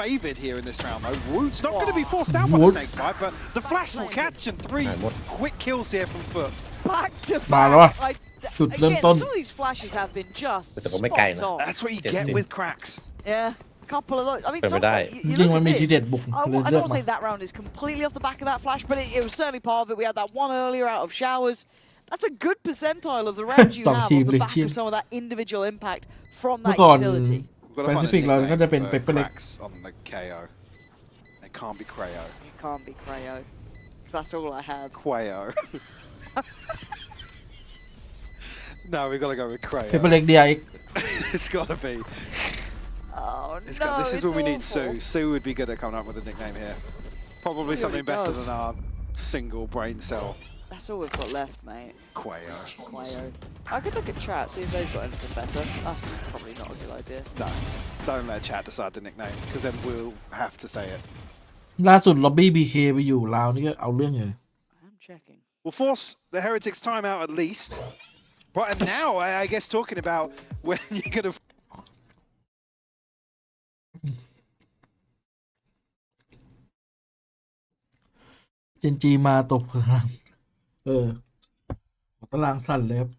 favoured here in this round, though. Woot's not going to be forced out by the snake bite, but the flash will catch, and 3 quick kills here from FUT. Back to มาแล้ววะ back. จุดเริ่ม Again, ต้น some of these flashes have been just แต่ผมไม่ไกล spot นะ on. That's what you get with cracks. Yeah, a couple of those. I mean, เป็นไป some, ได้ you จริง look มัน at มีที this. เด็ดบุก I เลย don't เลือก want to มา say that round is completely off the back of that flash, but it was certainly part of it. We had that one earlier out of showers. That's a good percentile of the round you have on the back of some of that individual impact from เมื่ that อก่อน utility. We've got to find a Pacific เราก็จะเป็น nickname for เปเปอร์เล็ก cracks on the KO. It can't be Creo. You can't be Creo. 'Cause that's all I had. Quayo. No, we've got to go with เปเปอร์ Creo. เล็ก DIX It's got to be. Oh This no, is it's when we need awful. Sue. Sue would be good at coming up with a nickname here. Probably He something already better does. than our single brain cell. That's all we've got left, mate. Quayo. Quayo. I could look at chat, see if they've got anything better. That's probably not a good idea. No, don't let chat decide the nickname, because then we'll have to say it. ล่าสุดล็อบบี้ BK ไปอยู่ลาวนี่ก็เอาเรื่องอยู่ I'm checking. We'll force the Heretics timeout at least. But and now, I guess, talking about when you're going to... เจนจีมาตบพลังตารางสั่นเลยครับ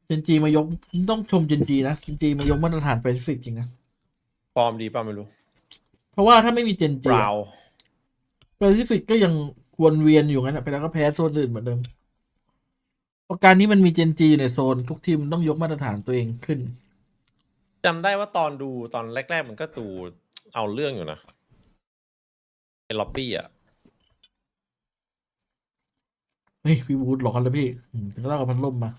เจนจีมายกต้องชมเจนจีนะเจนจีมายกมาตรฐานแปซิฟิกจริงนะ ฟอร์มดีป่ะไม่รู้ เพราะว่าถ้าไม่มีเจนจี บราว แปซิฟิกก็ยังวนเวียนอยู่งั้นไปแล้วก็แพ้โซนอื่นเหมือนเดิมเพราะการที่มันมีเจนจีในโซนทุกทีมต้องยกมาตรฐานตัวเองขึ้น จำได้ว่าตอนแรกๆมันก็ดูเอาเรื่องอยู่นะในล็อบบี้อ่ะ เฮ้ยพี่บูดร้อนแล้วพี่ก็ต้องเอาพัดลมมา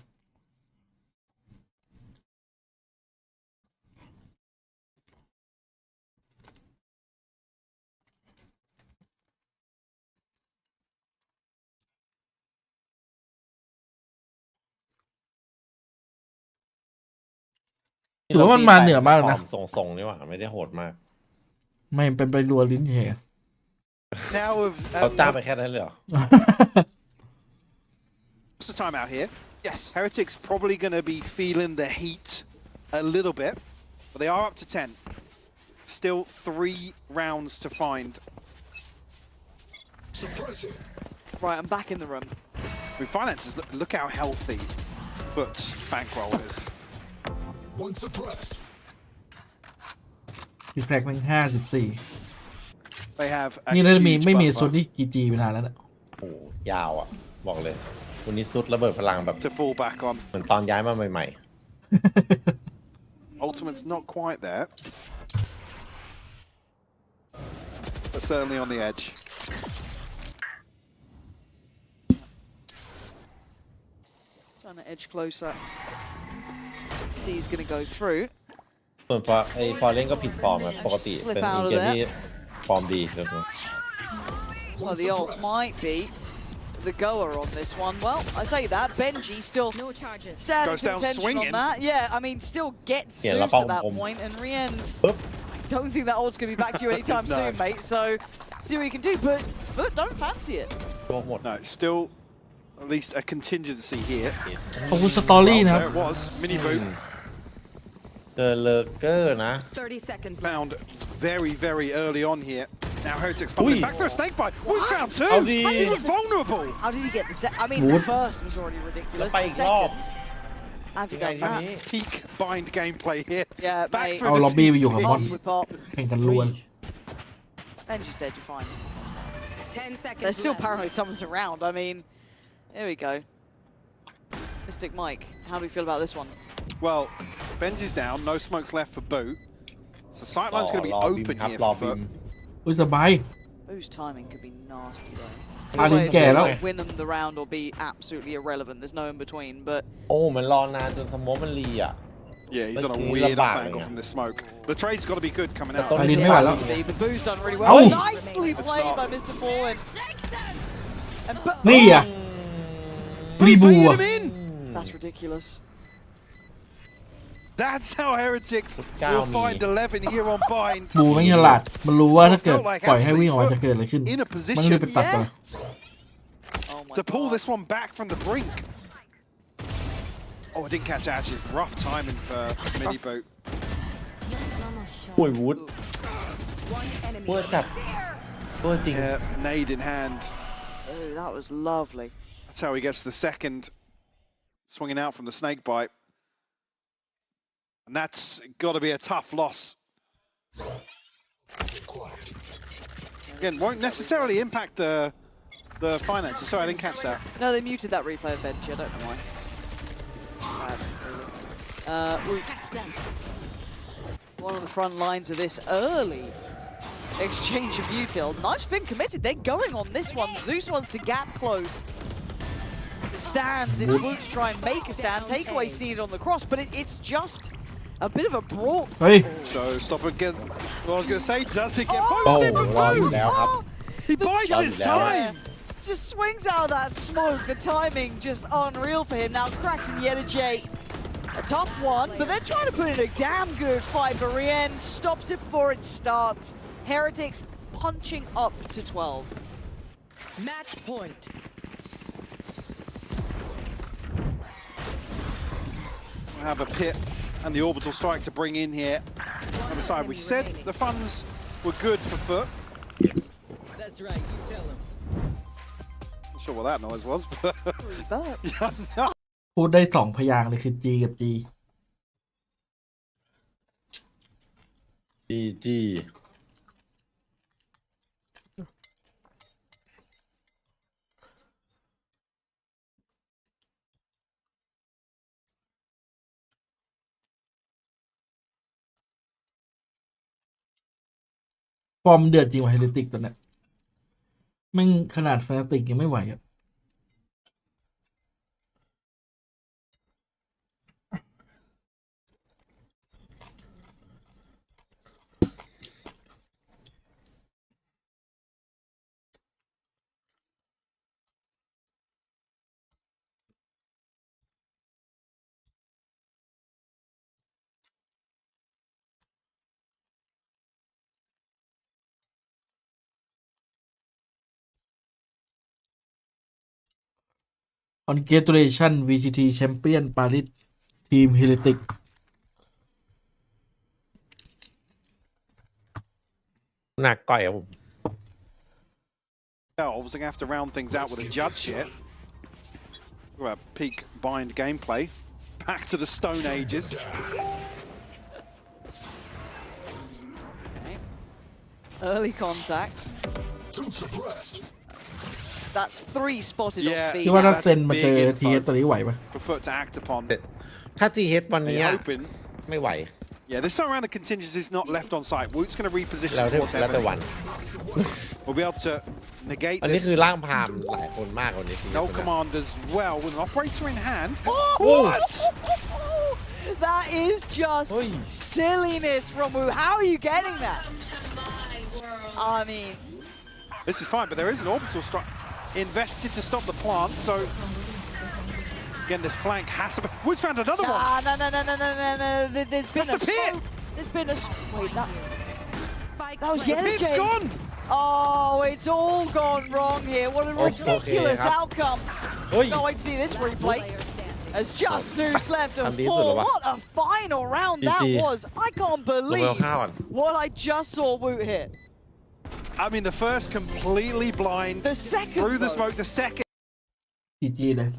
ถือว่ามันมาเหนือมากนะ ทรงๆนี่หว่าไม่ได้โหดมาก ไม่เป็นไปรัวลิ้นเหี้ย Now, เขาจ้างไปแค่นั้นเลยเหรอ what's the timeout here? Yes. Heretics probably going to be feeling the heat a little bit, but they are up to 10. Still 3 rounds to find. Right, I'm back in the room. I mean, finances, look how healthy FUT's bankroll is. One suppressed. พี่แพลกแม่ง54 They have a นี่ถ้าไม่ huge มี buffer ซุดนี่กี่จีไปนานแล้วนะ โอ้ยาวอ่ะ บอกเลย วันนี้สุดระเบิดพลังแบบ to fall back on. เหมือนตอนย้ายมาใหม่ Ultimate's not quite there, but certainly on the edge. Trying to edge closer. C's going to go through. ๆ ส่วนพอเล่นก็ผิดฟอร์มอะปกติเป็นเกมที่ฟอร์มดีครับ So the ult might be the goer on this one. Well, I say that Benji still No charges. standing Goes to down attention swinging. on that. Yeah, I mean, still gets Yeah, Zeus la at that bomb. point, and Rien's. Boop. I don't think that ult's going to be back to you anytime No. soon, mate. So see what you can do, but don't fancy it. โดนหมด No, still at least a contingency here. ขอบคุณสตอรี่ Well, นะครับ there it was. Mini boot เจอเลเกอร์นะ 30 seconds left. found very early on here. Now Heretics fumbling back through a snake bite. We found 2. How did he- He was vulnerable. How did he get the I mean, Wood. the first was already ridiculous.แล้วไป The อีกรอบ second, have you ยังไง done ที that? นี้ Peak bind gameplay here. Yeah, Back mate. through เอา the ล็อบบี้ไปอยู่ team กับบอล feed. Pop with pop. แข่งกันล้วน Benji's dead, you're fine. 10 seconds They're still left. paranoid someone's around. I mean, here we go. Mystic Mike, how do we feel about this one? Well, Benji's down. No smokes left for boot. So sightline's going to be รอบิม open ครับ here รอ for บิ FUT. ม อุ้ยสบาย Whose timing could be nasty though. อารินแก่แล้ว Win them the round or be absolutely irrelevant. There's no in between. But โอ้มันรอนานจนสมองมันรีอ่ะ Yeah, he's on a Like, weird off Labang, angle yeah. from this smoke. The trade's got to be good coming out. But Alin itไม่ไหว has แล้ว to be. But Boo's done really เอ้า well. Nicely Good played start. by Mr. Fallen. And but นี่อ่ะรีบู Baited อ่ะ him in. that's ridiculous. That's how Heretics ก้าว will มี find 11 here on Bind. บูไม่ฉลาดมันรู้ว่าถ้าเกิดปล่อยให้วิ่งออกมาจะเกิดอะไรขึ้น In a มันเลยไป position ตัดต่อ Oh my to pull God. this one back from the brink. Oh, I didn't catch that. Actually, rough timing for Mini Boot. ป่วยวูดป่วยจัดป่วยจริง Yeah, nade in hand. Oh, that was lovely. That's how he gets the second, swinging out from the snake bite. And that's got to be a tough loss. Again, won't necessarily impact the finances. Sorry, I didn't catch that. No, they muted that replay eventually. I don't know why. Root. One of the front lines of this early exchange of util. Knife's been committed. They're going on this one. Zeus wants to gap close. To stands. It's Woot to try and make a stand. Takeaway's needed on the cross, but it's just a bit of a brawl. Hey. So stop again. What I was going to say, does it get Oh, posted? But รออยู่ boom! แล้วครับ He bites his time. Just swings out of that smoke. The timing just unreal for him. Now cracks in J. A tough one, but they're trying to put in a damn good fight, but Rien stops it before it starts. Heretics punching up to 12. Match point. We have a pit and the orbital strike to bring in here on the side. We said the funds were good for FUT. That's right, you tell him. Not sure what that noise was, but yeah, no. พูดได้สองพยางค์เลยคือ G กับ G จี ฟอร์มเดือดจริงว่ะเฮลิติกตอนเนี้ยแม่งขนาดแฟนติกยังไม่ไหวอ่ะคอนเกตูเลชั่น VCT แชมเปี้ยนปารีสทีมเฮลิติก หนักก่อยครับผม Elves are going to have to round things out with a judge here. We're at peak Bind gameplay. Back to the Stone Ages. Okay. Early contact. That's 3 spotted Yeah. on B. คิดว่าถ้า that's เซนมาเจอ big ทีเอส info. ตัวนี้ไหวปะ For FUT to act upon. ถ้าตีเฮดวัน They นี้ open. ไม่ไหว Yeah, this time around the contingency is not left on site. Woot's going to reposition แล้ว towards แต่ Ebony. วัน We'll be able to negate อันนี้ this. คือร่างพรามหลายคนมากกว่านี้ No command as well with an operator in hand. Oh! What? That is just Oi. silliness from Woot. How are you getting that? I mean, This is fine, but there is an orbital strike invested to stop the plant. So again, this flank has to be. Woot's found another one. no. There's been That's the pit. There's been a. Wait, that was The pit's J. gone. Oh, it's all gone wrong here. What a Oh, ridiculous okay. outcome. Oi. No, wait to see this replay. As just Zeus left of Unbeatable, 4. wow. What a final round that GG. was. I can't ลงไป believe ข้าวก่อน what I just saw Woot hit. I mean, the first completely blind The second through the though. smoke. The second. GG เลย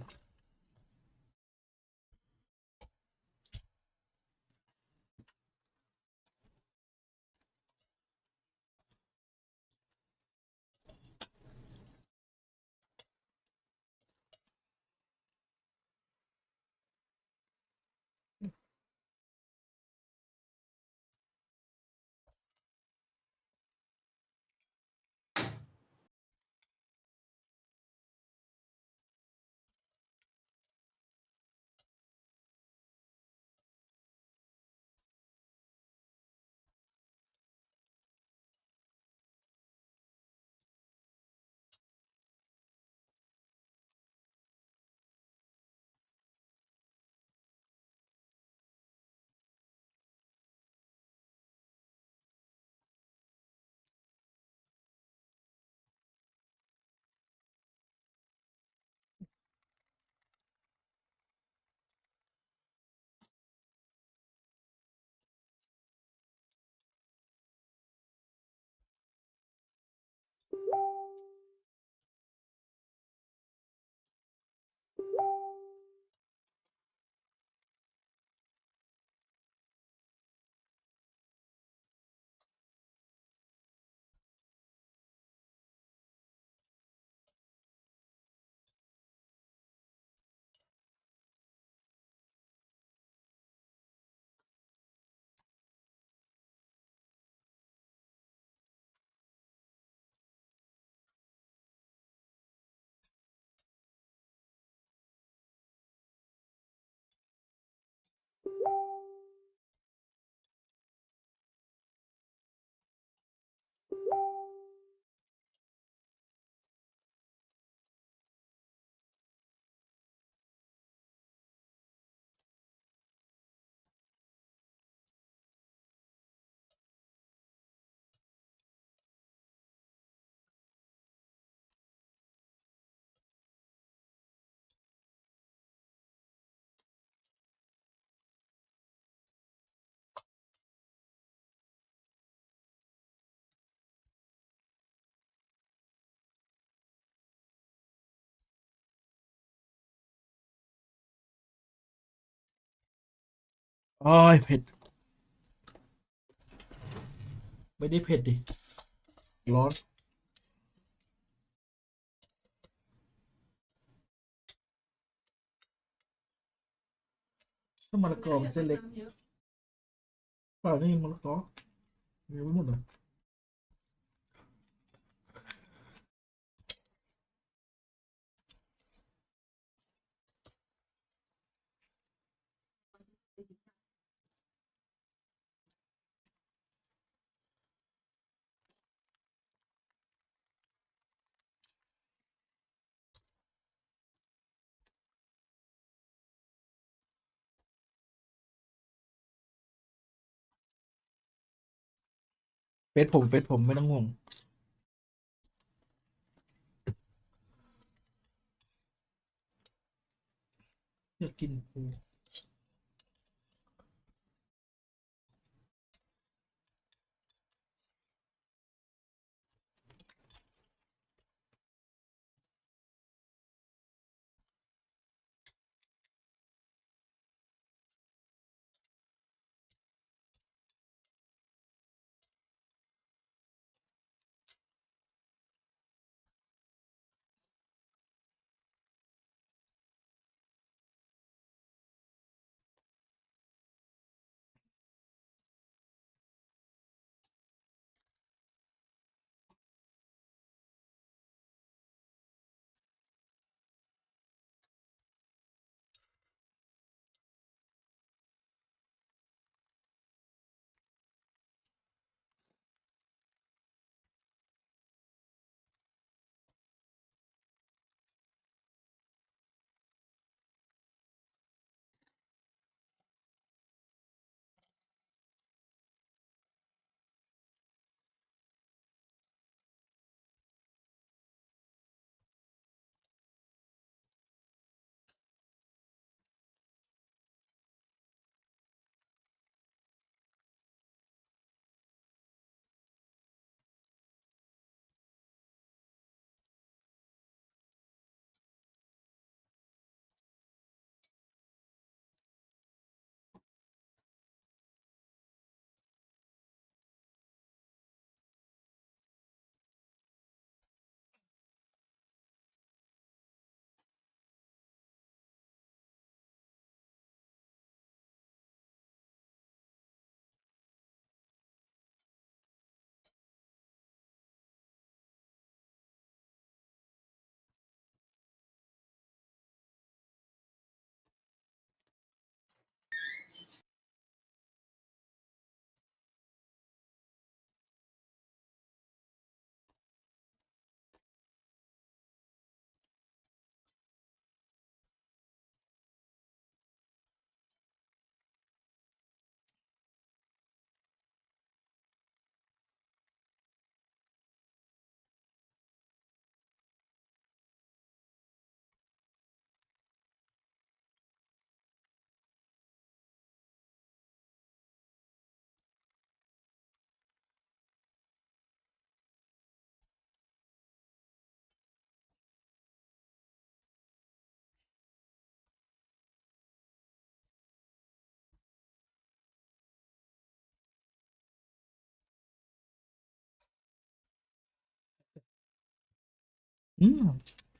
โอ้ยเผ็ดไม่ได้เผ็ดดิร้อนถ้ามะละกอมันเส้นเล็กเปล่านี่มะละกอยังไม่หมดเลยเฟซผมไม่ต้องห่วงอยากกินปู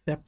แซ่บ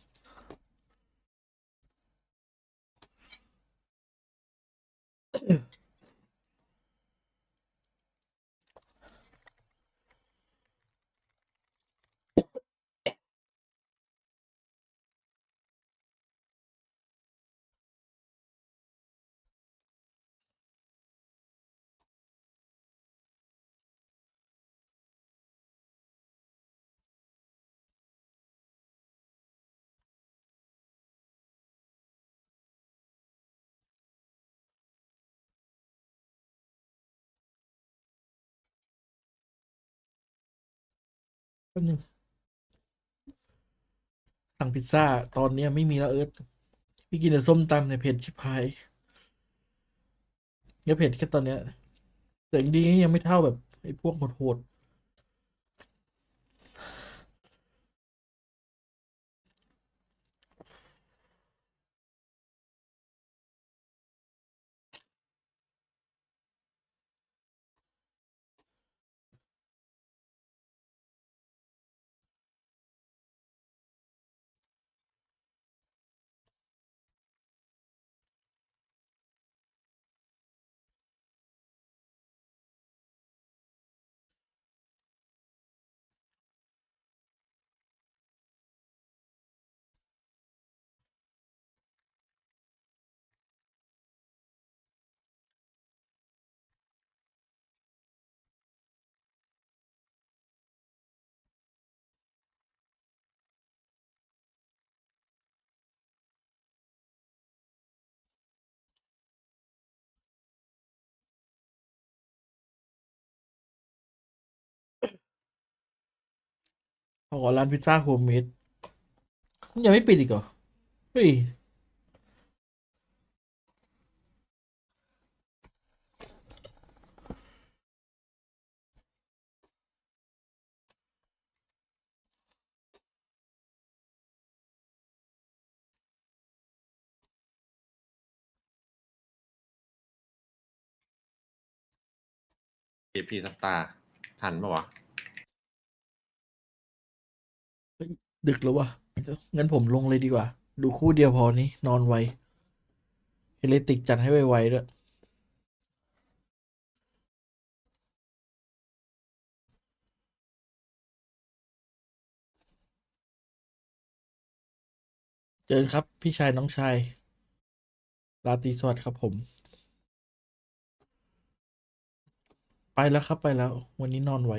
แป๊บนึงสั่งพิซซ่าตอนเนี้ยไม่มีแล้วพี่กินแต่ส้มตำเนี่ยเผ็ดชิบหายเนี่ยเผ็ดแค่ตอนเนี้ยแต่จริงๆยังไม่เท่าแบบไอ้พวกโหด ขอร้านพิซซ่าโฮมเมดยังไม่ปิดอีกเหรอเฮ้ยAP สตาร์ทันปะวะ ดึกแล้ววะงั้นผมลงเลยดีกว่า ดูคู่เดียวพอนี้นอนไวเฮเลติกจัดให้ไวๆด้วยเจอกันครับพี่ชายน้องชายราตรีสวัสดิ์ครับผม ไปแล้วครับไปแล้ว วันนี้นอนไว